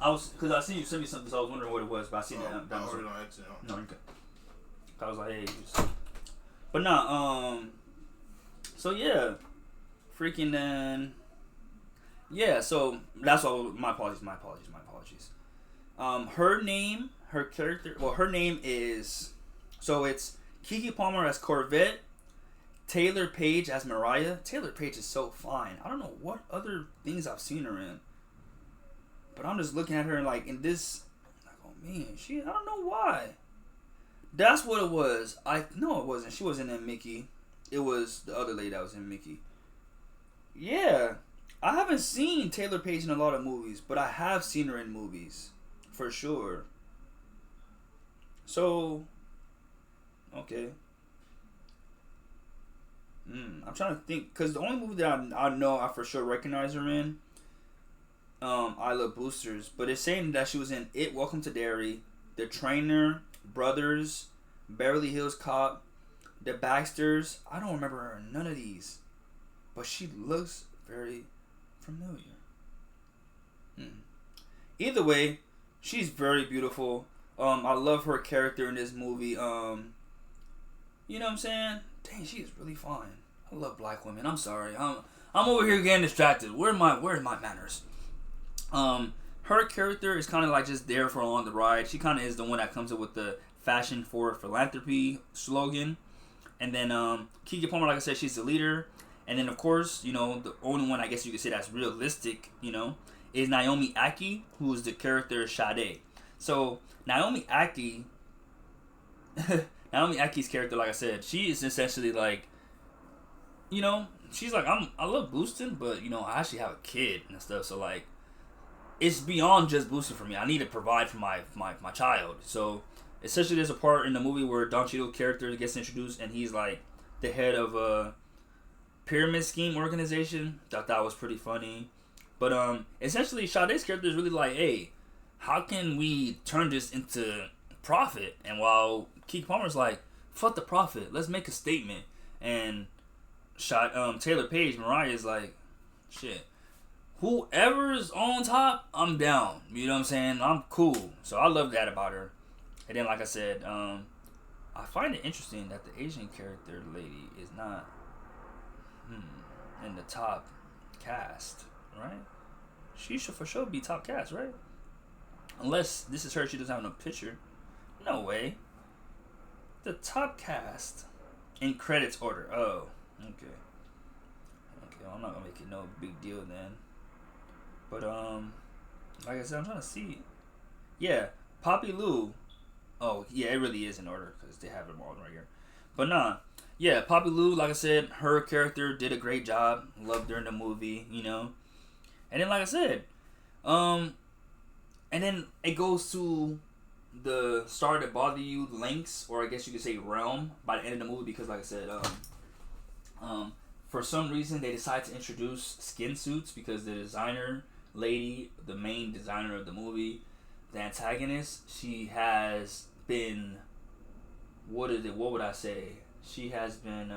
Speaker 1: Because I seen you send me something, so I was wondering what it was, but I seen that.
Speaker 7: I already don't actually know.
Speaker 1: No, okay. I was like, hey, but nah, so yeah, freaking then, yeah. So that's all. My apologies. Her character. Well, her name is. So it's Keke Palmer as Corvette, Taylor Page as Mariah. Taylor Page is so fine. I don't know what other things I've seen her in. But I'm just looking at her and like in this, like, oh man, I don't know why. That's what it was. No, it wasn't. She wasn't in Mickey. It was the other lady that was in Mickey. Yeah, I haven't seen Taylor Page in a lot of movies, but I have seen her in movies for sure. So, okay. I'm trying to think because the only movie that I know I for sure recognize her in. I Love Boosters, but it's saying that she was in It, Welcome to Derry, The Trainer, Brothers, Beverly Hills Cop, The Baxters. I don't remember her in none of these, but she looks very familiar. Either way, she's very beautiful. I love her character in this movie. You know what I'm saying? Dang, she is really fine. I love black women. I'm sorry. I'm over here getting distracted. Where's my manners? Her character is kind of like just there for along the ride. She kind of is the one that comes up with the fashion for philanthropy slogan. And then Keke Palmer, like I said, she's the leader. And then, of course, the only one I guess you could say that's realistic, is Naomi Aki, who is the character Sade. So, Naomi Aki's character, like I said, she is essentially like, she's like, I love boosting, but, I actually have a kid and stuff. So, like, it's beyond just boosting for me. I need to provide for my child. So, essentially, there's a part in the movie where Don Cheadle's character gets introduced, and he's like the head of a pyramid scheme organization. Thought that was pretty funny. But essentially, Sade's character is really like, hey, how can we turn this into profit? And while Keke Palmer's like, fuck the profit, let's make a statement. And Taylor Page, Mariah is like, shit. Whoever's on top, I'm down. You know what I'm saying? I'm cool. So I love that about her. And then, like I said, I find it interesting that the Asian character lady is not in the top cast, right? She should for sure be top cast, right? Unless this is her, she doesn't have no picture. No way. The top cast in credits order. Oh, okay. Okay, well, I'm not gonna make it no big deal then. But like I said, I'm trying to see. Yeah, Poppy Lou. Oh, yeah, it really is in order because they have them all right here. But nah, yeah, Poppy Lou, like I said, her character did a great job. Loved her in the movie, you know. And then, like I said, and then it goes to the Start to Bother You links, or I guess you could say realm, by the end of the movie because, like I said, for some reason they decided to introduce skin suits because the designer lady, the main designer of the movie, the antagonist, she has been, what would I say? She has been,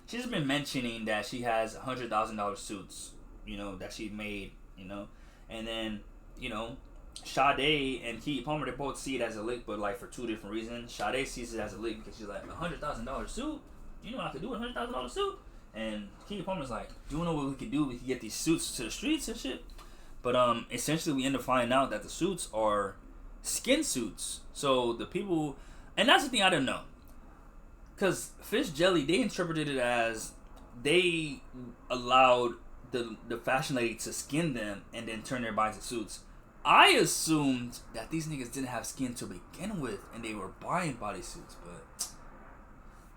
Speaker 1: she's been mentioning that she has $100,000 suits, you know, that she made, you know, and then, you know, Sade and Keke Palmer, they both see it as a lick, but like for two different reasons. Sade sees it as a lick because she's like, $100,000 suit? You know what I could do with a $100,000 suit? And Keke Palmer's like, do you know what we could do? We could get these suits to the streets and shit. But essentially we end up finding out that the suits are skin suits. So the people, and that's the thing I didn't know. Because Fish Jelly, they interpreted it as they allowed the fashion lady to skin them and then turn their bodies into suits. I assumed that these niggas didn't have skin to begin with and they were buying bodysuits, but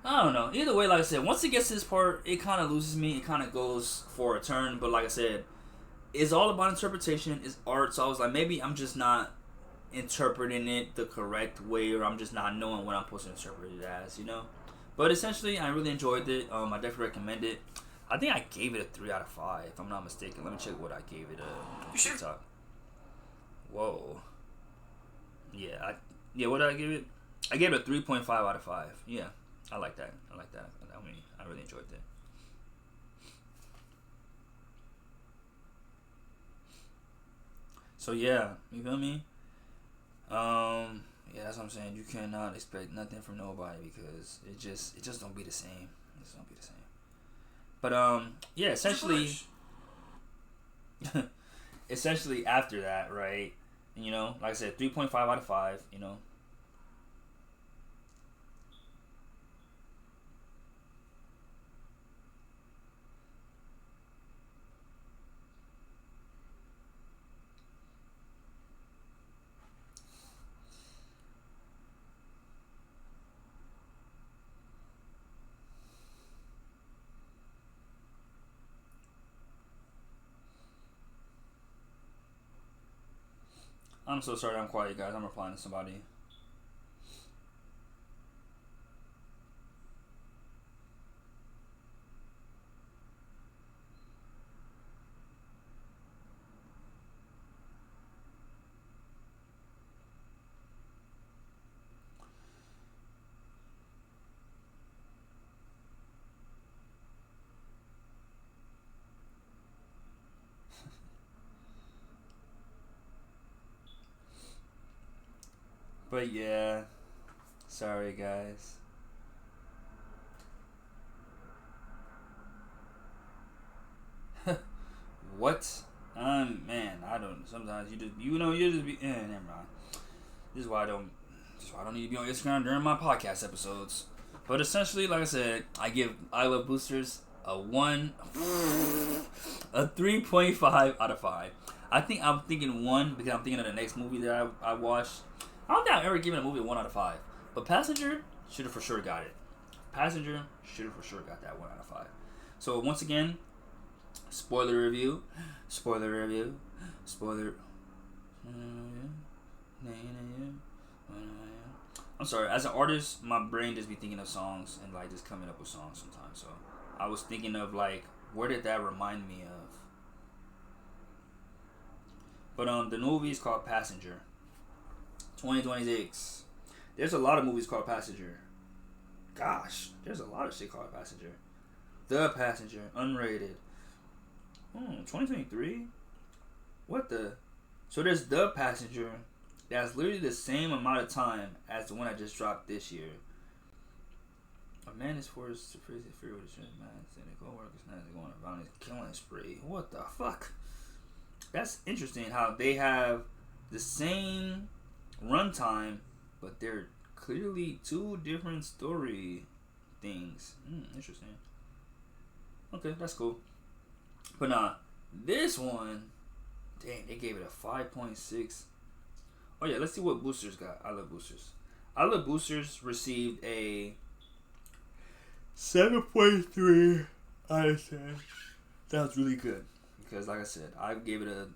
Speaker 1: I don't know. Either way, like I said, once it gets to this part, it kind of loses me. It kind of goes for a turn, but like I said, it's all about interpretation. It's art, so I was like, maybe I'm just not interpreting it the correct way, or I'm just not knowing what I'm supposed to interpret it as, you know? But essentially, I really enjoyed it. I definitely recommend it. I think I gave it a 3 out of 5, if I'm not mistaken. Let me check what I gave it on TikTok. Whoa. Yeah, what did I give it? I gave it a 3.5 out of 5. Yeah, I like that. I mean, I really enjoyed that. So yeah, you feel me? Yeah, that's what I'm saying. You cannot expect nothing from nobody because it just don't be the same. It just don't be the same. But yeah, essentially after that, right? You know, like I said, 3.5 out of 5, you know. I'm so sorry I'm quiet, guys. I'm replying to somebody. But yeah, sorry guys. What? Man, I don't. Sometimes you just be. Never mind. This is why I don't need to be on Instagram during my podcast episodes. But essentially, like I said, I give I Love Boosters a 3.5 out of 5. I think I'm thinking 1 because I'm thinking of the next movie that I watched. I don't think I've ever given a movie a 1 out of 5. But Passenger should have for sure got it. Passenger should have for sure got that 1 out of 5. So once again, spoiler review. I'm sorry. As an artist, my brain just be thinking of songs and like just coming up with songs sometimes. So I was thinking of like, where did that remind me of? But the movie is called Passenger. 2026. There's a lot of movies called Passenger. Gosh, there's a lot of shit called Passenger. The Passenger, unrated. 2023? What the? So there's The Passenger. That's literally the same amount of time as the one I just dropped this year. A man is forced to freeze his fear with his man saying the co-workers now going around his killing spree. What the fuck? That's interesting how they have the same runtime, but they're clearly two different story things. Interesting. Okay, that's cool. But nah, this one, dang, they gave it a 5.6. Oh yeah, let's see what boosters got. I Love Boosters. I Love Boosters received a 7.3 out of 10. That was really good. Because like I said, I gave it a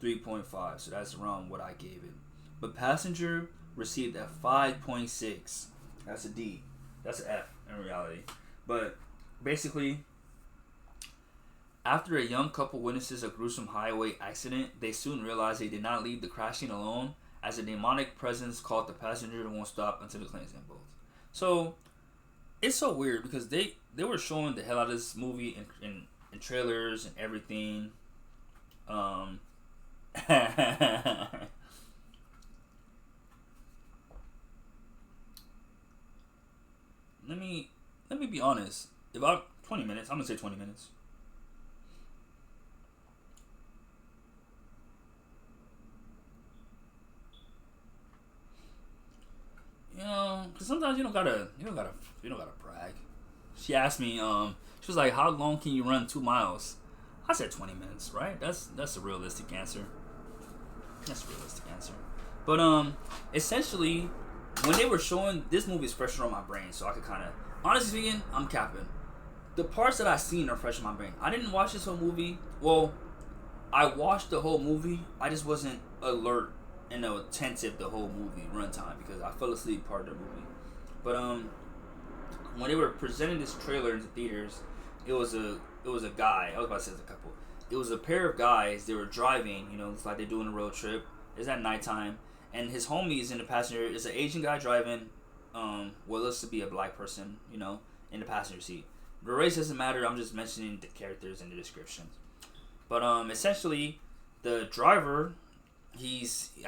Speaker 1: 3.5. So that's around what I gave it. But Passenger received a 5.6. That's a D. That's an F in reality. But basically, after a young couple witnesses a gruesome highway accident, they soon realize they did not leave the crash scene alone, as a demonic presence called the passenger won't stop until the claims them both. So it's so weird because they were showing the hell out of this movie in trailers and everything. Let me be honest. About 20 minutes. I'm gonna say 20 minutes. You know, cause sometimes you don't gotta brag. She asked me, she was like, "How long can you run 2 miles?" I said 20 minutes, right? That's a realistic answer. But essentially, when they were showing this movie is fresher on my brain, so I could kind of, honestly speaking, I'm capping. The parts that I seen are fresh in my brain. I didn't watch this whole movie. Well, I watched the whole movie. I just wasn't alert and attentive the whole movie runtime because I fell asleep part of the movie. But when they were presenting this trailer in the theaters, it was a guy. I was about to say it's a couple. It was a pair of guys. They were driving. You know, it's like they're doing a road trip. It's at nighttime, and his homies in the passenger. It's an Asian guy driving. What looks to be a black person. You know, in the passenger seat. The race doesn't matter. I'm just mentioning the characters in the descriptions. But essentially, the driver, I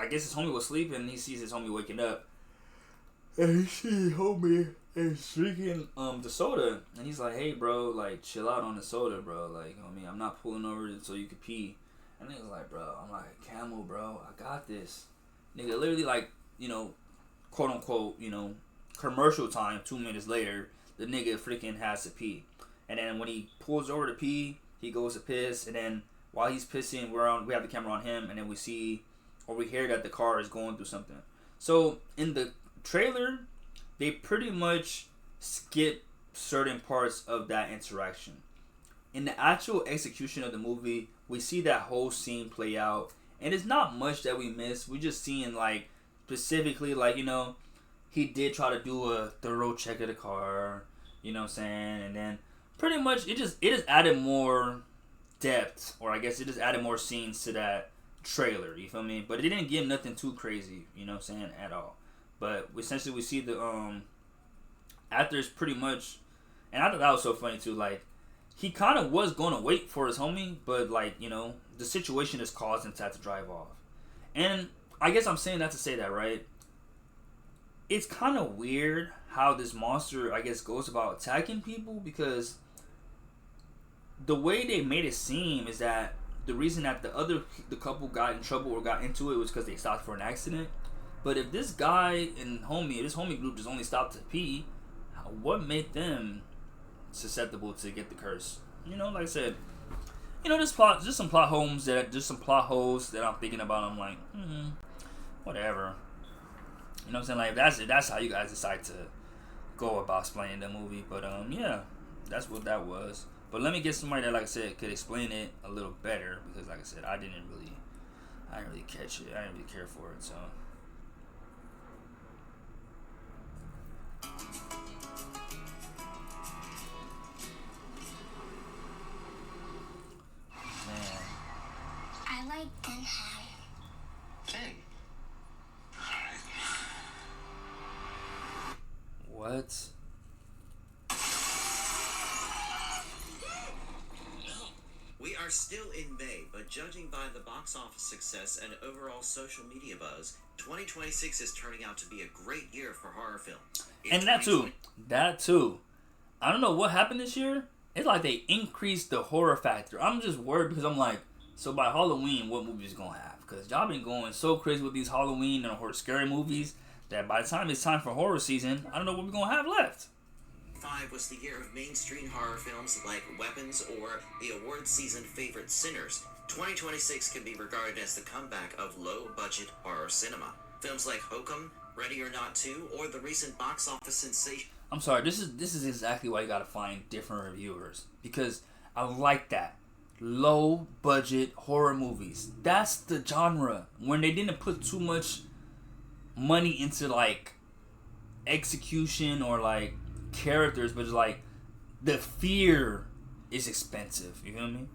Speaker 1: guess his homie was sleeping, and he sees his homie waking up. And he sees homie is drinking the soda. And he's like, "Hey, bro, like, chill out on the soda, bro. Like, homie, I'm not pulling over so you could pee." And he was like, "Bro," I'm like, "Camel, bro, I got this." Nigga, literally, like, you know, quote unquote, you know, commercial time, 2 minutes later, the nigga freaking has to pee. And then when he pulls over to pee, he goes to piss, and then while he's pissing, we have the camera on him, and then we see or we hear that the car is going through something. So in the trailer, they pretty much skip certain parts of that interaction. In the actual execution of the movie, we see that whole scene play out, and it's not much that we miss. We just seeing, like, specifically, like, you know, he did try to do a thorough check of the car, you know what I'm saying, and then pretty much it just added more depth, or I guess it just added more scenes to that trailer, you feel me? But it didn't give nothing too crazy, you know what I'm saying, at all. But essentially we see the actors pretty much, and I thought that was so funny too, like, he kind of was going to wait for his homie, but, like, you know, the situation has caused him to have to drive off. And I guess I'm saying that to say that, right? It's kind of weird how this monster, I guess, goes about attacking people, because the way they made it seem is that the reason that the couple got in trouble or got into it was because they stopped for an accident. But if this guy and this homie group just only stopped to pee, what made them susceptible to get the curse? You know, like I said, you know, just some plot holes that I'm thinking about. I'm like, whatever. You know what I'm saying? Like, that's how you guys decide to go about explaining the movie. But yeah, that's what that was. But let me get somebody that, like I said, could explain it a little better, because, like I said, I didn't really catch it. I didn't really care for it. So. Man.
Speaker 7: I like Den High.
Speaker 4: King.
Speaker 1: What?
Speaker 4: We are
Speaker 8: are still in May, but judging by the box office success and overall social media buzz, 2026 is turning out to be a great year for horror film.
Speaker 1: And that too. I don't know what happened this year. It's like they increased the horror factor. I'm just worried because I'm like, so by Halloween, what movies gonna have? Because y'all been going so crazy with these Halloween and horror scary movies that by the time it's time for horror season, I don't know what we're gonna have left.
Speaker 8: 2005 was the year of mainstream horror films like Weapons or the award season favorite Sinners. 2026 can be regarded as the comeback of low-budget horror cinema. Films like Hokum, Ready or Not 2, or the recent box office sensation.
Speaker 1: I'm sorry, this is exactly why you gotta find different reviewers. Because I like that. Low-budget horror movies. That's the genre. When they didn't put too much money into, like, execution or, like, characters, but it's like the fear is expensive. You feel me?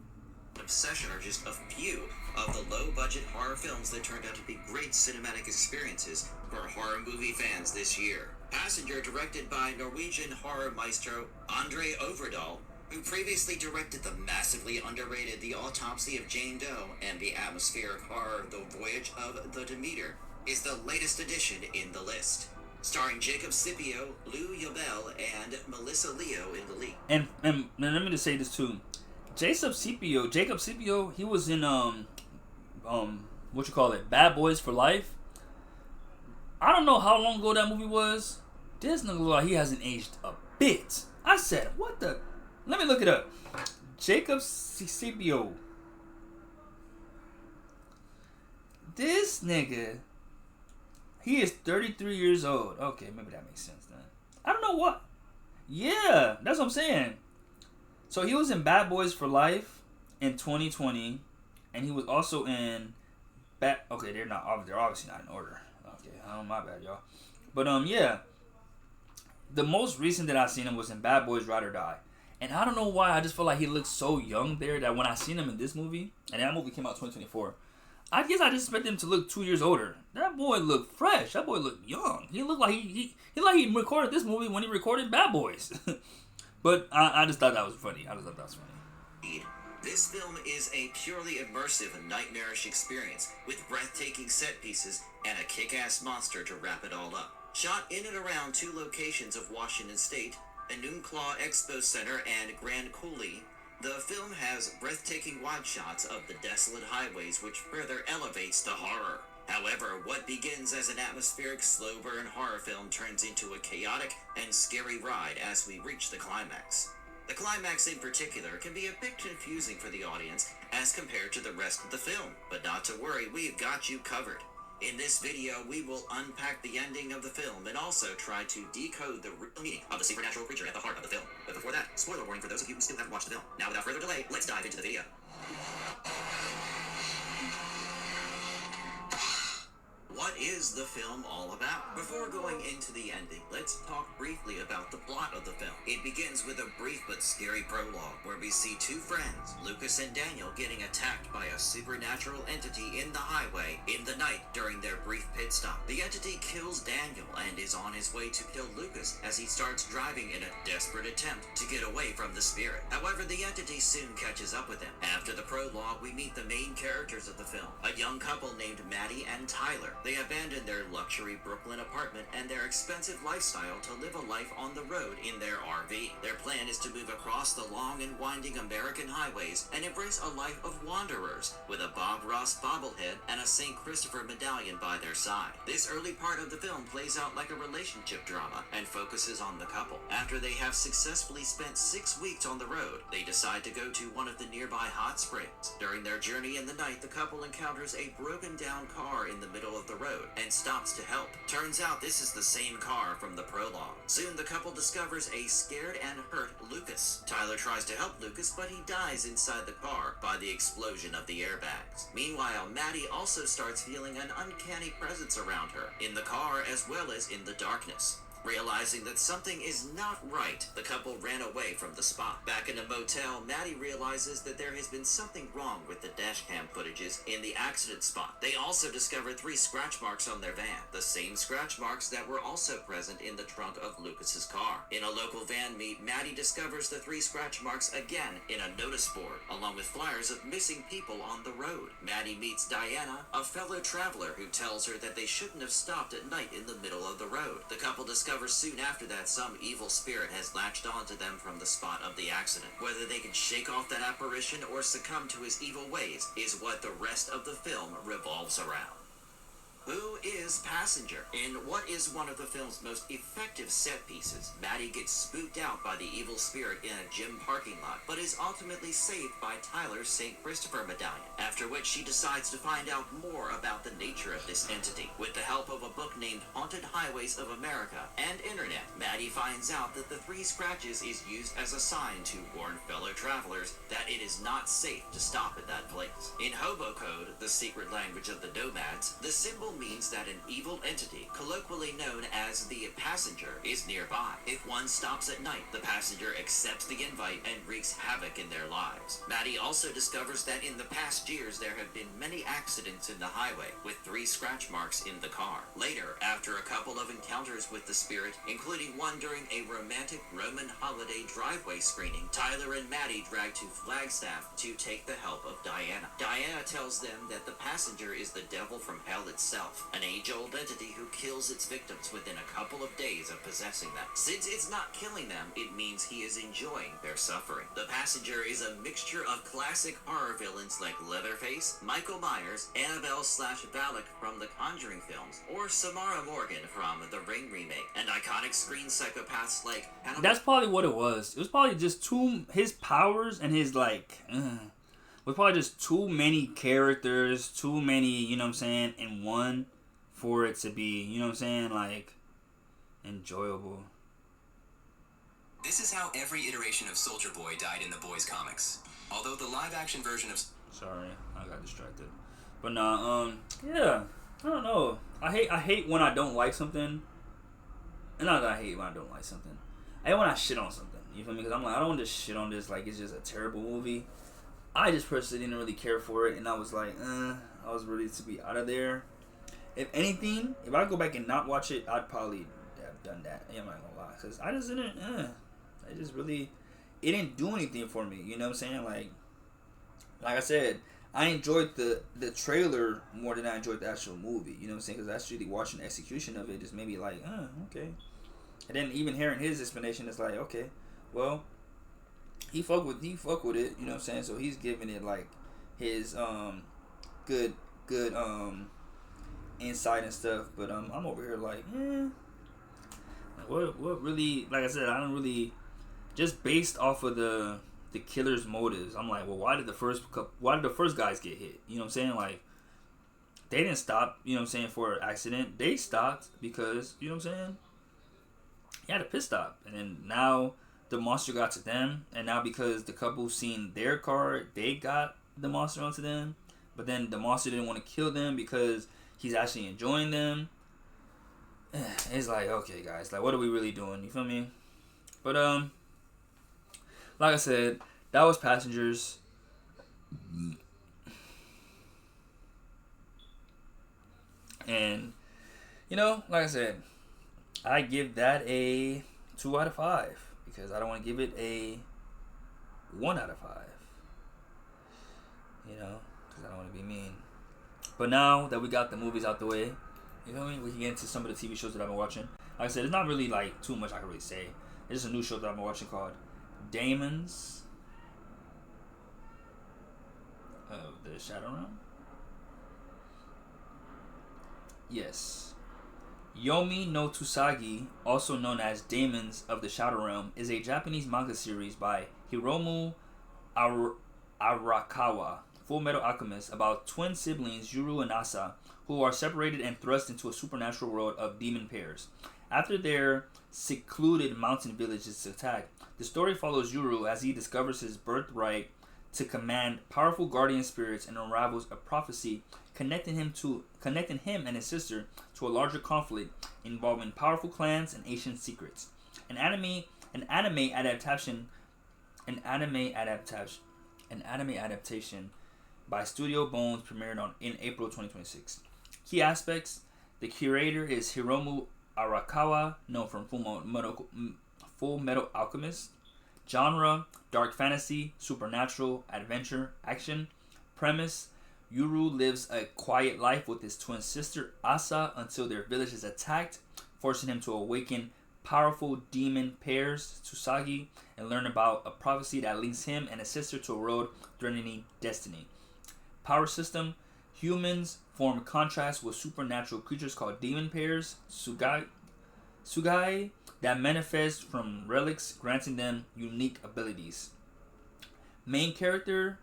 Speaker 8: Obsession are just a few of the low-budget horror films that turned out to be great cinematic experiences for horror movie fans this year. Passenger, directed by Norwegian horror maestro Andre Overdal, who previously directed the massively underrated The Autopsy of Jane Doe and the atmospheric horror The Voyage of the Demeter, is the latest addition in the list. Starring Jacob Scipio, Lou Yabel, and Melissa Leo in the lead.
Speaker 1: And let me just say this too. Jacob Scipio, he was in Bad Boys for Life. I don't know how long ago that movie was. This nigga look like he hasn't aged a bit. I said, what the? Let me look it up. Jacob Scipio. This nigga, he is 33 years old. Okay, maybe that makes sense then. I don't know what. Yeah, that's what I'm saying. So he was in Bad Boys for Life in 2020, and he was also in Okay, they're obviously not in order. Okay, my bad, y'all. But yeah, the most recent that I seen him was in Bad Boys Ride or Die, and I don't know why. I just feel like he looks so young there that when I seen him in this movie, and that movie came out 2024. I guess I just expected him to look 2 years older. That boy looked fresh. That boy looked young. He looked like he recorded this movie when he recorded Bad Boys. But I just thought that was funny.
Speaker 8: This film is a purely immersive and nightmarish experience with breathtaking set pieces and a kick-ass monster to wrap it all up. Shot in and around 2 locations of Washington State, Enumclaw Expo Center and Grand Coulee, the film has breathtaking wide shots of the desolate highways, which further elevates the horror. However, what begins as an atmospheric slow burn horror film turns into a chaotic and scary ride as we reach the climax. The climax in particular can be a bit confusing for the audience as compared to the rest of the film, but not to worry, we've got you covered. In this video, we will unpack the ending of the film and also try to decode the real meaning of the supernatural creature at the heart of the film. But before that, spoiler warning for those of you who still haven't watched the film. Now, without further delay, let's dive into the video. What is the film all about? Before going into the ending, let's talk briefly about the plot of the film. It begins with a brief but scary prologue where we see 2 friends, Lucas and Daniel, getting attacked by a supernatural entity in the highway in the night during their brief pit stop. The entity kills Daniel and is on his way to kill Lucas as he starts driving in a desperate attempt to get away from the spirit. However, the entity soon catches up with him. After the prologue, we meet the main characters of the film, a young couple named Maddie and Tyler. They abandoned their luxury Brooklyn apartment and their expensive lifestyle to live a life on the road in their RV. Their plan is to move across the long and winding American highways and embrace a life of wanderers with a Bob Ross bobblehead and a St. Christopher medallion by their side. This early part of the film plays out like a relationship drama and focuses on the couple. After they have successfully spent 6 weeks on the road, they decide to go to one of the nearby hot springs. During their journey in the night, the couple encounters a broken down car in the middle of the road and stops to help. Turns out this is the same car from the prologue. Soon the couple discovers a scared and hurt Lucas. Tyler tries to help Lucas, but he dies inside the car by the explosion of the airbags. Meanwhile, Maddie also starts feeling an uncanny presence around her, in the car as well as in the darkness. Realizing that something is not right, the couple ran away from the spot. Back in a motel, Maddie realizes that there has been something wrong with the dashcam footages in the accident spot. They also discover 3 scratch marks on their van, the same scratch marks that were also present in the trunk of Lucas's car. In a local van meet, Maddie discovers the 3 scratch marks again in a notice board, along with flyers of missing people on the road. Maddie meets Diana, a fellow traveler who tells her that they shouldn't have stopped at night in the middle of the road. The couple discovers soon after that some evil spirit has latched onto them from the spot of the accident. Whether they can shake off that apparition or succumb to his evil ways is what the rest of the film revolves around. Who is Passenger? In what is one of the film's most effective set pieces, Maddie gets spooked out by the evil spirit in a gym parking lot, but is ultimately saved by Tyler's St. Christopher medallion, after which she decides to find out more about the nature of this entity. With the help of a book named Haunted Highways of America and internet, Maddie finds out that the 3 scratches is used as a sign to warn fellow travelers that it is not safe to stop at that place. In Hobo Code, the secret language of the nomads, the symbol means that an evil entity, colloquially known as the Passenger, is nearby. If one stops at night, the Passenger accepts the invite and wreaks havoc in their lives. Maddie also discovers that in the past years there have been many accidents in the highway, with 3 scratch marks in the car. Later, after a couple of encounters with the spirit, including one during a romantic Roman holiday driveway screening, Tyler and Maddie drag to Flagstaff to take the help of Diana. Diana tells them that the Passenger is the devil from hell itself, an age-old entity who kills its victims within a couple of days of possessing them. Since it's not killing them, it means he is enjoying their suffering. The Passenger is a mixture of classic horror villains like Leatherface, Michael Myers, Annabelle/Valak from the Conjuring films, or Samara Morgan from the Ring remake, and iconic screen psychopaths like Hannibal.
Speaker 1: That's probably what it was. It was probably just his powers and his was probably just too many characters, too many, you know what I'm saying, in one for it to be, you know what I'm saying, like, enjoyable.
Speaker 9: This is how every iteration of Soldier Boy died in the Boys comics. Although the live-action version of...
Speaker 1: Sorry, I got distracted. But nah, yeah, I don't know. I hate when I don't like something. And not that I hate when I don't like something. I hate when I shit on something. You feel me? Because I'm like, I don't want to shit on this like it's just a terrible movie. I just personally didn't really care for it, and I was like, I was ready to be out of there. If anything, if I go back and not watch it, I'd probably have done that. I'm not gonna lie, because I just didn't, I just really, it didn't do anything for me, you know what I'm saying? Like I said, I enjoyed the trailer more than I enjoyed the actual movie, you know what I'm saying? Because actually watching the execution of it just made me like, okay. And then even hearing his explanation, it's like, okay, well, he fuck with it, you know what I'm saying? So he's giving it like his good insight and stuff. But I'm over here like, what really? Like I said, I don't really, just based off of the killer's motives. I'm like, well, why did the first guys get hit? You know what I'm saying? Like, they didn't stop, you know what I'm saying, for an accident. They stopped because, you know what I'm saying, he had a pit stop, and then now the monster got to them, and now because the couple seen their car, they got the monster onto them, but then the monster didn't want to kill them because he's actually enjoying them. It's like, okay guys, like, what are we really doing? You feel me? But like I said, that was Passengers. And you know, like I said, I give that a 2 out of 5. Because I don't want to give it a 1 out of 5. You know, because I don't want to be mean. But now that we got the movies out the way, you know what I mean? We can get into some of the TV shows that I've been watching. Like I said, it's not really like too much I can really say. It's just a new show that I've been watching called Daemons of the Shadow Realm. Yes. Yomi no Tsusagi, also known as Daemons of the Shadow Realm, is a Japanese manga series by Hiromu Arakawa, Full Metal Alchemist, about twin siblings Yuru and Asa, who are separated and thrust into a supernatural world of demon pairs. After their secluded mountain village is attacked, the story follows Yuru as he discovers his birthright to command powerful guardian spirits and unravels a prophecy connecting him and his sister to a larger conflict involving powerful clans and ancient secrets. An anime adaptation by Studio Bones premiered in April 2026. Key aspects: the curator is Hiromu Arakawa, known from Full Metal Alchemist. Genre: dark fantasy, supernatural, adventure, action. Premise: Yuru lives a quiet life with his twin sister Asa until their village is attacked, forcing him to awaken powerful demon pairs Tsusagi and learn about a prophecy that links him and his sister to a road threatening destiny. Power system: humans form contrast with supernatural creatures called demon pairs Sugai that manifest from relics, granting them unique abilities. Main character: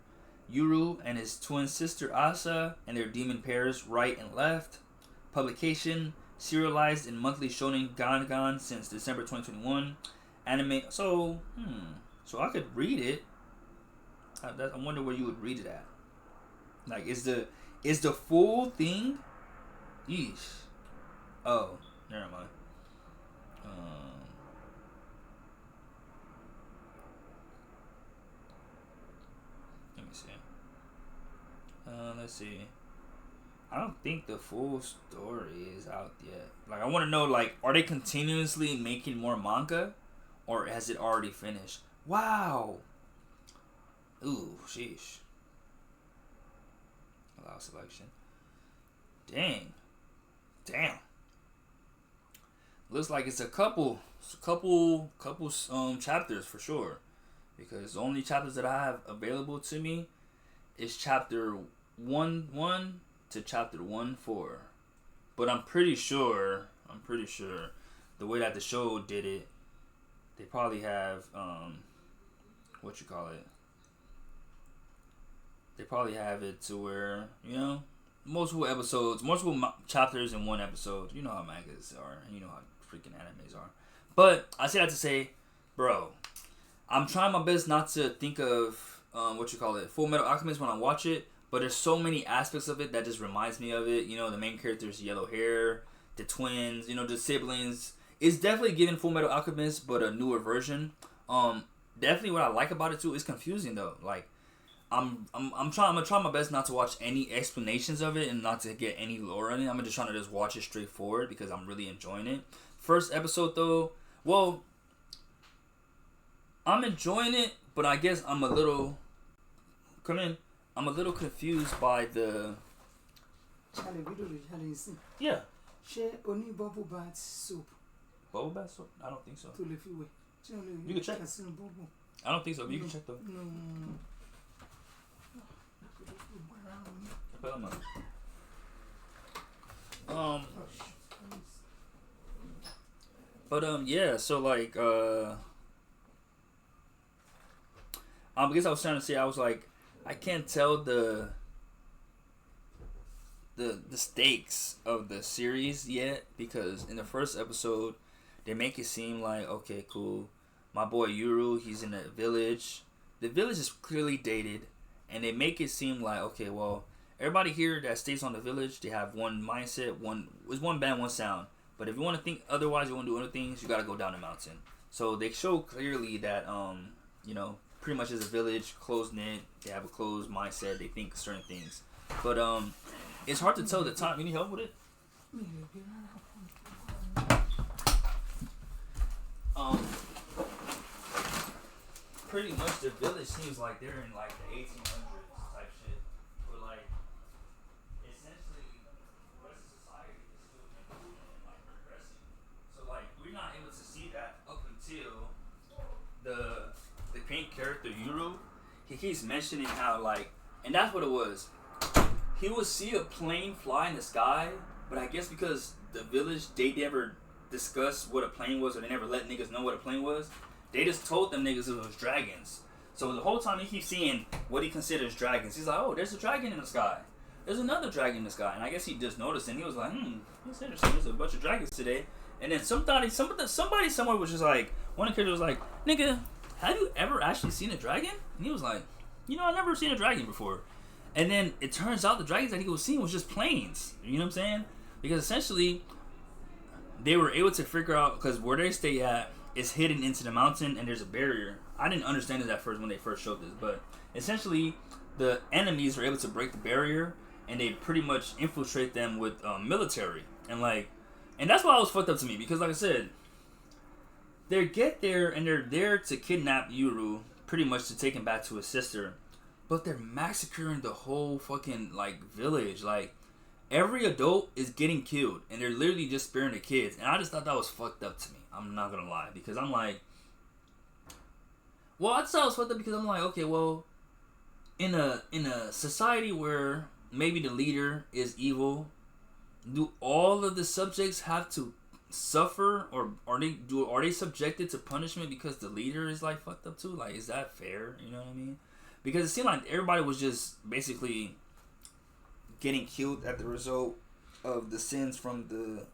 Speaker 1: Yuru and his twin sister Asa and their demon pairs, right and left. Publication: serialized in monthly Shonen Gangan since December 2021. Anime. So I could read it. I wonder where you would read it at. Like, is the full thing? Yeesh. Oh, never mind. Let me see. Let's see. I don't think the full story is out yet. Like, I want to know, like, are they continuously making more manga, or has it already finished? Wow. Ooh, sheesh. Allow selection. Damn. Looks like it's a couple chapters for sure, because the only chapters that I have available to me is chapter 1-1 to chapter 1-4. But I'm pretty sure the way that the show did it, they probably have they probably have it to where, you know, multiple chapters in one episode. You know how mangas are, and you know how freaking animes are. But I say that to say, bro, I'm trying my best not to think of Full Metal Alchemist when I watch it, but there's so many aspects of it that just reminds me of it. You know, the main character's yellow hair, the twins, you know, the siblings. It's definitely giving Full Metal Alchemist, but a newer version. Definitely what I like about it too is confusing though. Like, I'm gonna try my best not to watch any explanations of it and not to get any lore in it. I'm just trying to just watch it straightforward because I'm really enjoying it. First episode though, well, I'm enjoying it, but I guess I'm a little confused by the. Yeah.
Speaker 6: Bubble bath soup.
Speaker 1: Bubble bath soup? I don't think so. You can check. I don't think so. But you can check though. Yeah, so like I guess I was trying to say, I was like, I can't tell the stakes of the series yet, because in the first episode they make it seem like, okay, cool, my boy Yuru, he's in a village. The village is clearly dated, and they make it seem like, okay, well, everybody here that stays on the village, they have one mindset, one band, one sound. But if you want to think otherwise, you want to do other things, you got to go down the mountain. So they show clearly that, you know, pretty much as a village, close-knit, they have a closed mindset, they think certain things. But it's hard to tell the time. You need help with it? Pretty much the village seems like they're in like the 1800s type shit. But like, essentially, the rest of society is still improving and like progressing. So like, we're not able to see that up until the main character Yuru, he keeps mentioning how like, and that's what it was. He would see a plane fly in the sky, but I guess because the village, they never discussed what a plane was, or they never let niggas know what a plane was. They just told them niggas it was dragons. So the whole time he keeps seeing what he considers dragons. He's like, oh, there's a dragon in the sky. There's another dragon in the sky. And I guess he just noticed, and he was like, it's interesting. There's a bunch of dragons today. And then somebody somewhere was just like, one of the characters was like, nigga, have you ever actually seen a dragon? And he was like, you know, I've never seen a dragon before. And then it turns out the dragons that he was seeing was just planes. You know what I'm saying? Because essentially, they were able to figure out, because where they stay at is hidden into the mountain and there's a barrier. I didn't understand it at first when they first showed this, but essentially the enemies are able to break the barrier and they pretty much infiltrate them with military. And that's why it was fucked up to me, because like I said, they get there and they're there to kidnap Yuru, pretty much to take him back to his sister, but they're massacring the whole fucking like village. Like every adult is getting killed and they're literally just sparing the kids, and I just thought that was fucked up to me. I'm not gonna lie, because I'm like, well, I just thought it was fucked up because I'm like, okay, well, in a society where maybe the leader is evil, do all of the subjects have to suffer, or are they subjected to punishment because the leader is like fucked up too? Like, is that fair? You know what I mean? Because it seemed like everybody was just basically getting killed at the result of the sins from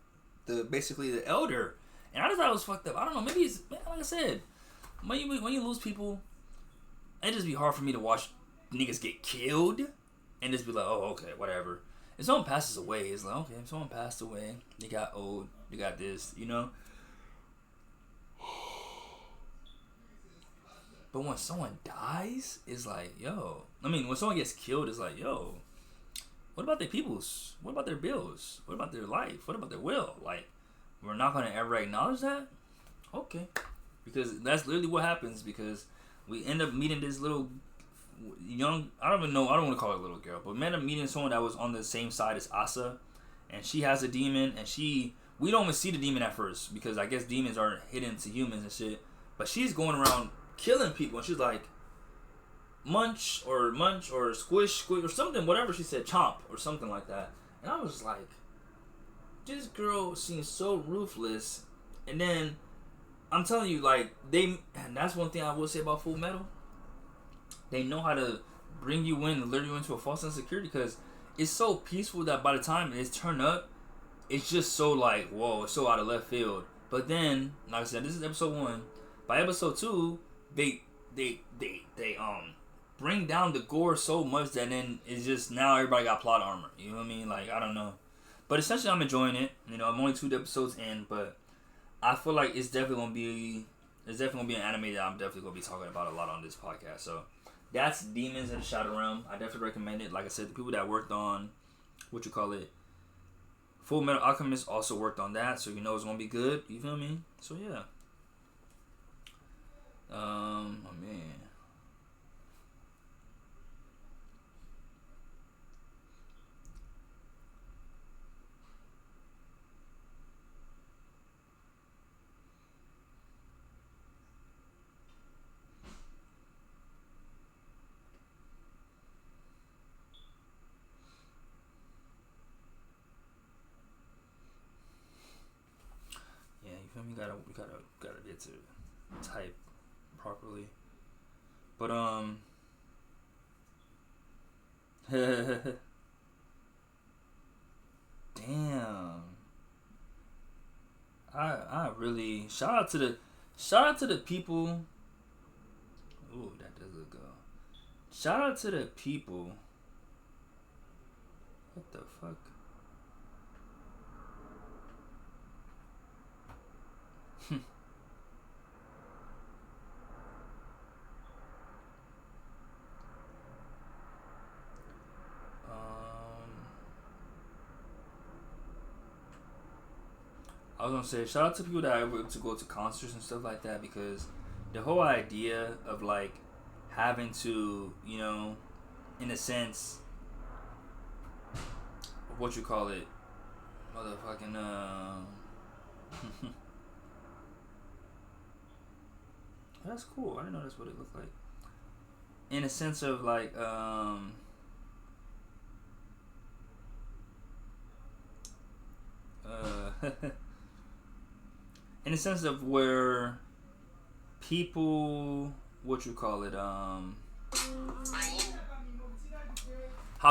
Speaker 1: the basically the elder, and I just thought it was fucked up. I don't know, maybe it's, like I said, when you lose people, it just be hard for me to watch niggas get killed and just be like, oh, okay, whatever. If someone passes away, it's like, okay, if someone passed away, they got old, they got this, you know? But when someone dies, it's like, yo. I mean, when someone gets killed, it's like, yo, what about their peoples? What about their bills? What about their life? What about their will? Like, we're not going to ever acknowledge that? Okay. Because that's literally what happens, because we end up meeting this little young, I don't even know, I don't want to call her a little girl, but we ended up meeting someone that was on the same side as Asa, and she has a demon, and we don't even see the demon at first, because I guess demons are hidden to humans and shit, but she's going around killing people, and she's like, munch or squish or something, whatever she said, chomp or something like that, and I was just like, this girl seems so ruthless. And then I'm telling you, like, and that's one thing I will say about Full Metal. They know how to bring you in and lure you into a false sense of security, because it's so peaceful that by the time it's turned up, it's just so like, whoa, it's so out of left field. But then, like I said, this is episode 1. By episode 2, they bring down the gore so much that then it's just, now everybody got plot armor. You know what I mean? Like, I don't know. But essentially, I'm enjoying it. You know, I'm only 2 episodes in, but I feel like it's definitely gonna be an anime that I'm definitely gonna be talking about a lot on this podcast. So that's Demons in the Shadow Realm. I definitely recommend it. Like I said, the people that worked on Full Metal Alchemist also worked on that, so you know it's gonna be good. You feel me? So yeah. Oh man. We gotta get to type properly. But damn. I really shout out to the people. Ooh, that does look good. Shout out to the people. What the fuck? I was gonna say, shout out to people that are able to go to concerts and stuff like that, because the whole idea of like having to, you know, in a sense, what you call it, motherfucking that's cool. I didn't know that's what it looked like. In a sense of like in a sense of where people, what you call it, how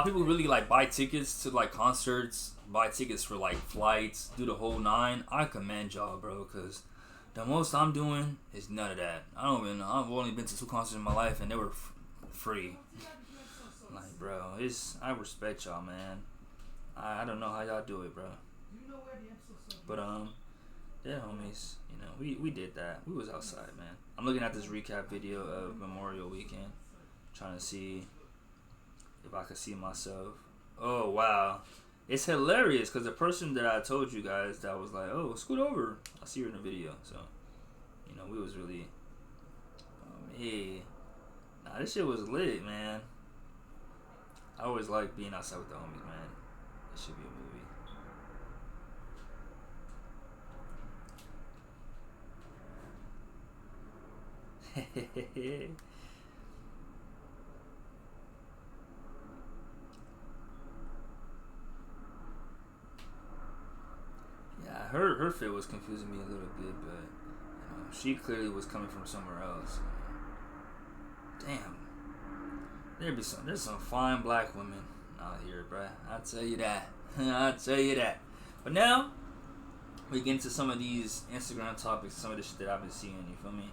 Speaker 1: people really like buy tickets to like concerts, buy tickets for like flights, do the whole 9. I commend y'all, bro, because the most I'm doing is none of that. I've only been to 2 concerts in my life, and they were free. Like, bro, I respect y'all, man. I don't know how y'all do it, bro. But Yeah, homies. You know, we did that. We was outside, man. I'm looking at this recap video of Memorial Weekend, trying to see if I could see myself. Oh wow, it's hilarious because the person that I told you guys that was like, oh, scoot over. I see her in the video. So, you know, we was really, hey, nah, this shit was lit, man. I always like being outside with the homies, man. It should be a movie. Yeah, her fit was confusing me a little bit, but she clearly was coming from somewhere else. Damn, there's some fine black women out here, bruh. I'll tell you that. I'll tell you that. But now we get into some of these Instagram topics, some of the shit that I've been seeing. You feel me?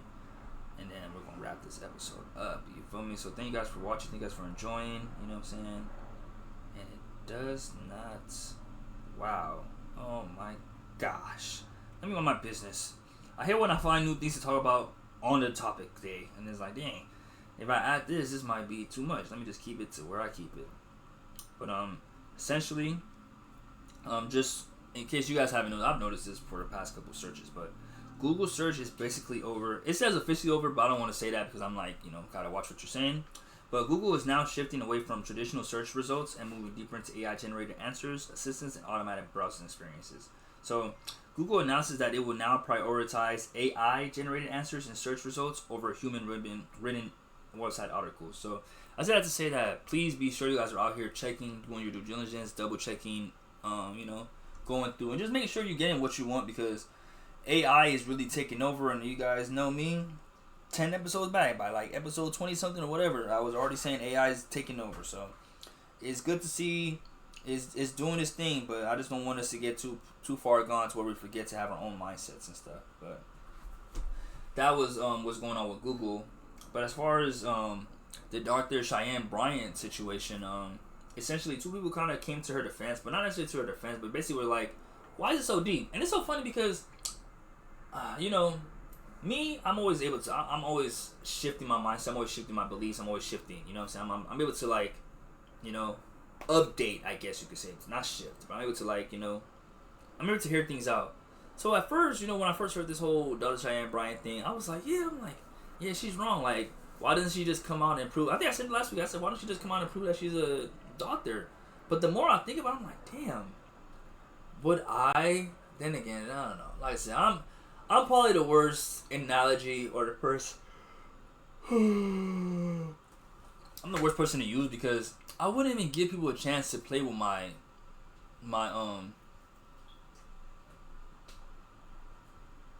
Speaker 1: And then we're gonna wrap this episode up. You feel me? So thank you guys for watching. Thank you guys for enjoying. You know what I'm saying? And it does not. Wow. Oh my gosh. Let me go on my business. I hate when I find new things to talk about on the topic day, and it's like, dang, if I add this might be too much. Let me just keep it to where I keep it. But essentially, just in case you guys haven't noticed, I've noticed this for the past couple searches, but Google search is basically over. It says officially over, but I don't want to say that because I'm like, gotta watch what you're saying. But Google is now shifting away from traditional search results and moving deeper into AI-generated answers, assistance, and automatic browsing experiences. So Google announces that it will now prioritize AI-generated answers and search results over human-written website articles. So I said that to say that please be sure you guys are out here checking, doing your due diligence, double-checking, going through, and just making sure you're getting what you want, because AI is really taking over. And you guys know me, 10 episodes back, by like episode 20 something or whatever, I was already saying AI is taking over. So it's good to see it's doing its thing, but I just don't want us to get too far gone to where we forget to have our own mindsets and stuff. But that was what's going on with Google. But as far as the Dr. Cheyenne Bryant situation, essentially two people kind of came to her defense, but not necessarily to her defense, but basically were like, why is it so deep? And it's so funny because me, I'm always able to, I'm always shifting my mindset, I'm always shifting my beliefs, I'm always shifting, you know what I'm saying? I'm able to, like, update, I guess you could say. It's not shift, but I'm able to, like, I'm able to hear things out. So at first, when I first heard this whole Dr. Cheyenne Bryant thing, I was like, yeah, she's wrong. Like, why doesn't she just come out and prove, I think I said last week, I said, why don't she just come out and prove that she's a doctor? But the more I think about it, I'm like, damn, then again, I don't know. Like I said, I'm probably the worst analogy or the first. I'm the worst person to use because I wouldn't even give people a chance to play with my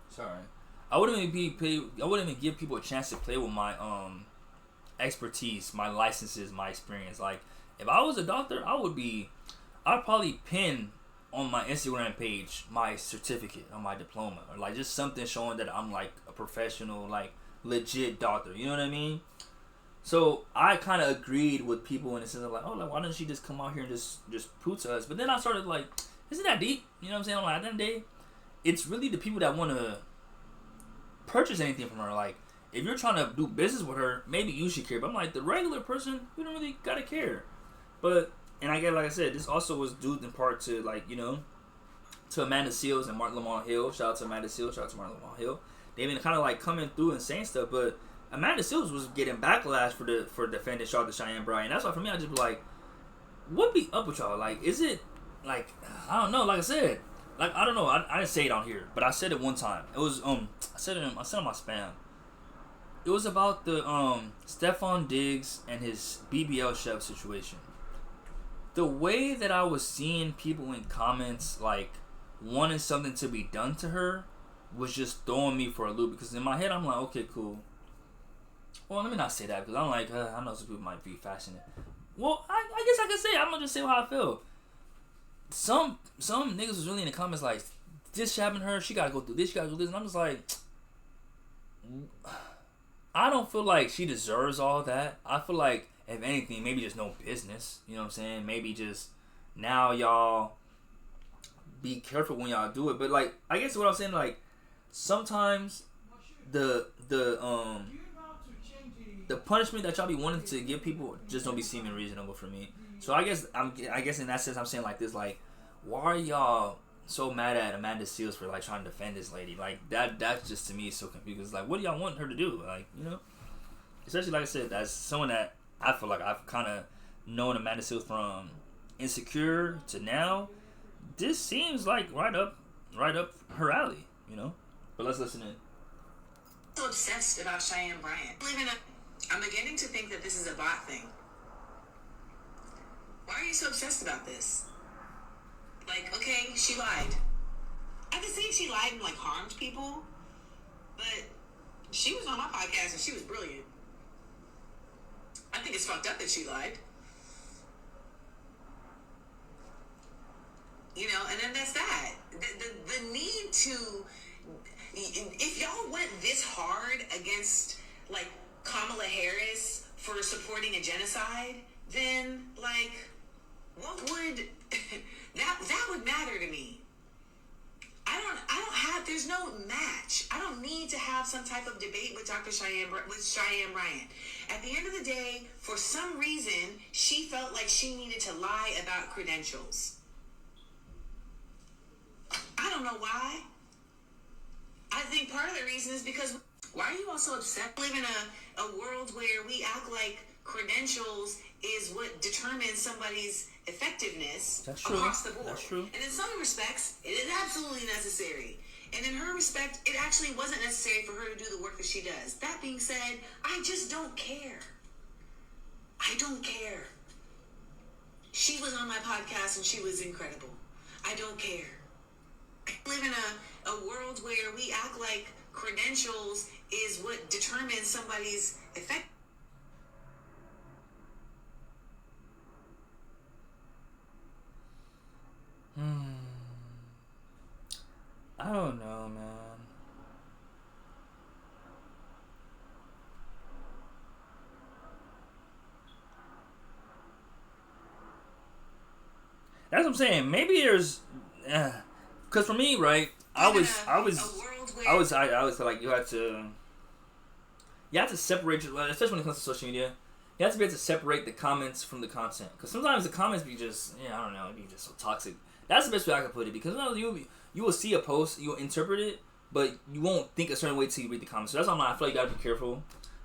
Speaker 1: sorry. I wouldn't even give people a chance to play with my expertise, my licenses, my experience. Like, if I was a doctor, I'd probably pin on my Instagram page my certificate or my diploma, or like just something showing that I'm like a professional, like legit doctor, you know what I mean? So I kind of agreed with people in the sense of like, oh, like, why doesn't she just come out here and just prove to us? But then I started like, isn't that deep? You know what I'm saying? I'm like, at the end of the day, it's really the people that want to purchase anything from her. Like, if you're trying to do business with her, maybe you should care. But I'm like, the regular person, we don't really gotta care. But and I get, like I said, this also was due in part to, like, to Amanda Seales and Lamont Hill. Shout out to Amanda Seales, shout out to Lamont Hill. They've been kind of like coming through and saying stuff, but Amanda Seales was getting backlash for defending Dr. Cheyenne Bryant. That's why for me, I just be like, what be up with y'all? Like, is it like, I don't know. Like I said, like, I don't know. I didn't say it on here, but I said it one time. It was I said on my spam. It was about the Stephon Diggs and his BBL chef situation. The way that I was seeing people in comments, like, wanting something to be done to her was just throwing me for a loop. Because in my head, I'm like, okay, cool. Well, let me not say that because I'm like, I know some people might be passionate. Well, I guess I can say it. I'm going to just say how I feel. Some niggas was really in the comments like, this shit happened to her. She got to go through this. She got to do this. And I'm just like, I don't feel like she deserves all that. I feel like, if anything, maybe just no business. You know what I'm saying? Maybe just now y'all be careful when y'all do it. But like, I guess what I'm saying, like, sometimes the punishment that y'all be wanting to give people just don't be seeming reasonable for me. So I guess in that sense I'm saying like this, like, why are y'all so mad at Amanda Seales for like trying to defend this lady? Like that's just to me so confused. Like, what do y'all want her to do? Like, you know, especially like I said, as someone that I feel like I've kind of known Amanda Seales from Insecure to now, this seems like right up her alley, you know. But let's listen in.
Speaker 10: So obsessed about Cheyenne Bryant. I'm beginning to think that this is a bot thing. Why are you so obsessed about this? Like, okay, she lied. I can see she lied and like harmed people, but she was on my podcast and she was brilliant. I think it's fucked up that she lied. You know, and then that's that. The need to, if y'all went this hard against like Kamala Harris for supporting a genocide, then like, what would that would matter to me? I don't have, there's no match. I don't need to have some type of debate with Cheyenne Bryant. At the end of the day, for some reason, she felt like she needed to lie about credentials. I don't know why. I think part of the reason is because, why are you all so upset? We live in a world where we act like credentials is what determines somebody's effectiveness across the board.
Speaker 1: That's true.
Speaker 10: And in some respects, it is absolutely necessary. And in her respect, it actually wasn't necessary for her to do the work that she does. That being said, I just don't care. I don't care. She was on my podcast and she was incredible. I don't care. I live in a world where we act like credentials is what determines somebody's effect.
Speaker 1: I don't know, man. That's what I'm saying. Maybe there's, because for me, right? I always feel like you have to separate, especially when it comes to social media. You have to be able to separate the comments from the content. Because sometimes the comments be just, I don't know, it be just so toxic. That's the best way I can put it. Because sometimes you will see a post, you will interpret it, but you won't think a certain way till you read the comments. So that's why I feel like you gotta be careful.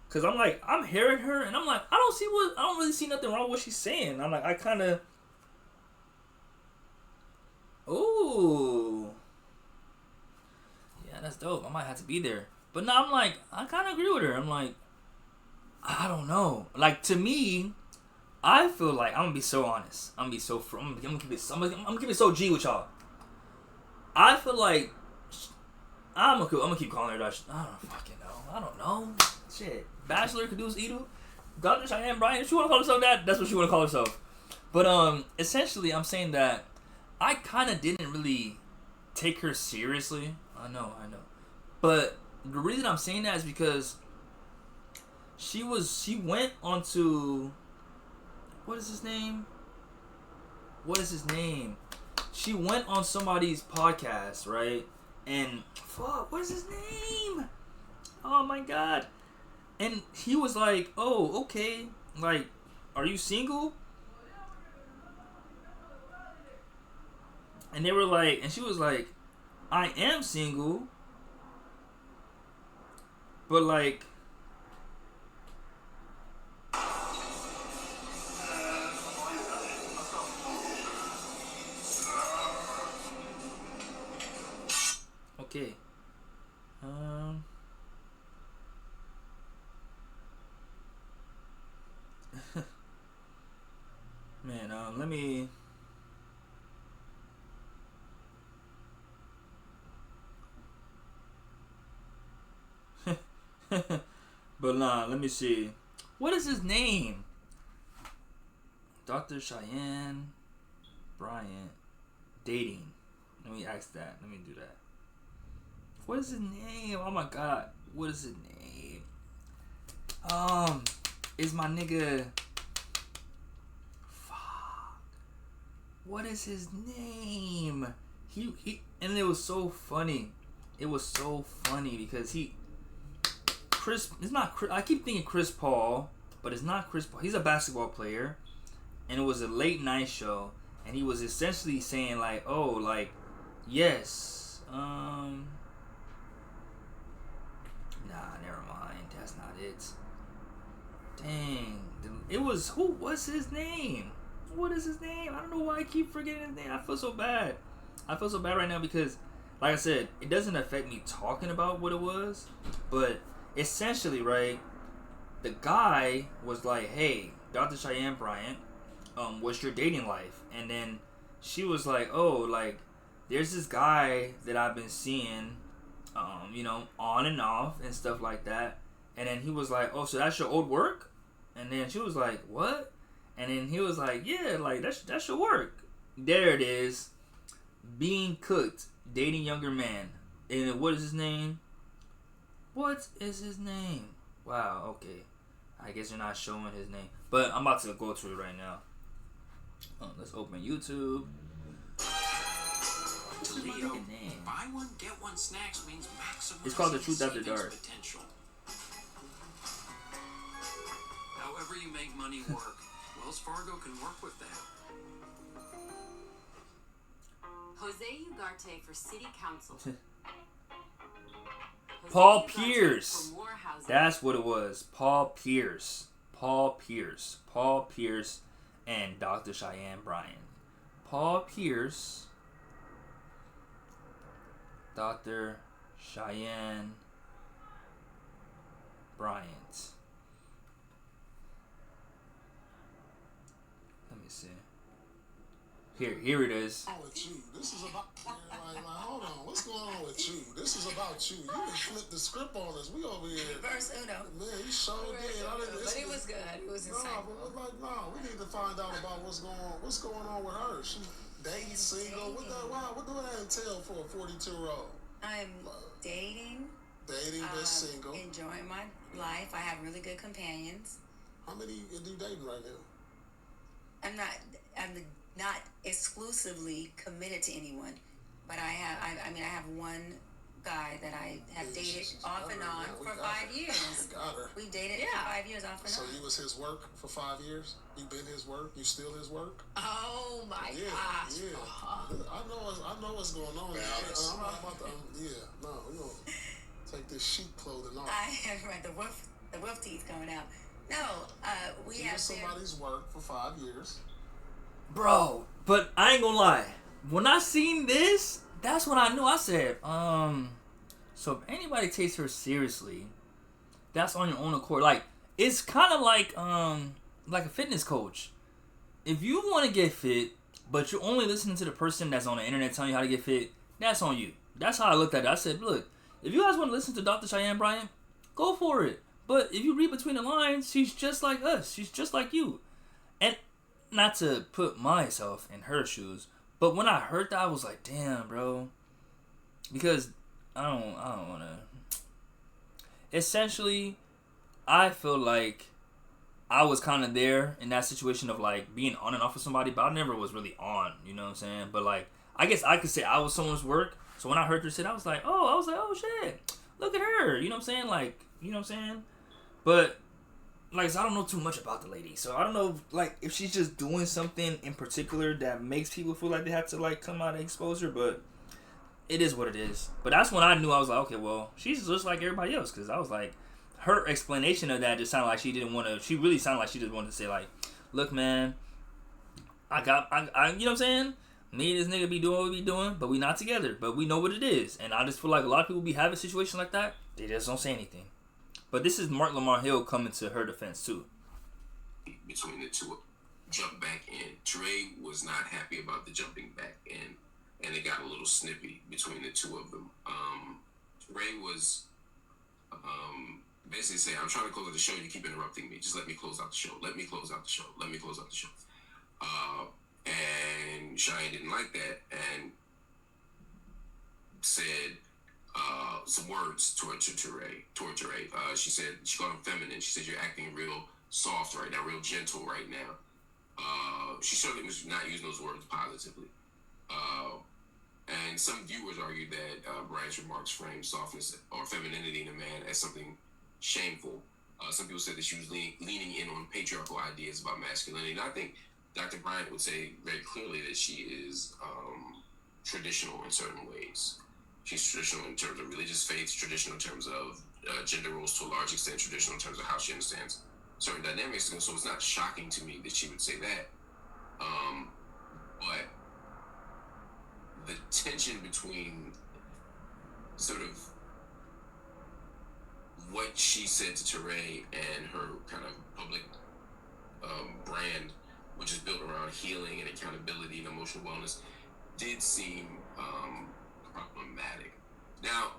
Speaker 1: Because I'm like, I'm hearing her, and I'm like, I don't really see nothing wrong with what she's saying. I'm like, I kind of, ooh. Yeah, that's dope. I might have to be there. But no, I'm like, I kind of agree with her. I'm like, I don't know. Like, to me, I feel like I'm gonna be so honest. I'm gonna keep it so G with y'all. I feel like I'm gonna keep calling her that. I don't fucking know. I don't know. Shit, Bachelor Caduce Edel, Dr. Cheyenne Bryant. If she wanna call herself that, that's what she wanna call herself. But essentially, I'm saying that I kind of didn't really take her seriously. I know. But the reason I'm saying that is because she went onto, what is his name? She went on somebody's podcast, right? And fuck, what is his name? Oh my god. And he was like, oh, okay, like, are you single? And they were like, and she was like, I am single, but like, okay, man, let me. But nah, let me see. What is his name? Dr. Cheyenne Bryant dating. Let me ask that. Let me do that. What is his name? Oh my god. What is his name? Is my nigga. Fuck. What is his name? he and it was so funny. It was so funny because it's not Chris, I keep thinking Chris Paul, but it's not Chris Paul. He's a basketball player, and it was a late night show, and he was essentially saying like, oh, like, yes, nah, never mind, that's not it. Dang, it was, who was his name? What is his name? I don't know why I keep forgetting his name. I feel so bad. I feel so bad right now because, like I said, it doesn't affect me talking about what it was, but essentially, right, the guy was like, hey, Dr. Cheyenne Bryant, what's your dating life? And then she was like, oh, like, there's this guy that I've been seeing, you know, on and off and stuff like that. And then he was like, oh, so that's your old work? And then she was like, what? And then he was like, yeah, like, that's your work. There it is. Being cooked. Dating younger man. And what is his name? What is his name? Wow, okay. I guess you're not showing his name. But I'm about to go through it right now. Let's open YouTube.
Speaker 8: Toledo, buy one, get one snacks means maximum.
Speaker 1: It's called The Truth After Dark.
Speaker 8: Potential. However you make money work, Wells Fargo can work with that.
Speaker 11: Jose Ugarte for City Council.
Speaker 1: Paul Pierce. That's what it was. Paul Pierce. Paul Pierce. Paul Pierce and Dr. Cheyenne Bryant. Paul Pierce. Dr. Cheyenne Bryant. Let me see. Here it is.
Speaker 5: With you. This is about like, hold on, what's going on with you? This is about you. You can flip the script on us. We over here.
Speaker 10: Reverse Uno.
Speaker 5: Man, you sure did.
Speaker 10: But it was good. It was insane.
Speaker 5: No, we need to find out about what's going on with her. She dating, single. What do that entail for a 42-year-old?
Speaker 12: I'm dating.
Speaker 5: Dating, but single.
Speaker 12: Enjoying my life. I have really good companions.
Speaker 5: How many are you dating right now?
Speaker 12: I'm not exclusively committed to anyone, but I have one guy that I have dated off and on for 5 years.
Speaker 5: Got her.
Speaker 12: We dated for 5 years off and on.
Speaker 5: So you was his work for 5 years? You been his work? You still his work?
Speaker 12: Oh my gosh.
Speaker 5: Yeah. I know what's going on. I'm not about to. No, we're gonna take this sheep clothing off.
Speaker 12: Right, the wolf teeth coming out. No, we
Speaker 5: you
Speaker 12: have
Speaker 5: somebody's work for 5 years.
Speaker 1: Bro, but I ain't gonna lie. When I seen this, that's when I knew. I said, so if anybody takes her seriously, that's on your own accord. Like, it's kind of like a fitness coach. If you want to get fit, but you're only listening to the person that's on the internet telling you how to get fit, that's on you. That's how I looked at it. I said, look, if you guys want to listen to Dr. Cheyenne Bryant, go for it. But if you read between the lines, she's just like us. She's just like you. And not to put myself in her shoes, but when I heard that, I was like, damn, bro. Because I don't want to. Essentially, I feel like I was kind of there in that situation of like being on and off with somebody, but I never was really on, you know what I'm saying? But like, I guess I could say I was someone's work. So when I heard her say that, I was like, oh shit, look at her. You know what I'm saying? Like, you know what I'm saying? But like, so I don't know too much about the lady, so I don't know, like, if she's just doing something in particular that makes people feel like they have to, like, come out and expose her, but it is what it is. But that's when I knew. I was like, okay, well, she's just like everybody else, because I was like, her explanation of that just sounded like she really sounded like she just wanted to say, like, look, man, I you know what I'm saying? Me and this nigga be doing what we be doing, but we not together, but we know what it is, and I just feel like a lot of people be having situations like that, they just don't say anything. But this is Lamont Hill coming to her defense, too.
Speaker 13: Between the two, jump back in. Touré was not happy about the jumping back in, and it got a little snippy between the two of them. Touré was basically saying, I'm trying to close out the show, you keep interrupting me. Just let me close out the show. Let me close out the show. Let me close out the show. And Cheyenne didn't like that and said some words toward Touré. She said, she called him feminine. She said, you're acting real soft right now, real gentle right now. She certainly was not using those words positively. And some viewers argued that Bryant's remarks framed softness or femininity in a man as something shameful. Some people said that she was leaning in on patriarchal ideas about masculinity. And I think Dr. Bryant would say very clearly that she is traditional in certain ways. She's traditional in terms of religious faiths, traditional in terms of gender roles to a large extent, traditional in terms of how she understands certain dynamics. So it's not shocking to me that she would say that. But the tension between sort of what she said to Touré and her kind of public brand, which is built around healing and accountability and emotional wellness, did seem problematic. Now,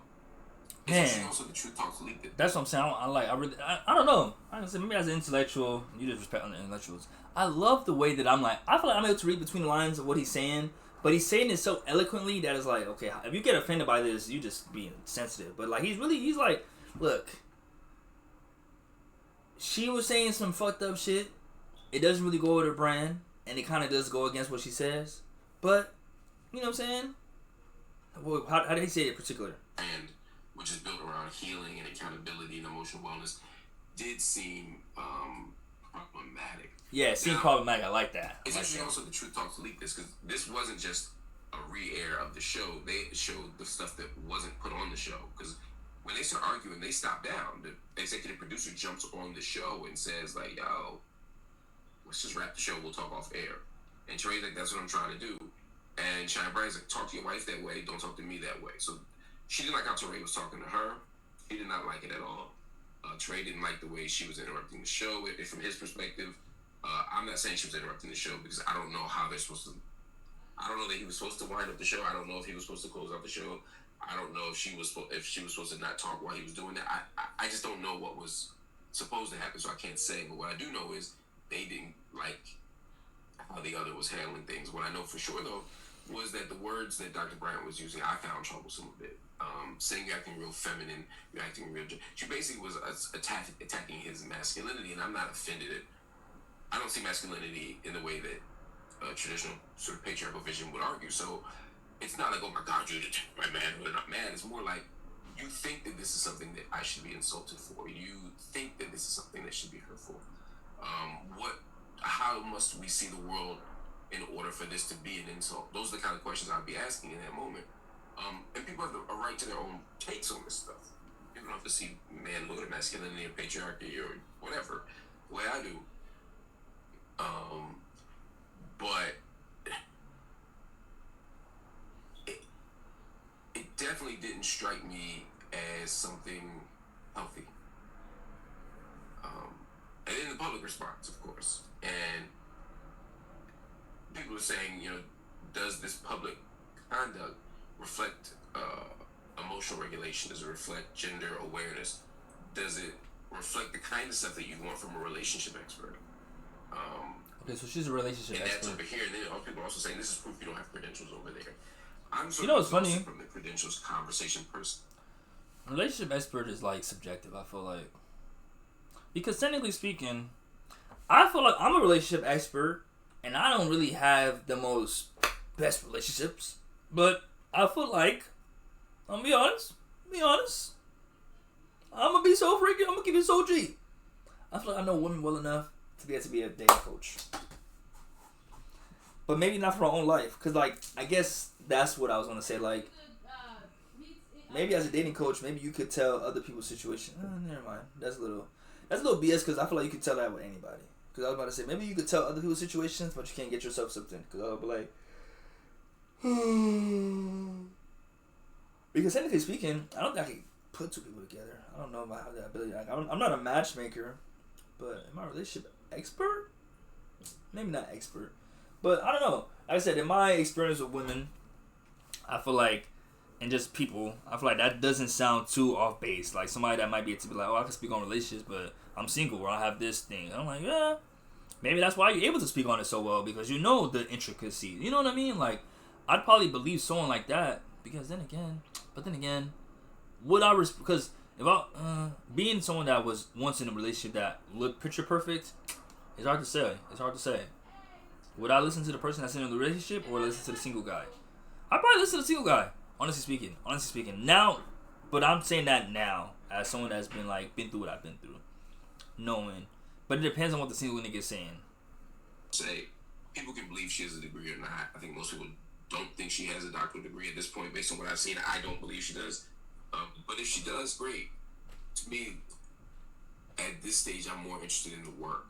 Speaker 1: man,
Speaker 13: also the truth talks leaked it.
Speaker 1: That's what I'm saying. I don't know. I say maybe as an intellectual, you just respect on the intellectuals. I love the way that I feel like I'm able to read between the lines of what he's saying, but he's saying it so eloquently that it's like, okay, if you get offended by this, you just being sensitive. But like, he's like, look, she was saying some fucked up shit. It doesn't really go with her brand, and it kind of does go against what she says. But, you know what I'm saying? Well, how did he say it in particular?
Speaker 13: And which is built around healing and accountability and emotional wellness, did seem problematic.
Speaker 1: Yeah, it seemed problematic. I like that.
Speaker 13: It's actually also the Truth Talks leaked this, because this wasn't just a re-air of the show. They showed the stuff that wasn't put on the show. Because when they start arguing, they stop down. The executive producer jumps on the show and says, like, yo, let's just wrap the show. We'll talk off air. And Touré like, that's what I'm trying to do. And Cheyenne Bryant's like, talk to your wife that way. Don't talk to me that way. So she didn't like how Touré was talking to her. He did not like it at all. Touré didn't like the way she was interrupting the show. From his perspective, I'm not saying she was interrupting the show because I don't know how they're supposed to. I don't know that he was supposed to wind up the show. I don't know if he was supposed to close out the show. I don't know if she was supposed to not talk while he was doing that. I just don't know what was supposed to happen, so I can't say. But what I do know is they didn't like how the other was handling things. What I know for sure though was that the words that Dr. Bryant was using, I found troublesome a bit. Saying you're acting real feminine, you're acting real. She basically was attacking his masculinity, and I'm not offended at. I don't see masculinity in the way that traditional sort of patriarchal vision would argue. So it's not like, oh my God, you're my manhood or not man. It's more like you think that this is something that I should be insulted for. You think that this is something that should be hurtful. How must we see the world in order for this to be an insult? Those are the kind of questions I'd be asking in that moment. And people have a right to their own takes on this stuff. People don't have to see manhood or masculinity or patriarchy or whatever the way I do. But it definitely didn't strike me as something healthy. And then the public response, of course. And people are saying, does this public conduct reflect emotional regulation? Does it reflect gender awareness? Does it reflect the kind of stuff that you want from a relationship expert?
Speaker 1: Okay, so she's a relationship expert.
Speaker 13: And that's over here. And then people are also saying this is proof you don't have credentials over there. I'm sort
Speaker 1: it's funny
Speaker 13: from the credentials conversation person.
Speaker 1: Relationship expert is like subjective, I feel like. Because technically speaking, I feel like I'm a relationship expert and I don't really have the most best relationships. But I feel like, I'm gonna be honest. I'm gonna be so freaking, I'm gonna keep it so G. I feel like I know women well enough to be able to be a dating coach. But maybe not for our own life. Because, I guess that's what I was going to say. Maybe as a dating coach, maybe you could tell other people's situation. Never mind. That's a little BS because I feel like you could tell that with anybody. Because I was about to say, maybe you could tell other people's situations, but you can't get yourself something. Because I'll be like... Because technically speaking, I don't think I can put two people together. I don't know about how that ability... I'm not a matchmaker, but am I a relationship expert? Maybe not expert. But I don't know. Like I said, in my experience with women, I feel like, and just people, I feel like that doesn't sound too off base. Like somebody that might be able to be like, oh, I can speak on relationships, but I'm single or I have this thing. I'm like, yeah, maybe that's why you're able to speak on it so well because you know the intricacies. You know what I mean? Like, I'd probably believe someone like that because then again, would I because if I being someone that was once in a relationship that looked picture perfect, it's hard to say. Would I listen to the person that's in the relationship or listen to the single guy? I probably listen to single guy. Honestly speaking. Now, but I'm saying that now as someone that's been through what I've been through, knowing. But it depends on what the single nigga is saying.
Speaker 13: Say, people can believe she has a degree or not. I think most people don't think she has a doctoral degree at this point, based on what I've seen. I don't believe she does. But if she does, great. To me, at this stage, I'm more interested in the work.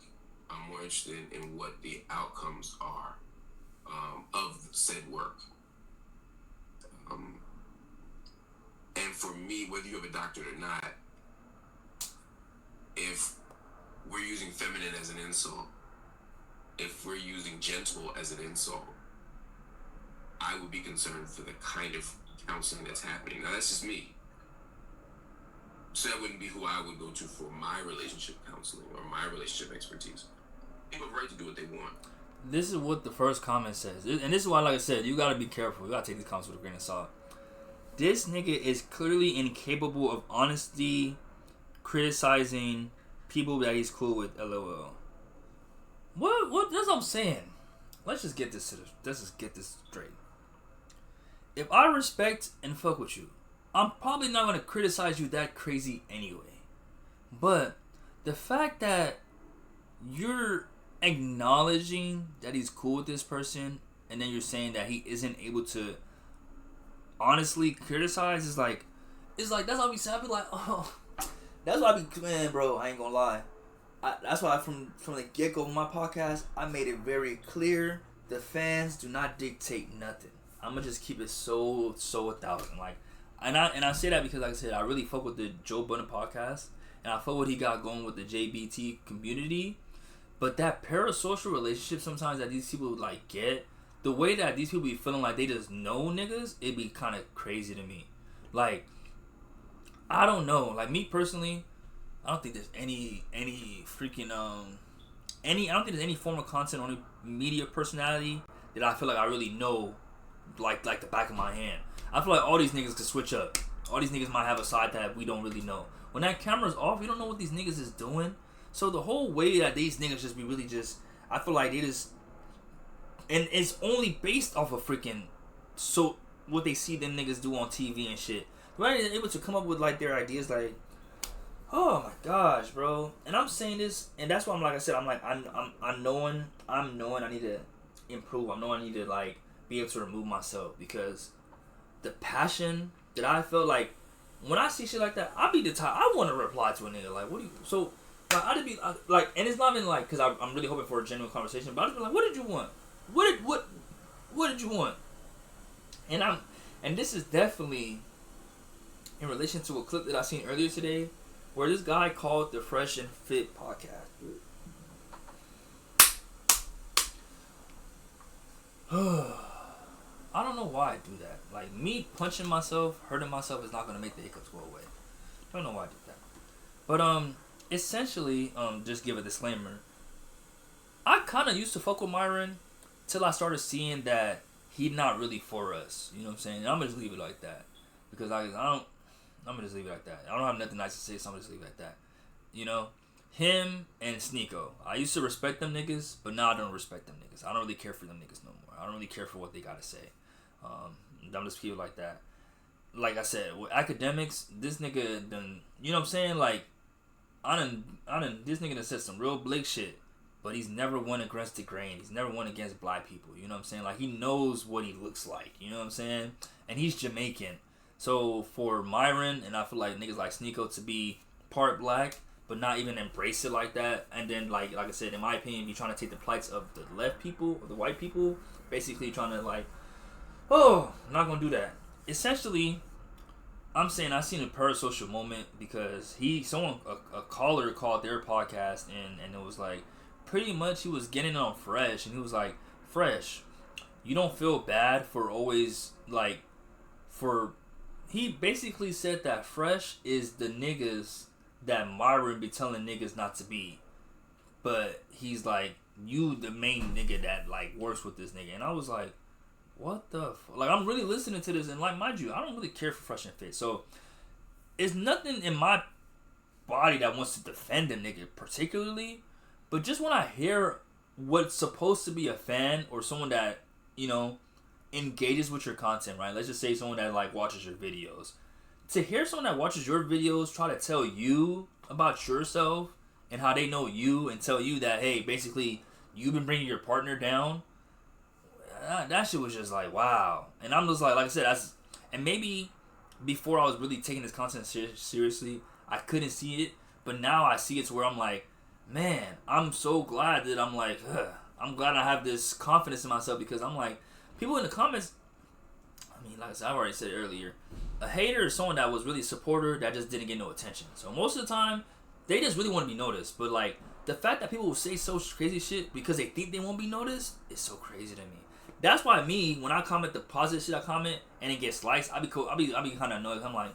Speaker 13: I'm more interested in what the outcomes are of said work. And for me, whether you have a doctorate or not, if we're using feminine as an insult, if we're using gentle as an insult, I would be concerned for the kind of counseling that's happening. Now, that's just me. So that wouldn't be who I would go to for my relationship counseling or my relationship expertise. People have a right to do what they want.
Speaker 1: This is what the first comment says. And this is why, like I said, you gotta be careful. You gotta take these comments with a grain of salt. This nigga is clearly incapable of honesty, criticizing people that he's cool with, LOL. What? That's what I'm saying. Let's just get this straight. If I respect and fuck with you, I'm probably not gonna criticize you that crazy anyway. But the fact that you're acknowledging that he's cool with this person, and then you're saying that he isn't able to honestly criticize, is like that's what I be saying. I be like, oh, that's why I be, man, bro. I ain't gonna lie. That's why from the get go of my podcast, I made it very clear: the fans do not dictate nothing. I'm gonna just keep it so 1,000. Like, and I say that because, like I said, I really fuck with the Joe Budden podcast, and I fuck what he got going with the JBT community. But that parasocial relationship sometimes that these people like get, the way that these people be feeling like they just know niggas, it be kind of crazy to me. Like, I don't know. Like, me personally, I don't think there's any freaking I don't think there's any form of content or any media personality that I feel like I really know like the back of my hand. I feel like all these niggas could switch up. All these niggas might have a side that we don't really know. When that camera's off, you don't know what these niggas is doing. So the whole way that these niggas just be really just, I feel like they just, and it's only based off of freaking, so what they see them niggas do on TV and shit. They're able to come up with like their ideas, like, oh my gosh, bro. And I'm saying this, and that's why I'm like I said, I'm like, I'm knowing I need to improve. I know I need to like be able to remove myself, because the passion that I feel like when I see shit like that, I be the type, I want to reply to a nigga like, what do you, so. Like, I'd be like, and it's not even like, because I'm really hoping for a genuine conversation, but I'd be like, what did you want? What did you want? And this is definitely in relation to a clip that I seen earlier today, where this guy called the Fresh and Fit podcast. I don't know why I do that. Like, me punching myself, hurting myself is not gonna make the hiccups go away. Don't know why I did that. But essentially, just give a disclaimer. I kind of used to fuck with Myron till I started seeing that he's not really for us. You know what I'm saying? And I'm gonna just leave it like that, because I'm gonna just leave it like that. I don't have nothing nice to say, so I'm gonna just leave it like that. You know, him and Sneeko. I used to respect them niggas, but now I don't respect them niggas. I don't really care for them niggas no more. I don't really care for what they gotta say. I'm just keep it like that. Like I said, with academics, this nigga done. You know what I'm saying? Like, this nigga done said some real Blake shit, but he's never won against the grain. He's never won against black people. You know what I'm saying? Like, he knows what he looks like. You know what I'm saying? And he's Jamaican. So for Myron, and I feel like niggas like Sneeko to be part black, but not even embrace it like that, and then like I said, in my opinion, be trying to take the plights of the left people, or the white people, basically trying to like, oh, I'm not gonna do that. Essentially, I'm saying I seen a parasocial moment because a caller called their podcast, and it was like, pretty much he was getting on Fresh, and he was like, Fresh, you don't feel bad for always like, he basically said that Fresh is the niggas that Myron be telling niggas not to be, but he's like, you the main nigga that like works with this nigga. And I was like, what the like, I'm really listening to this, and like, mind you, I don't really care for Fresh and Fit, so it's nothing in my body that wants to defend a nigga particularly, but just when I hear what's supposed to be a fan or someone that, you know, engages with your content, right? Let's just say someone that like watches your videos. To hear someone that watches your videos try to tell you about yourself and how they know you and tell you that, hey, basically you've been bringing your partner down, that shit was just like, wow. And I'm just like I said, and maybe before I was really taking this content seriously, I couldn't see it, but now I see it to where I'm like, man, I'm so glad that I'm like, I'm glad I have this confidence in myself, because I'm like, people in the comments, I mean, like I said, I've already said it earlier, a hater is someone that was really a supporter that just didn't get no attention. So most of the time, they just really want to be noticed. But like, the fact that people will say so crazy shit because they think they won't be noticed is so crazy to me. That's why me, when I comment the positive shit I comment and it gets likes, I be cool. I be kind of annoyed. I'm like,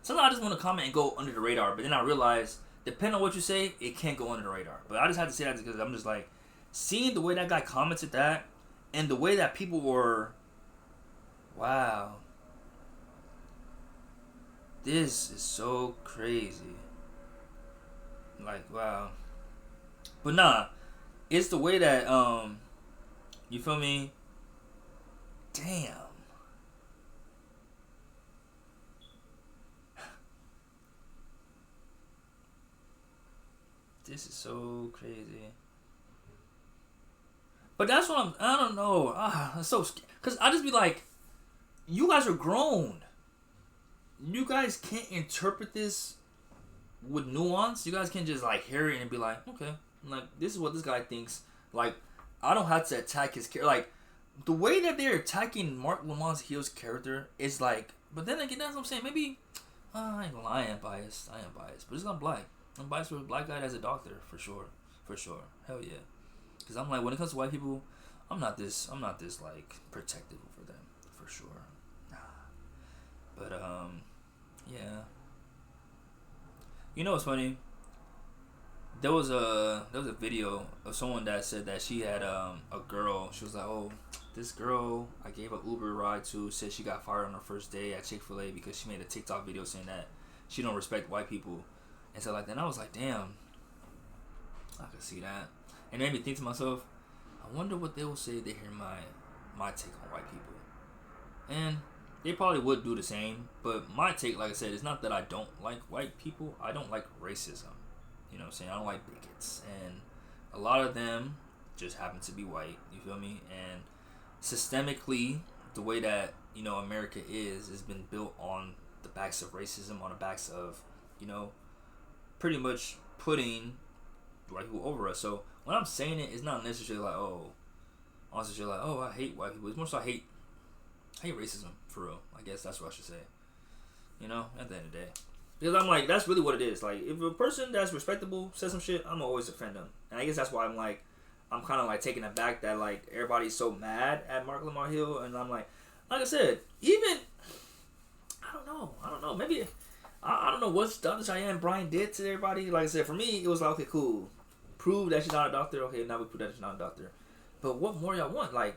Speaker 1: sometimes I just want to comment and go under the radar. But then I realize, depending on what you say, it can't go under the radar. But I just had to say that because I'm just like, seeing the way that guy commented that and the way that people were, wow, this is so crazy. Like, wow. But nah, it's the way that, you feel me? Damn. This is so crazy. But that's what I don't know. I'm so scared. Because I just be like, you guys are grown. You guys can't interpret this with nuance. You guys can't just like hear it and be like, okay, like this is what this guy thinks. Like, I don't have to attack his character. Like, the way that they're attacking Lamont Hill's character is like, but then again, that's what I'm saying. Maybe, I ain't gonna lie, I am biased. But it's not black. I'm biased for a black guy as a doctor, for sure. Hell yeah. Because I'm like, when it comes to white people, I'm not this like protective over them, for sure. Nah. But yeah. You know what's funny? There was a video of someone that said that she had a girl. She was like, oh, this girl I gave an Uber ride to said she got fired on her first day at Chick-fil-A because she made a TikTok video saying that she don't respect white people. And so like, then I was like, damn, I could see that. And it made me think to myself, I wonder what they will say if they hear my take on white people. And they probably would do the same. But my take, like I said, is not that I don't like white people. I don't like racism. You know what I'm saying? I don't like bigots. And a lot of them just happen to be white. You feel me? And systemically, the way that, you know, America is been built on the backs of racism, on the backs of, you know, pretty much putting white people over us. So when I'm saying it, it's not necessarily like, oh, honestly, you're like, oh, I hate white people. It's more so I hate racism, for real. I guess that's what I should say. You know, at the end of the day. Because I'm like, that's really what it is. Like, if a person that's respectable says some shit, I'm always defend them. And I guess that's why I'm kind of like taken aback that like everybody's so mad at Lamont Hill. And I'm like I said, even, I don't know. Maybe, I don't know what Dr. Cheyenne Bryant did to everybody. Like I said, for me, it was like, okay, cool. Prove that she's not a doctor. Okay, now we prove that she's not a doctor. But what more y'all want? Like,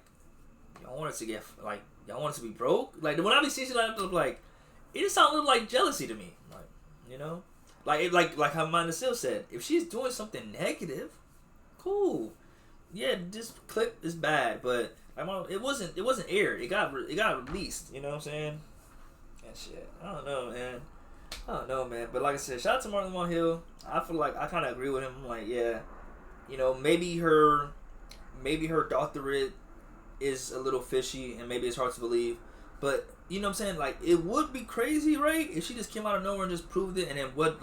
Speaker 1: y'all want us to get, like, y'all want us to be broke? Like, when I be seeing shit like, it just sounds a little like jealousy to me. Like, you know? Like how Amanda Seal said, if she's doing something negative, cool. Yeah, this clip is bad, but it wasn't aired. It got released. You know what I'm saying? And shit. I don't know, man. But like I said, shout out to Lamont Hill. I feel like I kind of agree with him. I'm like, yeah, you know, maybe her doctorate is a little fishy, and maybe it's hard to believe. But you know what I'm saying? Like, it would be crazy, right? If she just came out of nowhere and just proved it, and then what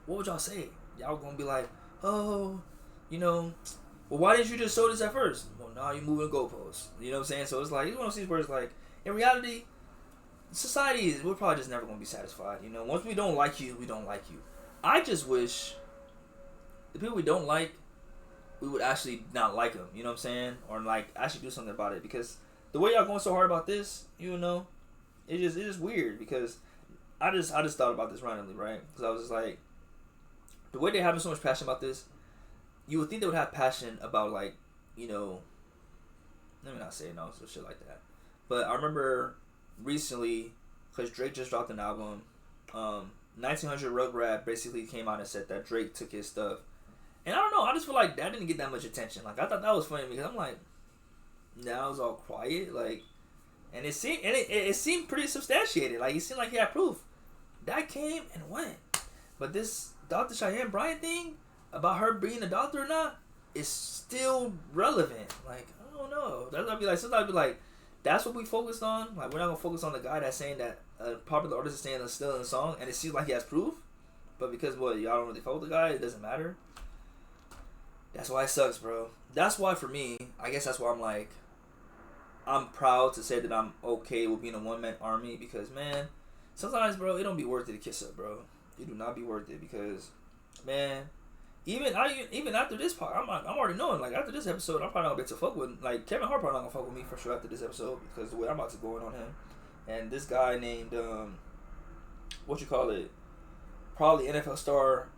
Speaker 1: would y'all say? Y'all gonna be like, oh, you know, well, why didn't you just show this at first? Well, now you're moving goalposts. You know what I'm saying? So it's like, it's one of these words like, in reality, society, we're probably just never gonna be satisfied. You know, once we don't like you, we don't like you. I just wish the people we don't like, we would actually not like them. You know what I'm saying? Or like actually do something about it, because the way y'all going so hard about this, you know, it's just weird. Because I just thought about this randomly, right? Because I was just like, the way they're having so much passion about this, you would think they would have passion about, like, you know, let me not say no, so shit like that. But I remember recently, because Drake just dropped an album, 1900 Rugrat basically came out and said that Drake took his stuff. And I don't know, I just feel like that didn't get that much attention. Like, I thought that was funny because I'm like, now it's all quiet. Like, And it seemed pretty substantiated. Like, it seemed like he had proof. That came and went. But this Dr. Cheyenne Bryant thing, about her being a doctor or not, is still relevant. Like, I don't know. Sometimes I'd be like, that's what we focused on. Like, we're not gonna focus on the guy that's saying that a popular artist is saying that's still in the song, and it seems like he has proof. But because y'all don't really fuck with the guy, it doesn't matter. That's why it sucks, bro. That's why for me, I guess that's why I'm like, I'm proud to say that I'm okay with being a one-man army, because, man, sometimes, bro, it don't be worth it to kiss up, bro. It do not be worth it, because, man, even after this part, I'm already knowing, like, after this episode, I'm probably not gonna get to fuck with, like, Kevin Hart probably not gonna fuck with me for sure after this episode, because the way I'm about to go in on him. And this guy named, probably NFL star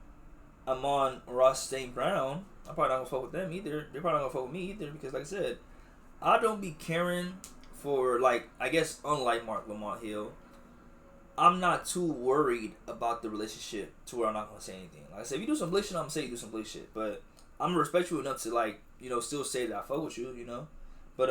Speaker 1: Amon Ross St. Brown, I'm probably not gonna fuck with them either. They're probably not gonna fuck with me either, because, like I said, I don't be caring for, like, I guess, unlike Lamont Hill, I'm not too worried about the relationship to where I'm not gonna say anything. Like I said, if you do some blick shit, I'm gonna say you do some blick shit. But I'm respectful enough to, like, you know, still say that I fuck with you, you know. But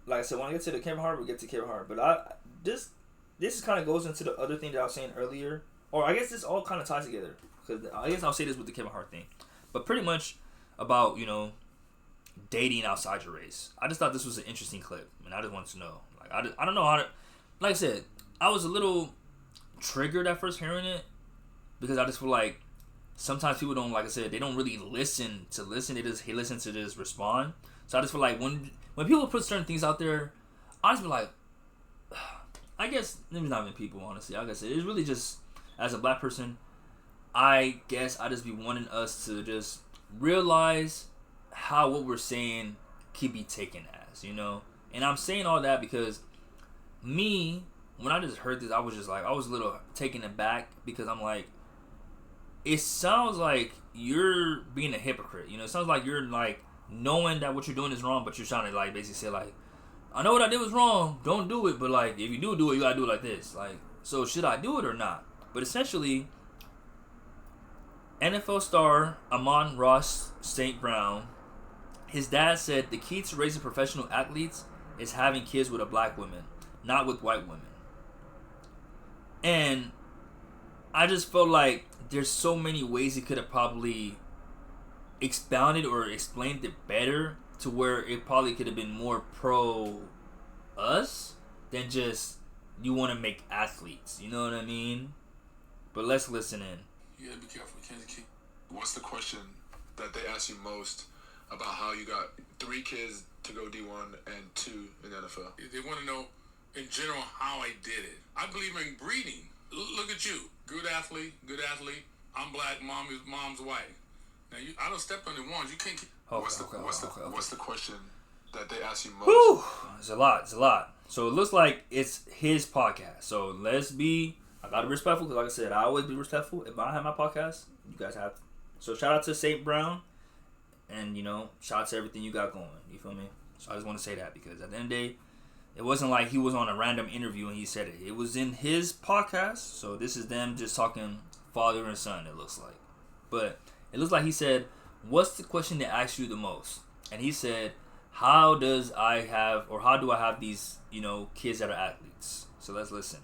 Speaker 1: like I said, when I get to the Kevin Hart, we get to Kevin Hart. But this kind of goes into the other thing that I was saying earlier, or I guess this all kind of ties together, because I guess I'll say this with the Kevin Hart thing, but pretty much about, you know, dating outside your race. I just thought this was an interesting clip, and I just wanted to know. Like, I don't know how to, like I said, I was a little triggered at first hearing it, because I just feel like sometimes people don't, like I said, they don't really listen. They just listen to just respond. So I just feel like when people put certain things out there, I just be like, I guess maybe not even people, honestly. Like I said, it's really just, as a black person, I guess I just be wanting us to just realize how what we're saying can be taken as, you know. And I'm saying all that because me, when I just heard this, I was just like, I was a little taken aback, because I'm like, it sounds like you're being a hypocrite, you know. It sounds like you're like knowing that what you're doing is wrong, but you're trying to like basically say like, I know what I did was wrong, don't do it, but like if you do it, you gotta do it like this. Like, so should I do it or not? But essentially, NFL star Amon Ross St. Brown, his dad said the key to raising professional athletes is having kids with a black woman, not with white women. And I just felt like there's so many ways he could have probably expounded or explained it better, to where it probably could have been more pro us than just you want to make athletes. You know what I mean? But let's listen in.
Speaker 14: You gotta be careful. You can't keep. What's the question that they ask you most about how you got 3 kids to go D1 and 2 in the NFL? They want to know, in general, how I did it. I believe in breeding. Look at you. Good athlete. I'm black. Mom's white. Now, I don't step on the ones. You can't keep. What's the question that they ask you most?
Speaker 1: Whew. It's a lot. So it looks like it's his podcast. So I gotta be respectful, because like I said, I always be respectful. If I have my podcast, you guys have to. So shout out to St. Brown, and, you know, shout out to everything you got going. You feel me? So I just want to say that, because at the end of the day, it wasn't like he was on a random interview and he said it. It was in his podcast. So this is them just talking father and son, it looks like. But it looks like he said, what's the question that asks you the most? And he said, how do I have these, you know, kids that are athletes? So let's listen.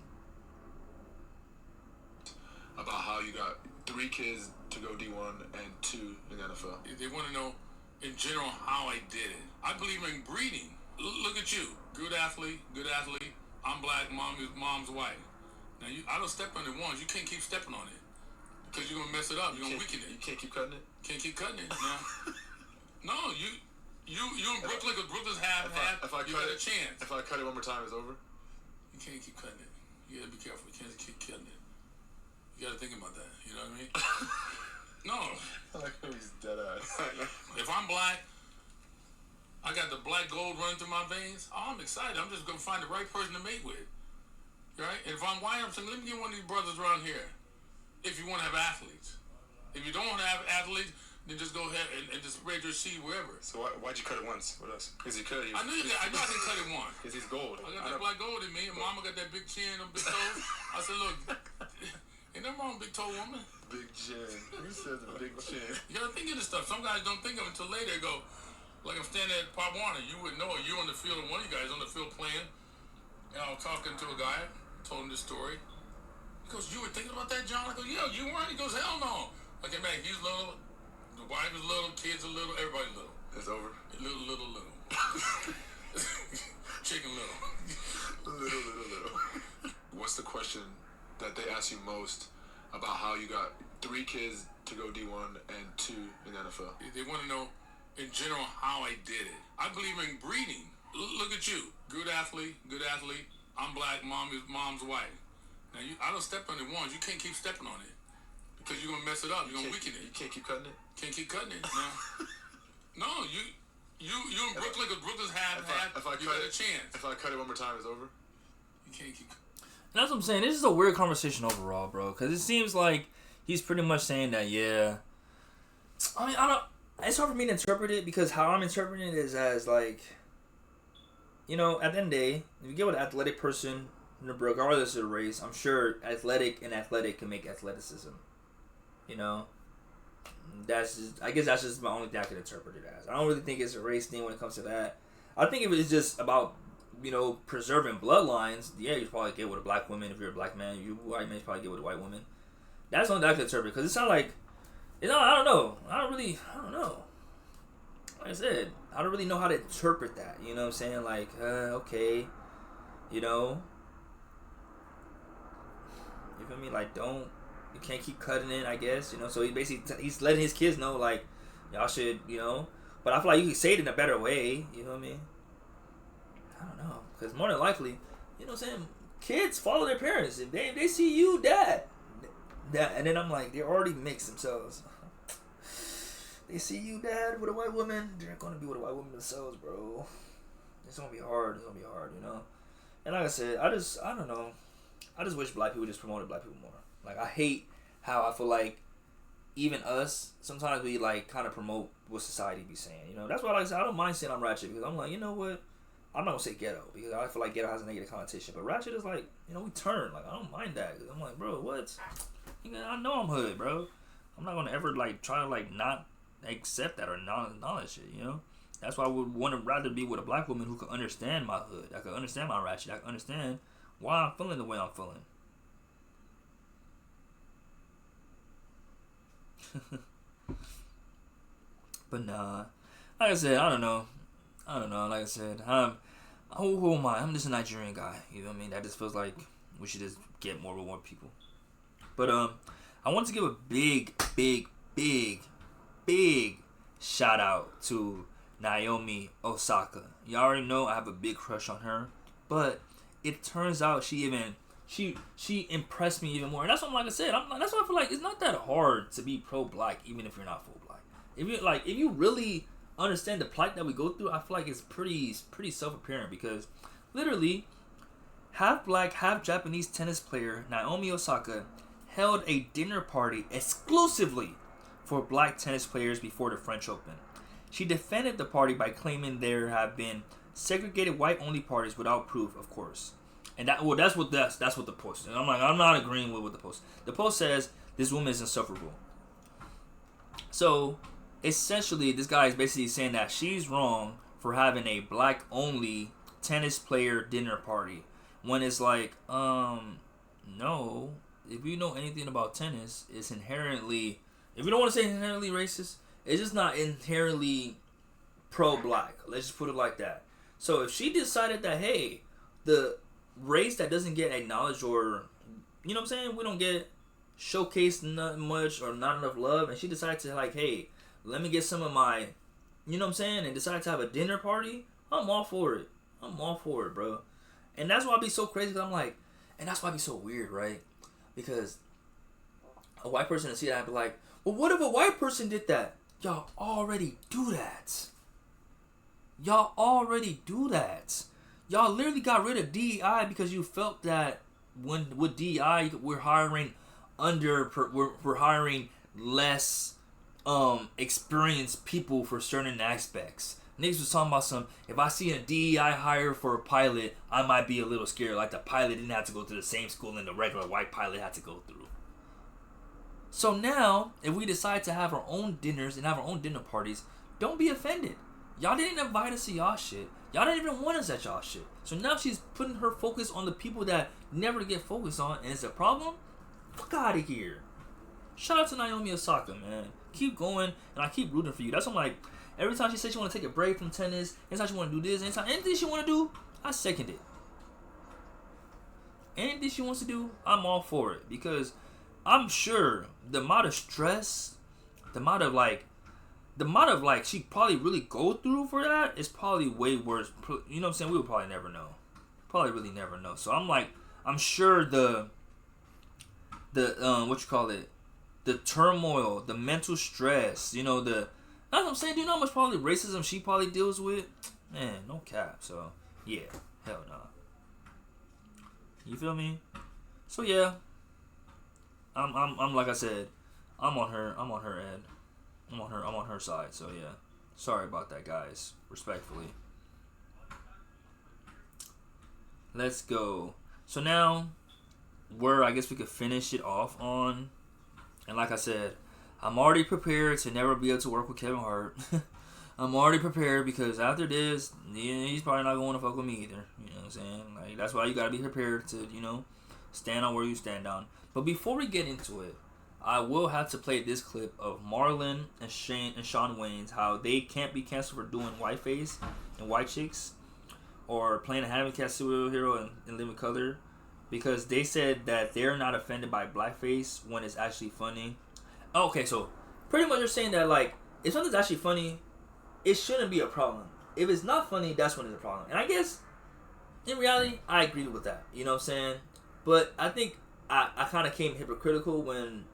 Speaker 14: About how you got 3 kids to go D1 and 2 in the NFL. They want to know, in general, how I did it. I believe in breeding. Look at you. Good athlete. I'm black. Mom's white. Now, I don't step on the ones. You can't keep stepping on it, because you're going to mess it up. You're going to weaken it. You can't keep cutting it? Can't keep cutting it. No, you in Brooklyn, because Brooklyn's half, you got a chance. If I cut it one more time, it's over? You can't keep cutting it. You got to be careful. You can't keep cutting it. You got to think about that. You know what I mean? No. I like how he's dead eyes. If I'm black, I got the black gold running through my veins. Oh, I'm excited. I'm just going to find the right person to mate with. Right? And if I'm white, I'm saying, let me get one of these brothers around here. If you want to have athletes. If you don't want to have athletes, then just go ahead and just spread your seed wherever. So why'd you cut it once? What else? Because he could. I know I didn't cut it once. Because he's gold. I got that black gold in me. And Mama got that big chin and big toes. I said, look, ain't nothing wrong with big toe woman. Big chin. Who says a big chin? You gotta think of this stuff. Some guys don't think of it until later. They go, like I'm standing at Pop Warner. You wouldn't know it. You're on the field, and one of you guys on the field playing. And I was talking to a guy, told him this story. He goes, "You were thinking about that, John?" I go, "Yeah, you weren't." He goes, "Hell no." I came back, he's little, the wife is little, kids are little, everybody's little.
Speaker 15: It's over.
Speaker 14: Little. Chicken little.
Speaker 15: Little. What's the question that they ask you most about how you got 3 kids to go D1 and 2 in the NFL?
Speaker 14: They want to know, in general, how I did it. I believe in breeding. Look at you. Good athlete. I'm black, mom's white. Now, I don't step on it once. You can't keep stepping on it. Because you're going to mess it up. You're going to weaken it.
Speaker 15: You can't keep cutting it?
Speaker 14: Can't keep cutting it. No, you in Brooklyn, because Brooklyn's half, you got a chance.
Speaker 15: If I cut it one more time, it's over?
Speaker 14: You can't keep.
Speaker 1: And that's what I'm saying. This is a weird conversation overall, bro. Because it seems like he's pretty much saying that, yeah. I mean, it's hard for me to interpret it because how I'm interpreting it is as, like, you know, at the end of the day, if you get with an athletic person, regardless of the race, I'm sure athletic can make athleticism. You know? I guess that's just my only thing I can interpret it as. I don't really think it's a race thing when it comes to that. I think if it's just about, you know, preserving bloodlines, yeah, you probably get with a black woman. If you're a black man, white man, you probably get with a white woman. That's the only thing I can interpret because it sounds like, I don't know. I don't know. Like I said, I don't really know how to interpret that. You know what I'm saying? Like, okay, you know. You feel me? Like, you can't keep cutting it, I guess, you know. So he's letting his kids know, like, y'all should, you know. But I feel like you can say it in a better way, you know what I mean? I don't know, because more than likely, you know what I'm saying, kids follow their parents. If they see you, dad, and then I'm like, they're already mixed themselves. They see you, dad, with a white woman, they're going to be with a white woman themselves, bro. It's going to be hard, you know. And like I said, I don't know. I just wish black people just promoted black people more. Like, I hate how I feel like even us, sometimes we, like, kind of promote what society be saying, you know. That's why, like I said, I don't mind saying I'm ratchet because I'm like, you know what? I'm not going to say ghetto because I feel like ghetto has a negative connotation. But ratchet is like, you know, we turn. Like, I don't mind that. Cause I'm like, bro, what? I know I'm hood, bro. I'm not going to ever, like, try to, like, not accept that or not acknowledge it, you know. That's why I would want to rather be with a black woman who can understand my hood. I can understand my ratchet. I can understand why I'm feeling the way I'm feeling. But nah, like I said, I don't know. Like I said, who am I? I'm just a Nigerian guy. You know what I mean? That just feels like we should just get more people. But I want to give a big shout out to Naomi Osaka. Y'all already know I have a big crush on her, but it turns out she impressed me even more. And that's what, like I said, that's why I feel like it's not that hard to be pro-black, even if you're not full black. If you really understand the plight that we go through, I feel like it's pretty self-apparent because literally half black, half Japanese tennis player Naomi Osaka held a dinner party exclusively for black tennis players before the French Open. She defended the party by claiming there have been segregated white-only parties without proof, of course. And that's what the post. And I'm like, I'm not agreeing with the post. The post says this woman is insufferable. So essentially, this guy is basically saying that she's wrong for having a black-only tennis player dinner party. When it's like, no. If you know anything about tennis, it's inherently, if you don't want to say inherently racist, it's just not inherently pro-black. Let's just put it like that. So if she decided that, hey, the race that doesn't get acknowledged or, you know what I'm saying, we don't get showcased not much or not enough love, and she decided to, like, hey, let me get some of my, you know what I'm saying, and decided to have a dinner party, I'm all for it. I'm all for it, bro. And that's why I be so crazy, because I'm like, and that's why I be so weird, right? Because a white person to see that, I'd be like, well, what if a white person did that? Y'all already do that. Y'all already do that. Y'all literally got rid of DEI because you felt that when with DEI we're hiring we're hiring less experienced people for certain aspects. Niggas was talking about if I see a DEI hire for a pilot, I might be a little scared. Like the pilot didn't have to go to the same school and the regular white pilot had to go through. So now, if we decide to have our own dinners and have our own dinner parties, don't be offended. Y'all didn't invite us to y'all shit. Y'all didn't even want us at y'all shit. So now she's putting her focus on the people that never get focused on, and it's a problem? Fuck out of here. Shout out to Naomi Osaka, man. Keep going, and I keep rooting for you. That's what I'm like. Every time she says she want to take a break from tennis, anytime she want to do this, anything she want to do, I second it. Anything she wants to do, I'm all for it. Because I'm sure the amount of stress, the amount of she probably really go through for that is probably way worse. You know what I'm saying? We would probably never know. Probably really never know. So I'm sure the the turmoil, the mental stress, that's what I'm saying. Do you know how much probably racism she probably deals with? Man, no cap. So yeah, hell no. You feel me? So yeah, I'm like I said, I'm on her end. I'm on her side. So yeah, sorry about that, guys. Respectfully. Let's go. So now, where I guess we could finish it off on, and like I said, I'm already prepared to never be able to work with Kevin Hart. I'm already prepared because after this, he's probably not going to fuck with me either. You know what I'm saying? Like, that's why you gotta be prepared to, stand on where you stand on. But before we get into it, I will have to play this clip of Marlon and Shawn Wayans, how they can't be canceled for doing whiteface and white chicks, or playing a handicapped superhero in living color, because they said that they're not offended by blackface when it's actually funny. Okay, so pretty much they're saying that, like, if something's actually funny, it shouldn't be a problem. If it's not funny, that's when it's a problem. And I guess, in reality, I agree with that. You know what I'm saying? But I think I kind of came hypocritical when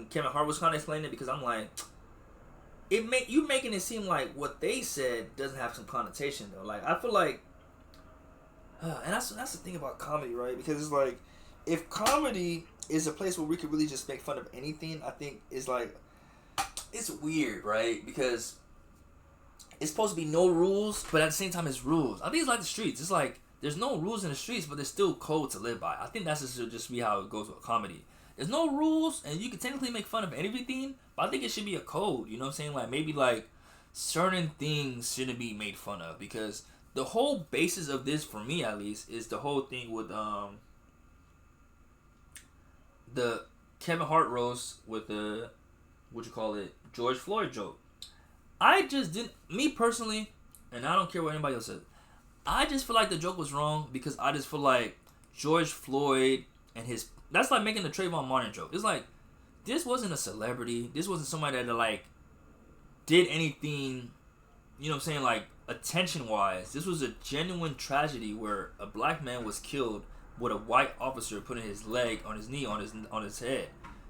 Speaker 1: Kevin Hart was kind of explaining it, because I'm like, you making it seem like what they said doesn't have some connotation, though. Like, I feel like, and that's the thing about comedy, right? Because it's like, if comedy is a place where we could really just make fun of anything, I think is like, it's weird, right? Because it's supposed to be no rules, but at the same time, it's rules. I think it's like the streets. It's like, there's no rules in the streets, but there's still code to live by. I think that's just be how it goes with comedy. There's no rules, and you can technically make fun of everything, but I think it should be a code. You know what I'm saying? Like, maybe, like, certain things shouldn't be made fun of, because the whole basis of this, for me at least, is the whole thing with the Kevin Hart roast with the George Floyd joke. I just didn't, me personally, and I don't care what anybody else says, I just feel like the joke was wrong, because I just feel like George Floyd and his, that's like making the Trayvon Martin joke. It's like, this wasn't a celebrity. This wasn't somebody that, like, did anything, you know what I'm saying, like, attention-wise. This was a genuine tragedy where a black man was killed with a white officer putting his leg on his knee on his head.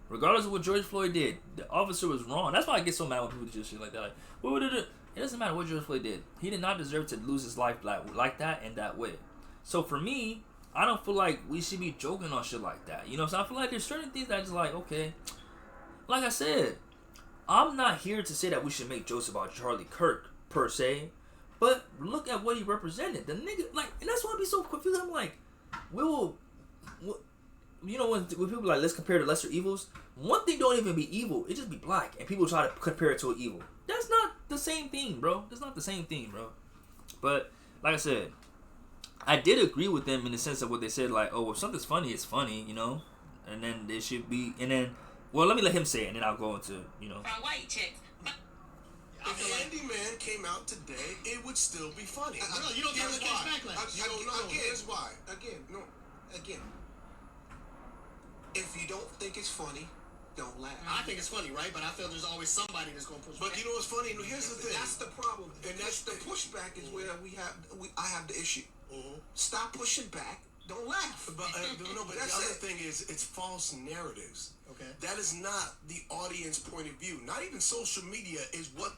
Speaker 1: Regardless of what George Floyd did, the officer was wrong. That's why I get so mad when people do shit like that. Like, what would it? It doesn't matter what George Floyd did. He did not deserve to lose his life like that in that way. So for me, I don't feel like we should be joking on shit like that. You know what I'm saying? I feel like there's certain things that I just like, okay. Like I said, I'm not here to say that we should make jokes about Charlie Kirk, per se. But look at what he represented. The nigga, like, and that's why I be so confused. I'm like, when people like, let's compare the lesser evils, one thing don't even be evil. It just be black. And people try to compare it to an evil. That's not the same thing, bro. That's not the same thing, bro. But, like I said, I did agree with them in the sense of what they said, like, oh, if something's funny, it's funny, And then it should be, and then, well, let me let him say it, and then I'll go into,
Speaker 10: white chicks.
Speaker 16: If Handyman came out today, it would still be funny.
Speaker 17: No, you don't think it's backlash.
Speaker 16: Here's why. Again. If you don't think it's funny, don't laugh.
Speaker 17: I think it's funny, right? But I feel there's always somebody that's going to push back.
Speaker 16: But you know what's funny? Here's the thing. That's the problem. And that's the pushback is where I have the issue. Mm-hmm. Stop pushing back. Don't laugh. But the other thing is, it's false narratives.
Speaker 17: Okay.
Speaker 16: That is not the audience point of view. Not even social media is what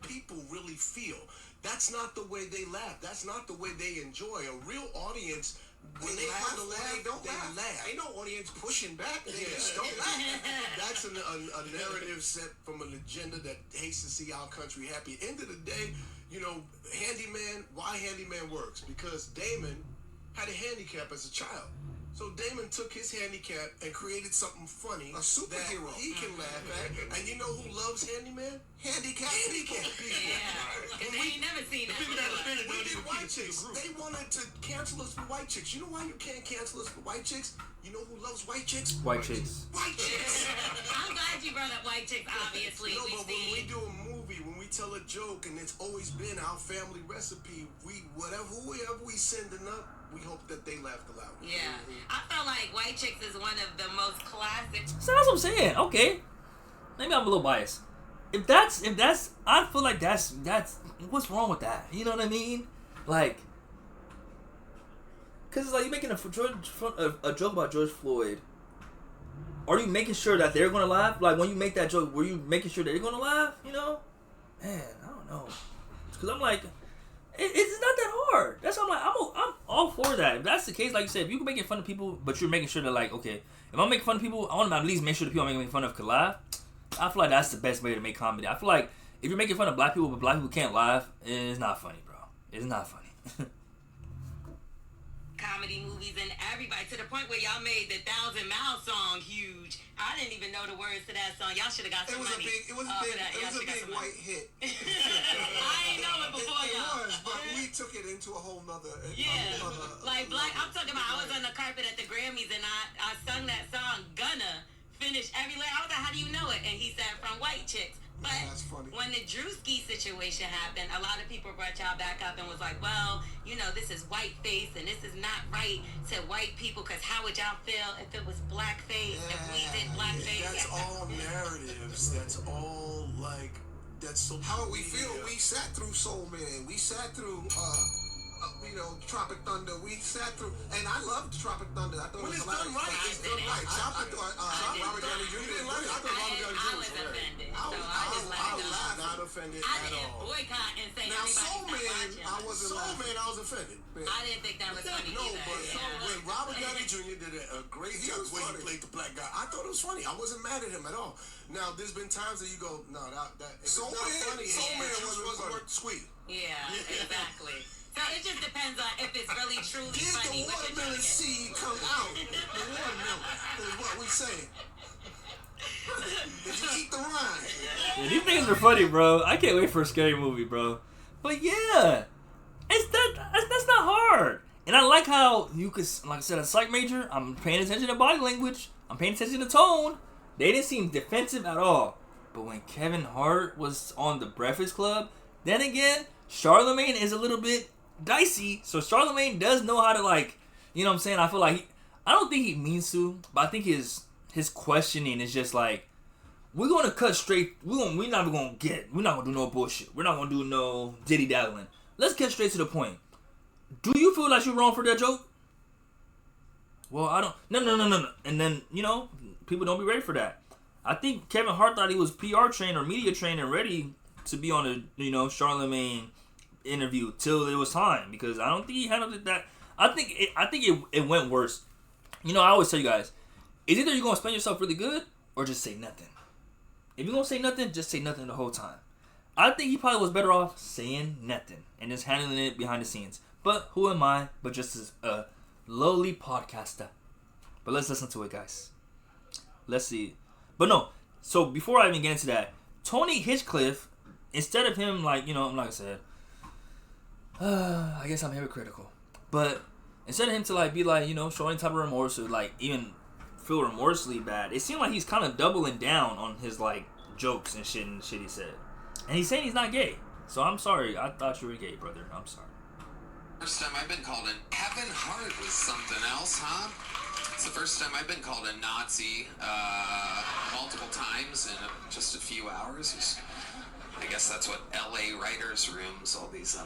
Speaker 16: people really feel. That's not the way they laugh. That's not the way they enjoy. A real audience, when they have to laugh, they laugh.
Speaker 17: Ain't no audience pushing back. They just
Speaker 16: don't laugh. That's a narrative set from an agenda that hates to see our country happy. End of the day, Handyman, why Handyman works? Because Damon had a handicap as a child. So Damon took his handicap and created something funny.
Speaker 17: A superhero.
Speaker 16: That he can laugh at. And you know who loves Handyman? Handicapped people.
Speaker 10: Yeah. And they ain't never seen that.
Speaker 16: We did white white chicks. They wanted to cancel us for white chicks. You know why you can't cancel us for white chicks? You know who loves white chicks?
Speaker 1: White chicks.
Speaker 16: White chicks.
Speaker 10: I'm glad you brought up white chicks, obviously.
Speaker 16: No, but when we do a movie, when we tell a joke, and it's always been our family recipe, whoever we sending up, we hope that they laugh aloud.
Speaker 10: Yeah. I felt like White Chicks is one of the most classic.
Speaker 1: So that's what I'm saying. Okay. Maybe I'm a little biased. If that's, I feel like that's, what's wrong with that? You know what I mean? Like, cause it's like you're making a joke about George Floyd. Are you making sure that they're gonna laugh? Like when you make that joke, were you making sure that they're gonna laugh? You know? Man, I don't know. Cause I'm like, it's not that hard. That's why I'm like, I'm all for that. If that's the case, like you said, if you're making fun of people, but you're making sure that like, okay, if I'm making fun of people, I want to at least make sure the people I'm making fun of can laugh. I feel like that's the best way to make comedy. I feel like if you're making fun of black people, but black people can't laugh, it's not funny, bro. It's not funny.
Speaker 10: Comedy movies and everybody, to the point where y'all made the 1,000 Mile song huge. I didn't even know the words to that song. Y'all should have got some money.
Speaker 16: It was a big white hit.
Speaker 10: I ain't know it before y'all.
Speaker 16: It was, but we took it into a whole nother.
Speaker 10: Like black. I'm talking about. I was on the carpet at the Grammys and I sung that song. Gonna finish every lyric. I was like, how do you know it? And he said from White Chicks. But when the Drewski situation happened, a lot of people brought y'all back up and was like, well, you know, this is whiteface and this is not right to white people because how would y'all feel if it was blackface, if we did blackface?
Speaker 16: That's all narratives. That's all like, that's so. How we feel? We sat through Soul Man. We sat through, Tropic Thunder. We sat through, and I loved Tropic Thunder. I thought
Speaker 17: When
Speaker 16: it was
Speaker 17: it's done right,
Speaker 16: it's done right. Robert Downey Jr. didn't like it. I thought Robert Downey Jr. was offended. I was not offended
Speaker 10: I
Speaker 16: at
Speaker 10: didn't
Speaker 16: all.
Speaker 10: boycott and say
Speaker 16: Now,
Speaker 10: everybody
Speaker 16: Soul Man,
Speaker 10: watching.
Speaker 16: I wasn't laughing. I was offended.
Speaker 10: I didn't think that was funny either.
Speaker 16: But when Robert Downey Jr. did a great job when he played the black guy, I thought it was funny. I wasn't mad at him at all. Now, there's been times that you go, no, that if it's not funny. Soul Man wasn't worth the squeeze.
Speaker 10: Yeah, exactly. So it just depends on if it's really truly
Speaker 16: Did
Speaker 10: funny.
Speaker 16: the watermelon seed come out? The watermelon is what we say. Did you eat the rind?
Speaker 1: Yeah, these things are funny, bro. I can't wait for a scary movie, bro. But yeah, that's not hard. And I like how you could, like I said, a psych major, I'm paying attention to body language. I'm paying attention to tone. They didn't seem defensive at all. But when Kevin Hart was on The Breakfast Club, then again, Charlemagne is a little bit dicey. So Charlemagne does know how to, like, you know what I'm saying? I feel like I don't think he means to, but I think his questioning is just like, we're gonna cut straight. We're not gonna do no bullshit. We're not gonna do no diddy daddling. Let's get straight to the point. Do you feel like you're wrong for that joke? Well, I don't. No. And then, people don't be ready for that. I think Kevin Hart thought he was PR trained or media trained and ready to be on a, Charlemagne interview till it was time, because I don't think he handled it that. I think it went worse. I always tell you guys, it's either you're gonna explain yourself really good or just say nothing. If you're gonna say nothing, just say nothing the whole time. I think he probably was better off saying nothing and just handling it behind the scenes. But who am I but just a lowly podcaster? But let's listen to it, guys. Let's see. But no, so before I even get into that, Tony Hinchcliffe, instead of him, like I said, I guess I'm hypocritical. But instead of him to be showing type of remorse or even feel remorselessly bad, it seemed like he's kind of doubling down on his jokes and shit he said. And he's saying he's not gay. So I'm sorry. I thought you were gay, brother. I'm sorry.
Speaker 9: First time I've been called an Kevin Hart was something else, huh? It's the first time I've been called a Nazi multiple times in just a few hours. I guess that's what LA writers' rooms, all these a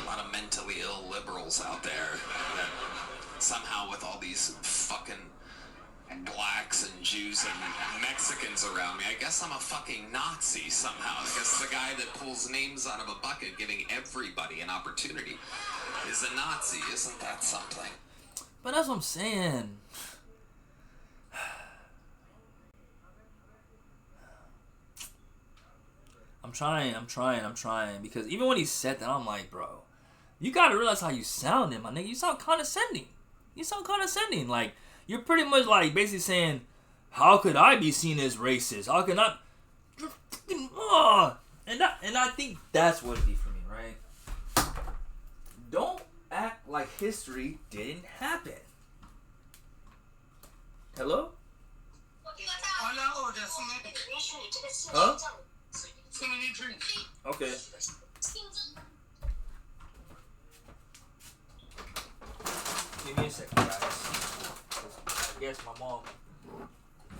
Speaker 9: lot of mentally ill liberals out there that somehow with all these fucking blacks and Jews and Mexicans around me, I guess I'm a fucking Nazi somehow. I guess the guy that pulls names out of a bucket giving everybody an opportunity is a Nazi. Isn't that something?
Speaker 1: But that's what I'm saying. I'm trying. Because even when he said that, I'm like, bro, you gotta realize how you sounding, my nigga. You sound condescending. Like, you're pretty much basically saying, how could I be seen as racist? How can I? And I think that's what it be for me, right? like history didn't happen. Hello? Huh? Okay. Give me a second, guys. I guess my mom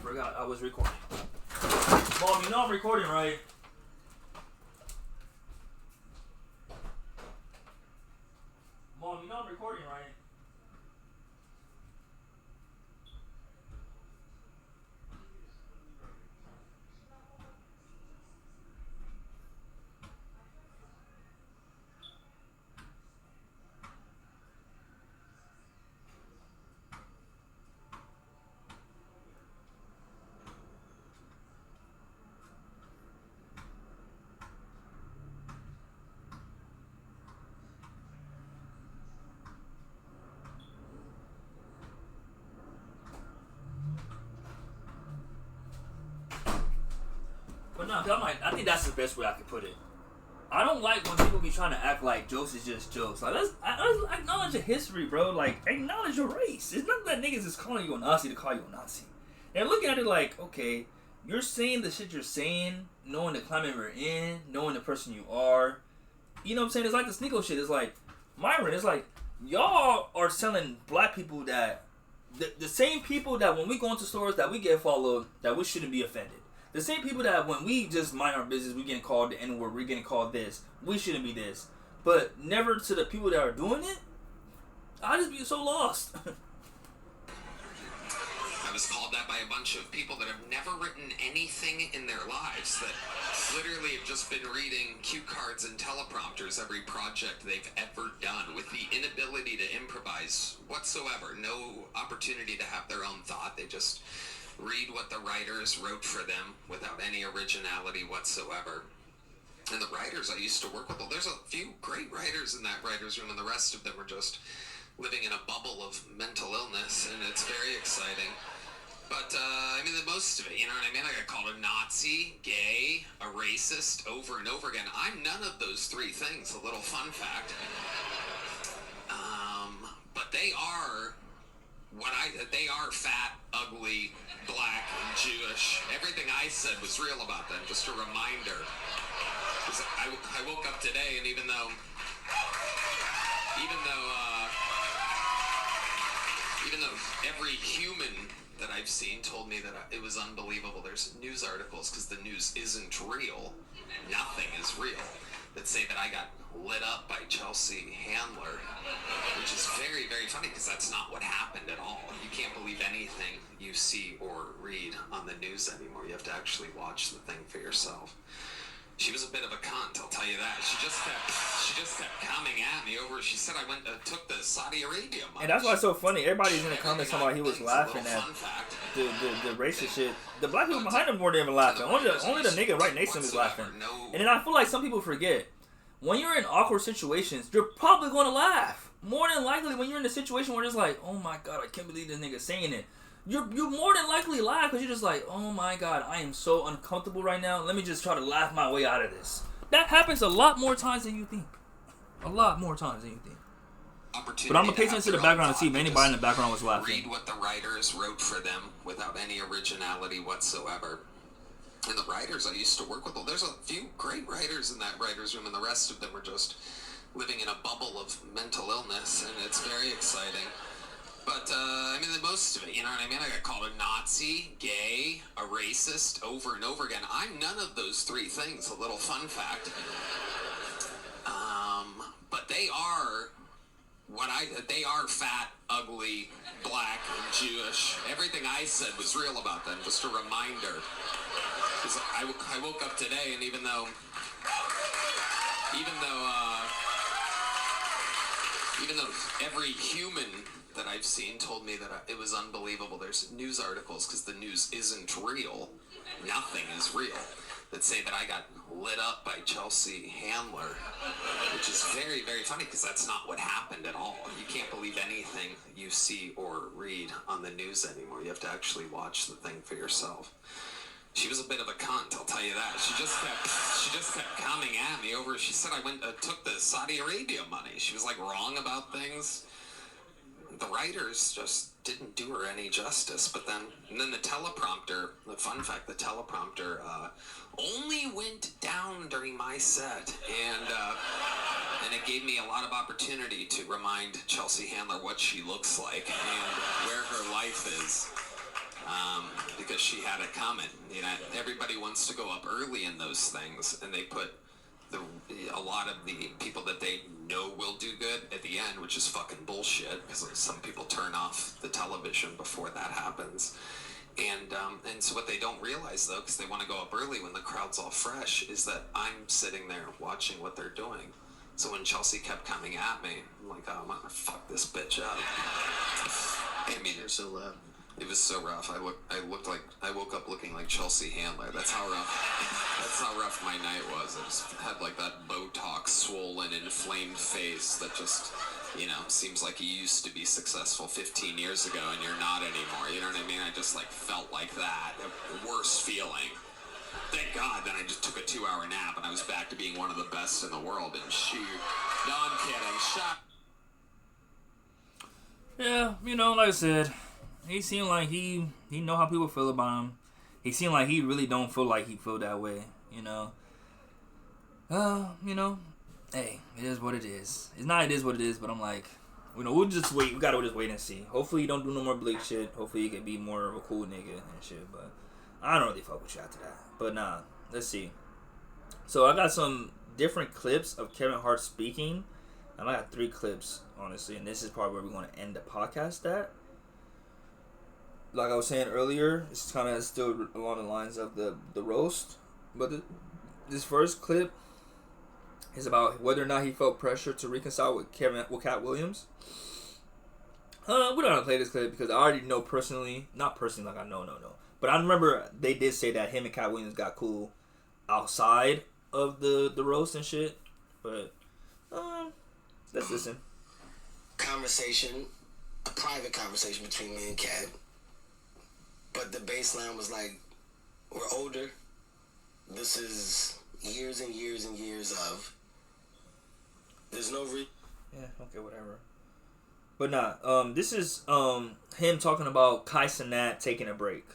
Speaker 1: forgot I was recording. Mom, you know I'm recording, right? Mom, you know I'm recording, right? But no, I think that's the best way I could put it. I don't like when people be trying to act like jokes is just jokes. Like, let's acknowledge the history, bro. Like, acknowledge your race. It's not that niggas is calling you a Nazi to call you a Nazi. They're looking at it like, okay, you're saying the shit you're saying, knowing the climate we're in, knowing the person you are. You know what I'm saying? It's like the Sneeko shit. It's like, Myron, it's like, y'all are telling black people that the same people that when we go into stores that we get followed, that we shouldn't be offended. The same people that when we just mind our business, we getting called the N-word, we're getting called this. We shouldn't be this. But never to the people that are doing it. I just be so lost.
Speaker 9: I was called that by a bunch of people that have never written anything in their lives, that literally have just been reading cue cards and teleprompters every project they've ever done, with the inability to improvise whatsoever. No opportunity to have their own thought. They just read what the writers wrote for them without any originality whatsoever. And the writers I used to work with, well, there's a few great writers in that writer's room, and the rest of them are just living in a bubble of mental illness, and it's very exciting. But, I mean, the most of it, you know what I mean? I got called a Nazi, gay, a racist over and over again. I'm none of those three things, a little fun fact. But they are they are fat, ugly, black, and Jewish. Everything I said was real about them, just a reminder. Because I woke up today, and even though every human that I've seen told me that it was unbelievable, there's news articles, because the news isn't real, nothing is real, that say that I got lit up by Chelsea Handler, which is very, very funny, because that's not what happened at all. You can't believe anything you see or read on the news anymore. You have to actually watch the thing for yourself. She was a bit of a cunt, I'll tell you that. She just kept coming at me over. She said I took the Saudi Arabia money.
Speaker 1: And that's why it's so funny. Everybody's in the comments talking about he was laughing at the racist shit. The black people behind him weren't even laughing. Only the nigga right next to him is laughing. And then I feel like some people forget, when you're in awkward situations, you're probably going to laugh. More than likely, when you're in a situation where it's like, oh my god, I can't believe this nigga saying it. You're more than likely laugh because you're just like, oh my god, I am so uncomfortable right now. Let me just try to laugh my way out of this. That happens a lot more times than you think. A lot more times than you think. But I'm going to pay attention to the background to see if anybody in the background was laughing.
Speaker 9: Read what the writers wrote for them without any originality whatsoever. And the writers I used to work with, well, there's a few great writers in that writer's room, and the rest of them are just living in a bubble of mental illness, and it's very exciting. But, I mean, the most of it, you know what I mean? I got called a Nazi, gay, a racist over and over again. I'm none of those three things, a little fun fact. But they are they are fat, ugly, black, and Jewish. Everything I said was real about them, just a reminder. Because I woke up today, and even though every human that I've seen told me that it was unbelievable, there's news articles, because the news isn't real, nothing is real, that say that I got lit up by Chelsea Handler, which is very, very funny, because that's not what happened at all. You can't believe anything you see or read on the news anymore. You have to actually watch the thing for yourself. She was a bit of a cunt, I'll tell you that. She just kept coming at me over. She said I took the Saudi Arabia money. She was like wrong about things. The writers just didn't do her any justice. But then the teleprompter, the fun fact, the teleprompter only went down during my set, and it gave me a lot of opportunity to remind Chelsea Handler what she looks like and where her life is. Because she had it coming. You know, everybody wants to go up early in those things, and they put a lot of the people that they know will do good at the end, which is fucking bullshit, because some people turn off the television before that happens. And so what they don't realize, though, because they want to go up early when the crowd's all fresh, is that I'm sitting there watching what they're doing. So when Chelsea kept coming at me, I'm like, oh, I'm gonna fuck this bitch up. I mean,
Speaker 17: So loud.
Speaker 9: it was so rough. I woke up looking like Chelsea Handler. That's how rough my night was. I just had like that Botox swollen, inflamed face that just, you know, seems like you used to be successful 15 years ago and you're not anymore. You know what I mean? I just like felt like that. The worst feeling. Thank God. Then I just took a 2-hour nap and I was back to being one of the best in the world. And shoot. No, I'm kidding. Shut.
Speaker 1: Yeah, you know, like I said, he seemed like he know how people feel about him. He seemed like he really don't feel like he feel that way, you know. You know, hey, it is what it is. It's not it is what it is, but I'm like, you know, we'll just wait. We gotta just wait and see. Hopefully he don't do no more bleak shit. Hopefully he can be more of a cool nigga and shit, but I don't really fuck with you after that. But nah, let's see. So I got some different clips of Kevin Hart speaking. And I got 3 clips, honestly, and this is probably where we're going to end the podcast at. Like I was saying earlier, it's kind of still along the lines of the roast. But this first clip is about whether or not he felt pressure to reconcile with Cat Williams. We don't have to play this clip because I already know personally, not personally, like I know, but I remember they did say that him and Cat Williams got cool outside of the roast and shit. But let's listen.
Speaker 18: Conversation, a private conversation between me and Cat. But the baseline was like, we're older. This is years and years and years of. There's no
Speaker 1: yeah, okay, whatever. But nah, this is him talking about Kai Cenat taking a break.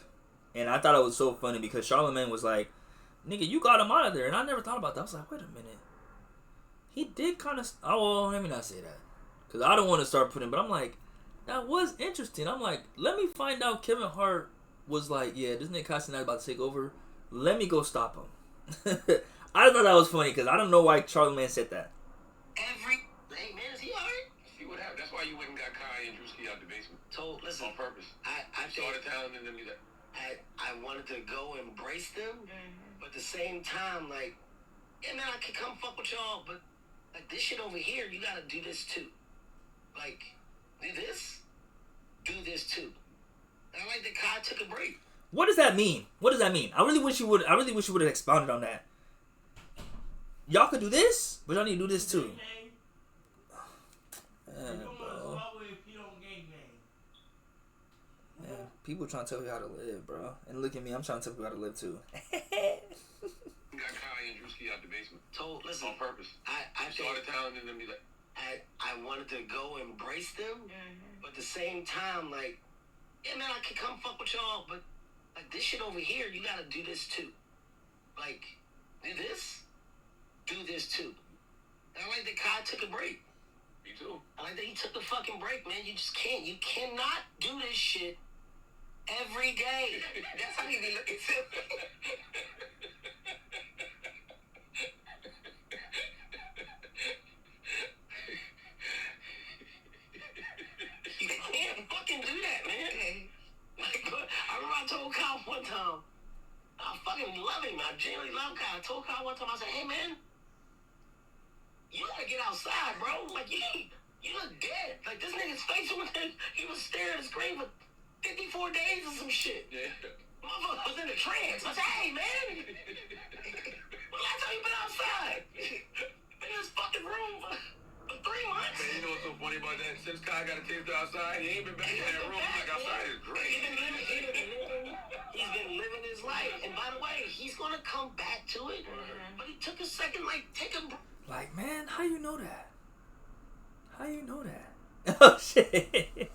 Speaker 1: And I thought it was so funny because Charlamagne was like, nigga, you got him out of there. And I never thought about that. I was like, wait a minute. He did kind of... Oh, well, let me not say that. Because I don't want to start putting... But I'm like, that was interesting. I'm like, let me find out Kevin Hart was like, yeah, this nigga Kai Cenat about to take over. Let me go stop him. I thought that was funny because I don't know why Charlamagne said that.
Speaker 17: Hey, man, is he alright?
Speaker 13: See what happened? That's why you went and got Kai and Drewski out the basement.
Speaker 17: So, listen.
Speaker 13: On purpose.
Speaker 17: I
Speaker 13: started telling them to do that.
Speaker 17: I wanted to go embrace them, but at the same time, like, yeah, man, I can come fuck with y'all, but like this shit over here, you gotta do this too. Like, do this too. And I like that Kai took a break.
Speaker 1: What does that mean? What does that mean? I really wish you would have expounded on that. Y'all could do this, but y'all need to do this too. Bro. Man, people trying to tell you how to live, bro. And look at me, I'm trying to tell you how to live too.
Speaker 13: Got Kai and Drewski out the basement.
Speaker 17: So, listen.
Speaker 13: On purpose.
Speaker 17: I
Speaker 13: started telling them to do that.
Speaker 17: I wanted to go embrace them, but at the same time, like, yeah, man, I can come fuck with y'all, but like this shit over here, you gotta do this too. Like, do this too. And I like that Kai took a break.
Speaker 13: Me too.
Speaker 17: I like that he took the fucking break, man. You just can't. You cannot do this shit every day. That's how you be looking at You can't fucking do that, man. Like, I remember I told Kyle one time, I fucking love him. I genuinely love Kyle. I told Kyle one time, I said, hey, man, you gotta get outside, bro. Like, you look dead. Like, this nigga's face was he was staring at the screen for 54 days or some shit. Yeah. Motherfucker was in a trance. I said, hey, man. Well, last time you been outside? Been in this fucking room for 3 months.
Speaker 13: Man, you know what's so funny about that? Since Kai got a taste outside, he ain't been back in that room. Like, outside is great.
Speaker 17: He's been living his his life. And by the way, he's gonna come back to it. But he took a second, like, take a...
Speaker 1: Like, man, how you know that? How you know that? Oh, shit.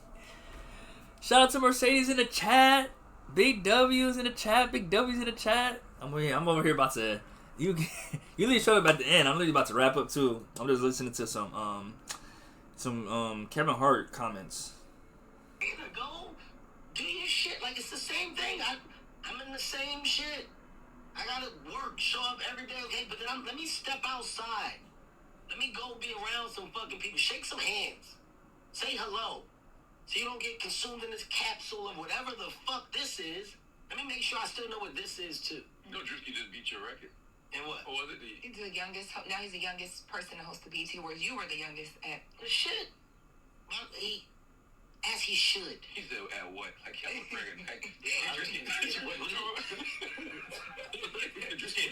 Speaker 1: Shout out to Mercedes in the chat. Big W's in the chat. Big W's in the chat. I'm over here about to... You leave show about the end. I'm literally about to wrap up, too. I'm just listening to some Kevin Hart comments.
Speaker 17: Either go do your shit. Like, it's the same thing. I'm in the same shit. I gotta work, show up every day, okay? But then let me step outside. Let me go be around some fucking people. Shake some hands. Say hello. So you don't get consumed in this capsule of whatever the fuck this is. Let me make sure I still know what this is, too.
Speaker 14: No, Drewski just beat your record.
Speaker 17: And what?
Speaker 14: Or was it
Speaker 19: He's the youngest. Now he's the youngest person to host the BET Awards. You were the youngest at...
Speaker 17: The shit. Well, as he should.
Speaker 14: He said, at what? Like, I was pregnant. Like, Drewski get the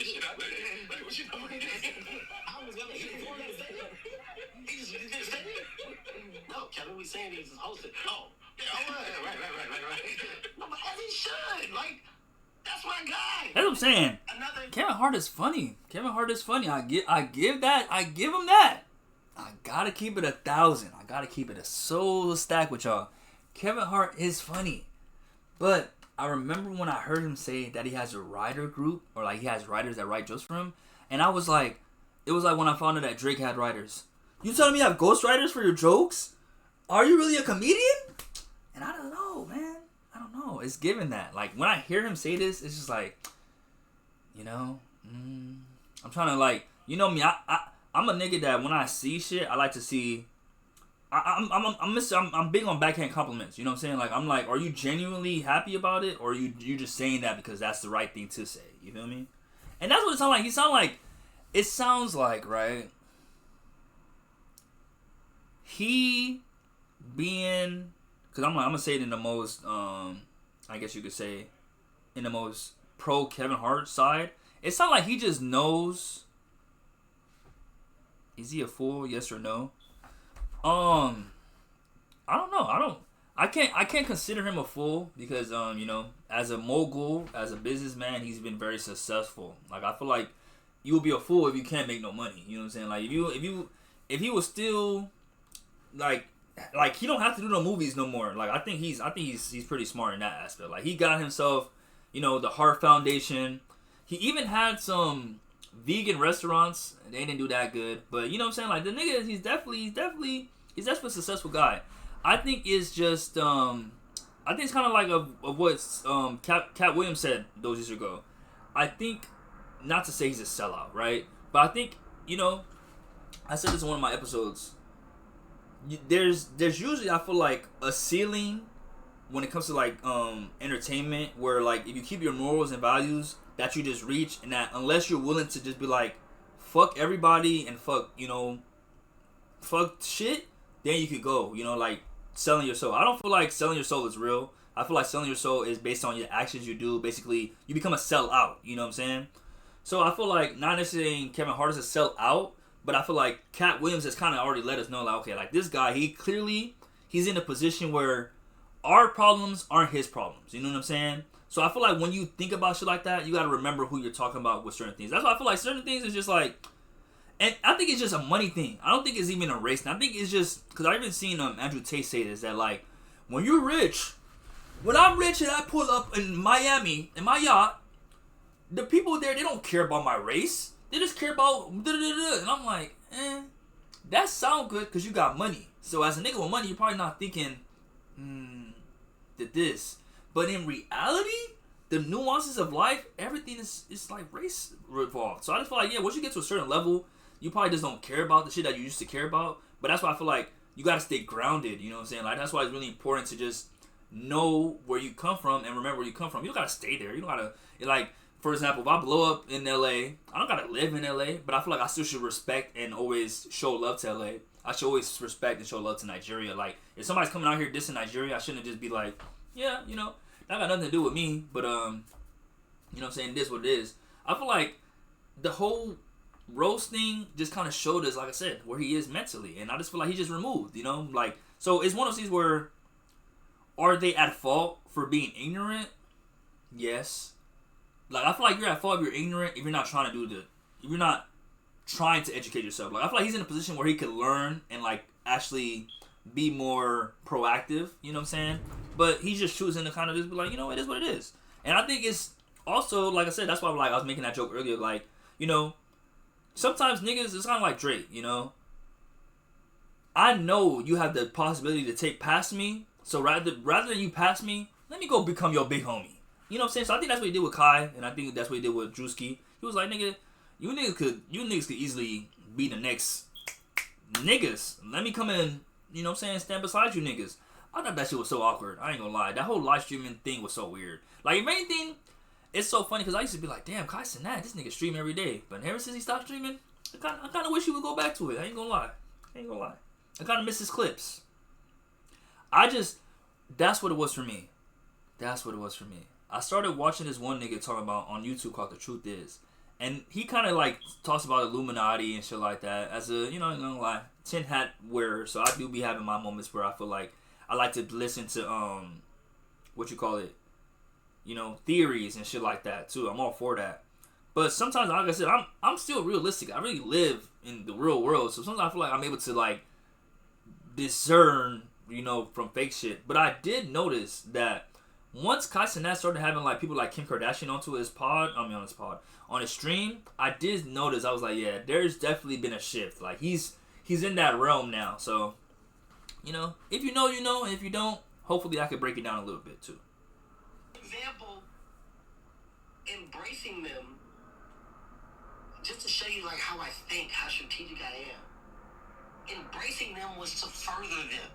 Speaker 14: shit out there. Like, what you doing?
Speaker 17: I was gonna... He just didn't say it. No, Kevin, we saying he's hosted. Oh. Yeah, right. No, but as he should. Like, that's my guy.
Speaker 1: That's what I'm saying. Kevin Hart is funny. Kevin Hart is funny. I give him that. I gotta keep it 1,000. I gotta keep it a soul stack with y'all. Kevin Hart is funny. But I remember when I heard him say that he has a writer group, or like he has writers that write jokes for him, and I was like, it was like when I found out that Drake had writers. You telling me you have ghostwriters for your jokes? Are you really a comedian? And I don't know, man. I don't know. It's given that. Like, when I hear him say this, it's just like, you know, I'm trying to, like, you know me, I'm a nigga that when I see shit, I like to see, I'm big on backhand compliments, you know what I'm saying? Like, I'm like, are you genuinely happy about it, or are you just saying that because that's the right thing to say, you feel me? And that's what it sounds like. It sounds like, right, he being... Because I'm going to say it in the most, I guess you could say, in the most pro Kevin Hart side. It's not like he just knows. Is he a fool? Yes or no? I don't know. I can't consider him a fool because, you know, as a mogul, as a businessman, he's been very successful. Like, I feel like you would be a fool if you can't make no money. You know what I'm saying? Like, if he was still, like he don't have to do no movies no more. Like, I think he's pretty smart in that aspect. Like, he got himself, you know, the Hart Foundation. He even had some vegan restaurants. They didn't do that good, but you know what I'm saying? Like, the nigga, he's definitely a successful guy. I think it's just I think it's kind of like of what Cat Williams said those years ago. I think, not to say he's a sellout, right? But I think, you know, I said this in one of my episodes. There's usually, I feel like, a ceiling when it comes to like entertainment, where like if you keep your morals and values that you just reach, and that unless you're willing to just be like fuck everybody and fuck shit, then you could go, you know, like selling your soul. I don't feel like selling your soul is real. I feel like selling your soul is based on your actions you do. Basically, you become a sellout, you know what I'm saying? So I feel like, not necessarily Kevin Hart is a sellout, but I feel like Cat Williams has kind of already let us know, like, okay, like this guy, he's in a position where our problems aren't his problems. You know what I'm saying? So I feel like when you think about shit like that, you got to remember who you're talking about with certain things. That's why I feel like certain things is just like, and I think it's just a money thing. I don't think it's even a race thing. I think it's just, because I've even seen Andrew Tate say this, that like, when you're rich, when I'm rich and I pull up in Miami in my yacht, the people there, they don't care about my race. They just care about da-da-da-da. And I'm like, that sound good because you got money. So as a nigga with money, you're probably not thinking, this. But in reality, the nuances of life, everything is like race involved. So I just feel like, once you get to a certain level, you probably just don't care about the shit that you used to care about. But that's why I feel like you got to stay grounded. You know what I'm saying? Like, that's why it's really important to just know where you come from and remember where you come from. You don't got to stay there. You don't got to, like, for example, if I blow up in LA, I don't got to live in LA, but I feel like I still should respect and always show love to LA. I should always respect and show love to Nigeria. Like, if somebody's coming out here dissing Nigeria, I shouldn't just be like, yeah, you know, that got nothing to do with me, but, you know what I'm saying, this is what it is. I feel like the whole roast thing just kind of showed us, like I said, where he is mentally, and I just feel like he just removed, you know, like, so it's one of those things where, are they at fault for being ignorant? Yes. like, I feel like you're at fault if you're ignorant, if you're not trying to if you're not trying to educate yourself. Like, I feel like he's in a position where he could learn and, like, actually be more proactive, you know what I'm saying? But he's just choosing to kind of just be like, you know, it is what it is. And I think it's also, like I said, that's why, like, I was making that joke earlier, like, you know, sometimes niggas, it's kind of like Drake, you know? I know you have the possibility to take past me, so rather than you pass me, let me go become your big homie. You know what I'm saying? So I think that's what he did with Kai, and I think that's what he did with Drewski. He was like, nigga, you niggas could easily be the next niggas. Let me come in, you know what I'm saying, stand beside you niggas. I thought that shit was so awkward. I ain't gonna lie. That whole live streaming thing was so weird. Like, if anything, it's so funny because I used to be like, damn, Kai Cenat, this nigga stream every day. But ever since he stopped streaming, I kind of wish he would go back to it. I ain't gonna lie. I kind of miss his clips. That's what it was for me. I started watching this one nigga talking about on YouTube called The Truth Is. And he kind of like talks about Illuminati and shit like that as a, you know, I'm gonna lie, tin hat wearer. So I do be having my moments where I feel like I like to listen to, you know, theories and shit like that too. I'm all for that. But sometimes, like I said, I'm still realistic. I really live in the real world. So sometimes I feel like I'm able to like discern, you know, from fake shit. But I did notice that once Kai Cenat started having like people like Kim Kardashian on his stream, I did notice, I was like, yeah, there's definitely been a shift. Like he's in that realm now. So, you know, if you know, you know, and if you don't, hopefully I could break it down a little bit too.
Speaker 17: Example, embracing them, just to show you like how I think, how strategic I am. Embracing them was to further them.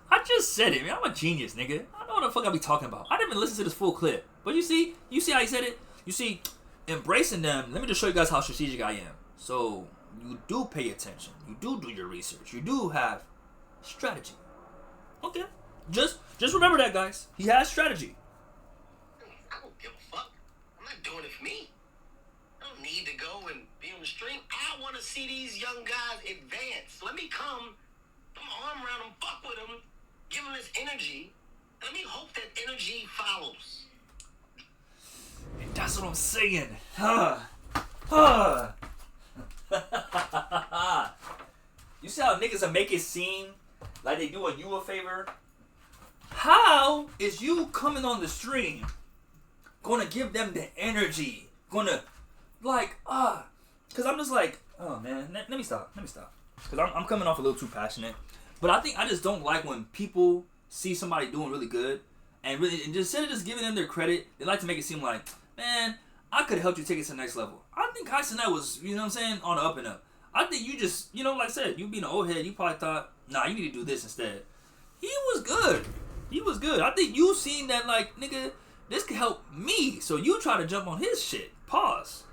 Speaker 1: I just said it, man. I'm a genius, nigga. I know what the fuck I be talking about. I didn't even listen to this full clip. But you see how he said it? You see, embracing them, let me just show you guys how strategic I am. So, you do pay attention. You do your research. You do have strategy. Okay. Just remember that, guys. He has strategy.
Speaker 17: I don't give a fuck. I'm not doing it for me. I don't need to go and be on the stream. I want to see these young guys advance. Let me come, put my arm around them, fuck with them, give them this energy. Let me hope that energy follows.
Speaker 1: And that's what I'm saying. You see how niggas are make it seem like they doing you a favor? How is you coming on the stream gonna give them the energy? Gonna, like, cause I'm just like, oh man, let me stop. Cause I'm coming off a little too passionate. But I think I just don't like when people see somebody doing really good and just instead of just giving them their credit, they like to make it seem like, man, I could have helped you take it to the next level. I think Kai Cenat was, you know what I'm saying, on the up and up. I think you just, you know, like I said, you being an old head, you probably thought, nah, you need to do this instead. He was good. I think you seen that, like, nigga, this could help me. So you try to jump on his shit. Pause.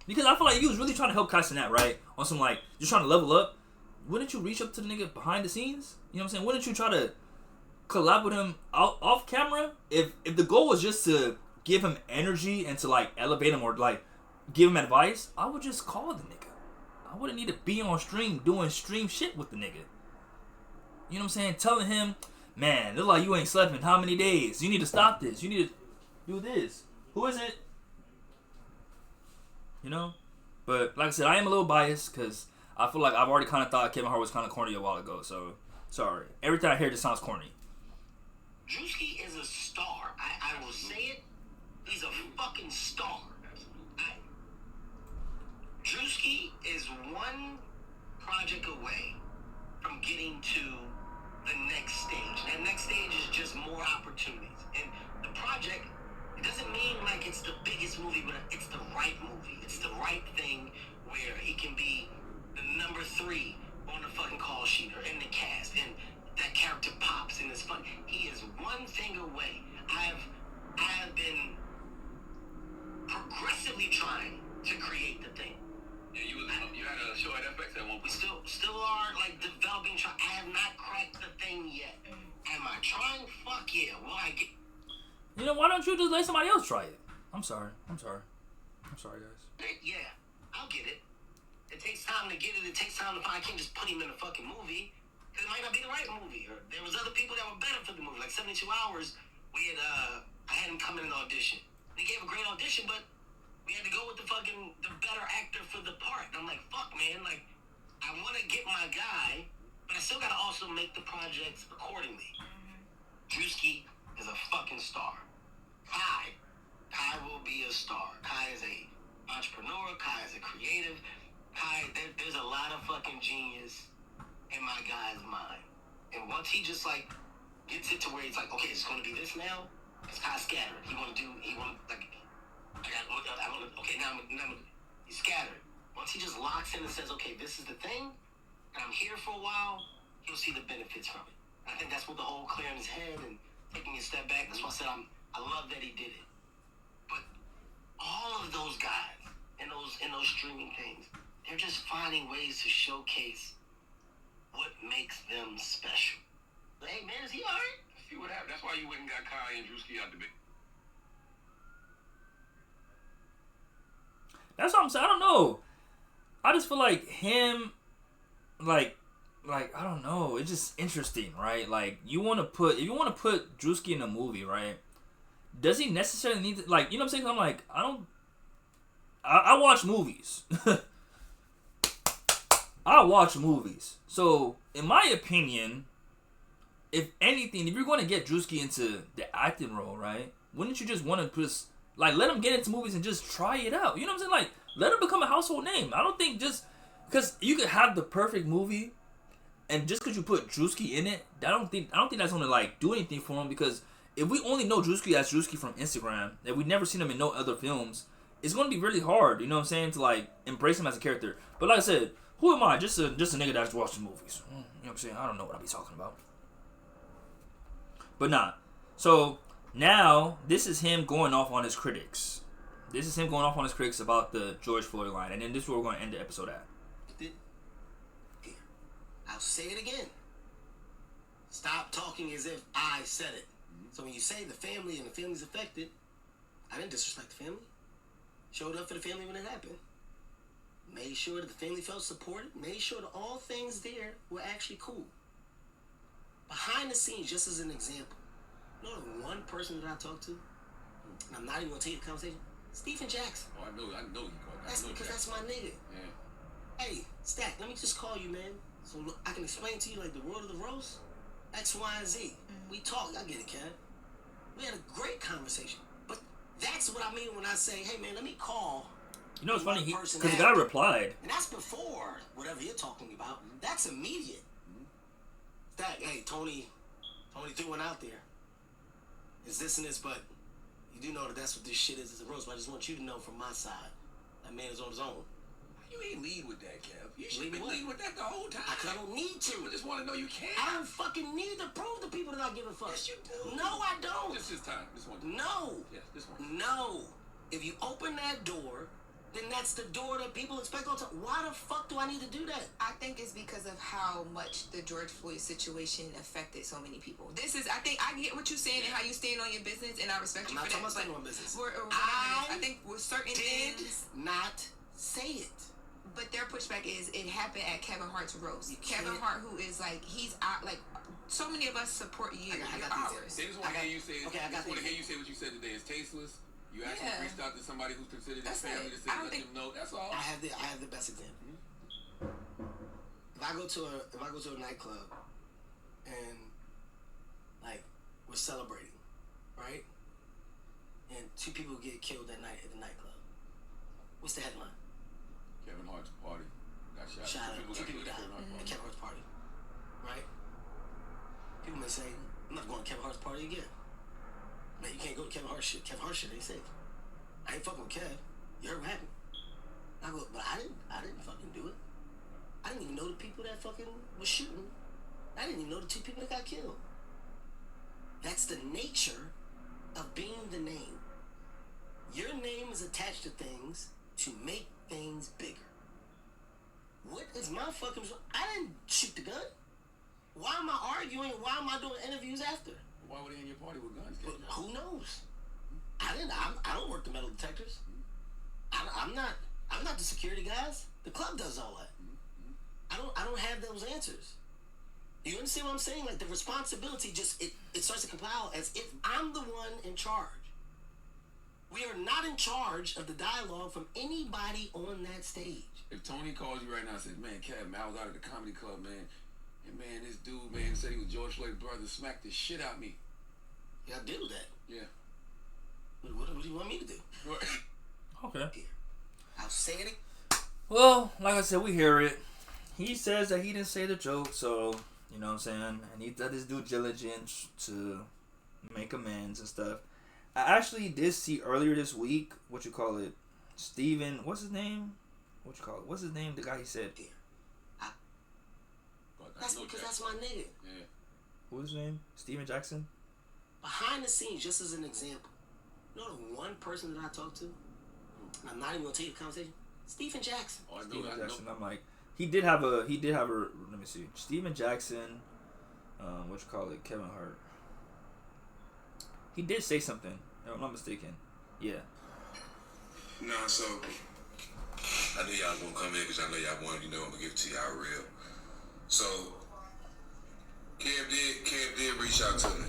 Speaker 1: Because I feel like you was really trying to help Kai Cenat, right? On some, like, just trying to level up. Wouldn't you reach up to the nigga behind the scenes? You know what I'm saying? Wouldn't you try to collab with him off camera? If the goal was just to give him energy and to, like, elevate him or, like, give him advice, I would just call the nigga. I wouldn't need to be on stream doing stream shit with the nigga. You know what I'm saying? Telling him, man, look like you ain't slept in how many days? You need to stop this. You need to do this. Who is it? You know? But, like I said, I am a little biased because I feel like I've already kind of thought Kevin Hart was kind of corny a while ago. So, sorry. Everything I hear just sounds corny.
Speaker 17: Drewski is a star. I will say it. He's a fucking star. Drewski is one project away from getting to the next stage. That next stage is just more opportunities. And the project, it doesn't mean like it's the biggest movie, but it's the right movie. It's the right thing where he can be the number 3 on the fucking call sheet or in the cast. And that character pops and it's fun. He is one thing away. I have been progressively trying to create the thing.
Speaker 13: Yeah, you had a show at FX at one point.
Speaker 17: We still are like developing. I have not cracked the thing yet. Am I trying? Fuck yeah. Will I get?
Speaker 1: You know, why don't you just let somebody else try it? I'm sorry, guys.
Speaker 17: Yeah, I'll get it. It takes time to get it. It takes time to find. I can't just put him in a fucking movie. Because it might not be the right movie. Or there was other people that were better for the movie. Like 72 Hours, I had him come in an audition. They gave a great audition, but we had to go with the better actor for the part. And I'm like, fuck, man. Like, I want to get my guy, but I still got to also make the projects accordingly. Drewski is a fucking star. Kai will be a star. Kai is a entrepreneur. Kai is a creative. Kai, there's a lot of fucking genius in my guy's mind. And once he just, like, gets it to where he's like, okay, it's going to be this now, because Kai's scattered. He's scattered. Once he just locks in and says, okay, this is the thing, and I'm here for a while, he'll see the benefits from it. And I think that's what the whole clearing his head and taking a step back, that's why I said I love that he did it. But all of those guys in those streaming things, they're just finding ways to showcase what makes them special. Hey man, is he alright?
Speaker 13: See what happened. That's why you went and got Kai and Drewski out the big.
Speaker 1: That's what I'm saying. I don't know. I just feel like him, like I don't know. It's just interesting, right? Like if you want to put Drewski in a movie, right? Does he necessarily need to, like, you know what I'm saying? I'm like, I watch movies. I watch movies. So in my opinion, if anything, if you're going to get Drewski into the acting role, right? Wouldn't you just want to just, like, let him get into movies and just try it out? You know what I'm saying? Like, let him become a household name. I don't think just because you could have the perfect movie, and just because you put Drewski in it, I don't think that's going to, like, do anything for him. Because if we only know Drewski as Drewski from Instagram, and we've never seen him in no other films, it's going to be really hard, you know what I'm saying, to, like, embrace him as a character. But like I said, who am I? Just a nigga that's watching movies. You know what I'm saying? I don't know what I be talking about. But nah. So now this is him going off on his critics. This is him going off on his critics about the George Floyd line. And then this is where we're going to end the episode at.
Speaker 18: I'll say it again. Stop talking as if I said it. So when you say the family and the family's affected, I didn't disrespect the family. Showed up for the family when it happened. Made sure that the family felt supported. Made sure that all things there were actually cool. Behind the scenes, just as an example, you know the one person that I talked to, and I'm not even going to take the conversation, Stephen Jackson.
Speaker 13: Oh, I know you called that.
Speaker 18: That's because that's my nigga.
Speaker 13: Yeah.
Speaker 18: Hey, Stack, let me just call you, man. So look, I can explain to you, like, the world of the roast, X, Y, and Z. We talked. I get it, Kev. We had a great conversation. But that's what I mean when I say, hey, man, let me call.
Speaker 1: You know, it's funny, because the guy replied.
Speaker 18: And that's before whatever you're talking about. That's immediate. That, hey, Tony threw one out there. It's this and this, but you do know that that's what this shit is a roast. But I just want you to know from my side, that man is on his own.
Speaker 13: You ain't lead with that, Kev. You should be leading with that the whole time.
Speaker 18: Because I don't need to.
Speaker 13: I just want to know you can.
Speaker 18: I don't fucking need to prove to people that I give a fuck.
Speaker 13: Yes, you do.
Speaker 18: No, I don't.
Speaker 13: Just this time. This one time.
Speaker 18: No.
Speaker 13: Yes, this one.
Speaker 18: No. If you open that door, then that's the door that people expect all the time. Why the fuck do I need to do that?
Speaker 19: I think it's because of how much the George Floyd situation affected so many people. I think I get what you're saying and how you stand on your business, and I respect you for that.
Speaker 18: I'm not talking about business.
Speaker 19: I think with certain things,
Speaker 18: not say it.
Speaker 19: But their pushback is it happened at Kevin Hart's roast. Kevin Hart, who is like, he's out, like, so many of us support you.
Speaker 18: I got
Speaker 13: ours. They just want to hear you say. Okay, I just want to hear you say what you said today is tasteless. You actually reached out to somebody who's considered his family to say, let them know. That's all.
Speaker 18: I have the best example. If I go to a nightclub and, like, we're celebrating, right? And 2 people get killed that night at the nightclub. What's the headline?
Speaker 13: Kevin Hart's party got shot.
Speaker 18: Shot up. 2 people died at Kevin Hart's party, right? People may say, I'm not going to Kevin Hart's party again. Man, you can't go to Kevin Hart shit. Kevin Hart shit ain't safe. I ain't fucking with Kev. You heard what happened? I go, but I didn't fucking do it. I didn't even know the people that fucking was shooting. I didn't even know the 2 people that got killed. That's the nature of being the name. Your name is attached to things to make things bigger. What is my fucking... I didn't shoot the gun. Why am I arguing? Why am I doing interviews after?
Speaker 13: Why were they in your party with guns?
Speaker 18: Well, who knows? I don't work the metal detectors. I'm not the security guys. The club does all that. I don't have those answers. You understand what I'm saying? Like, the responsibility just it starts to compile as if I'm the one in charge.
Speaker 17: We are not in charge of the dialogue from anybody on that stage.
Speaker 14: If Tony calls you right now and says, man, Kev, man, I was out at the comedy club, man, and man, this dude, man, said he was George Floyd's brother, smacked the shit out of me.
Speaker 17: Yeah, I'll deal with that.
Speaker 14: Yeah.
Speaker 17: What do you want me to do?
Speaker 1: Okay.
Speaker 17: I'll say it.
Speaker 1: Well, like I said, we hear it. He says that he didn't say the joke, so, you know what I'm saying? And he did his due diligence to make amends and stuff. I actually did see earlier this week, Steven, what's his name? What's his name? The guy he said.
Speaker 17: That's because that's my nigga.
Speaker 14: Yeah.
Speaker 1: What's his name? Steven Jackson?
Speaker 17: Behind the scenes, just as an example, you know the one person that I talked to, and I'm not even gonna take the conversation, Stephen Jackson.
Speaker 14: Oh, I know
Speaker 1: Steven
Speaker 14: that.
Speaker 1: Jackson. I'm like, he did have a, let me see. Steven Jackson, Kevin Hart. He did say something, if I'm not mistaken. Yeah.
Speaker 13: Nah, so I knew y'all gonna come in because I know y'all wanted, I'm gonna give it to y'all real. So Kev did reach out to me.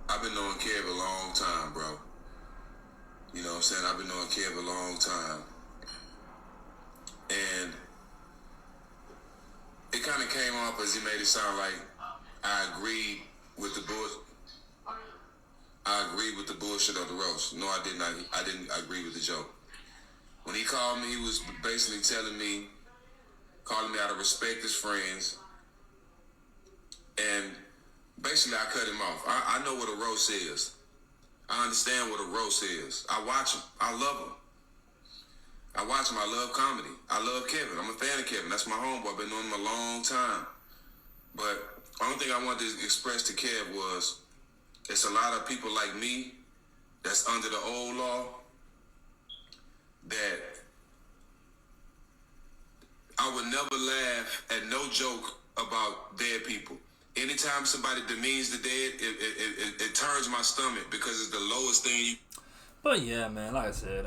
Speaker 13: I've been knowing Kev a long time, bro. You know what I'm saying? I've been knowing Kev a long time. And it kind of came off as he made it sound like I agreed with the bullshit of the roast. No, I did not. I didn't agree with the joke. When he called me, he was basically calling me out of respect as friends. And basically, I cut him off. I know what a roast is. I understand what a roast is. I watch him. I love him. I watch him. I love comedy. I love Kevin. I'm a fan of Kevin. That's my homeboy. I've been knowing him a long time. But the only thing I wanted to express to Kev was it's a lot of people like me that's under the old law that I would never laugh at no joke about dead people. Anytime somebody demeans the dead, it turns my stomach because it's the lowest thing you...
Speaker 1: But yeah, man, like I said,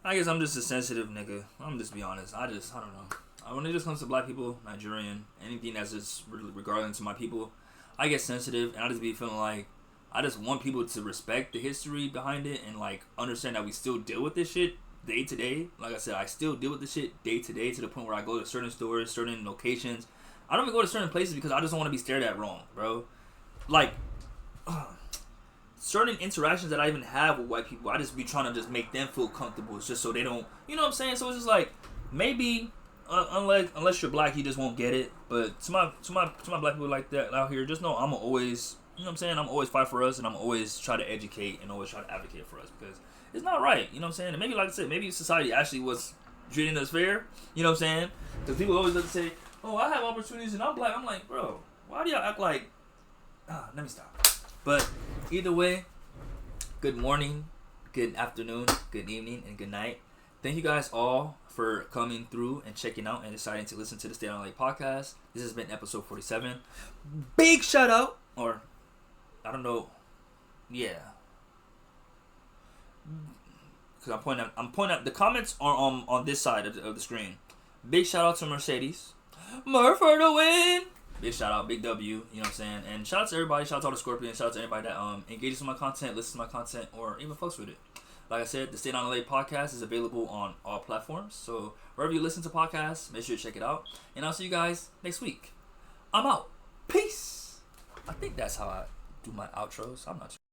Speaker 1: I guess I'm just a sensitive nigga. I'm just be honest. I don't know. When it just comes to black people, Nigerian, anything that's just really regarding to my people, I get sensitive and I just be feeling like I just want people to respect the history behind it and like understand that we still deal with this shit day to day. Like I said, I still deal with this shit day to day to the point where I go to certain stores, certain locations. I don't even go to certain places because I just don't want to be stared at wrong, bro. Like, certain interactions that I even have with white people, I just be trying to just make them feel comfortable. It's just so they don't, you know what I'm saying? So it's just like, maybe, unless you're black, you just won't get it. But to my black people like that out here, just know I'm always, you know what I'm saying? I'm always fight for us and I'm always try to educate and always try to advocate for us because it's not right, you know what I'm saying? And maybe, like I said, maybe society actually was treating us fair, you know what I'm saying? Because people always like to say, oh, I have opportunities and I'm black. I'm like, bro, why do y'all act like... let me stop. But either way, good morning, good afternoon, good evening, and good night. Thank you guys all for coming through and checking out and deciding to listen to the Stay Down LA podcast. This has been episode 47. Big shout out, or I don't know, yeah. Because I'm pointing out, the comments are on this side of the screen. Big shout out to Mercedes. Murph for the win! Big shout out, big W, you know what I'm saying? And shout out to everybody, shout out to all the Scorpions, shout out to anybody that engages with my content, listens to my content, or even fucks with it. Like I said, the Stay Down LA podcast is available on all platforms. So wherever you listen to podcasts, make sure to check it out. And I'll see you guys next week. I'm out. Peace! I think that's how I do my outros. I'm not sure.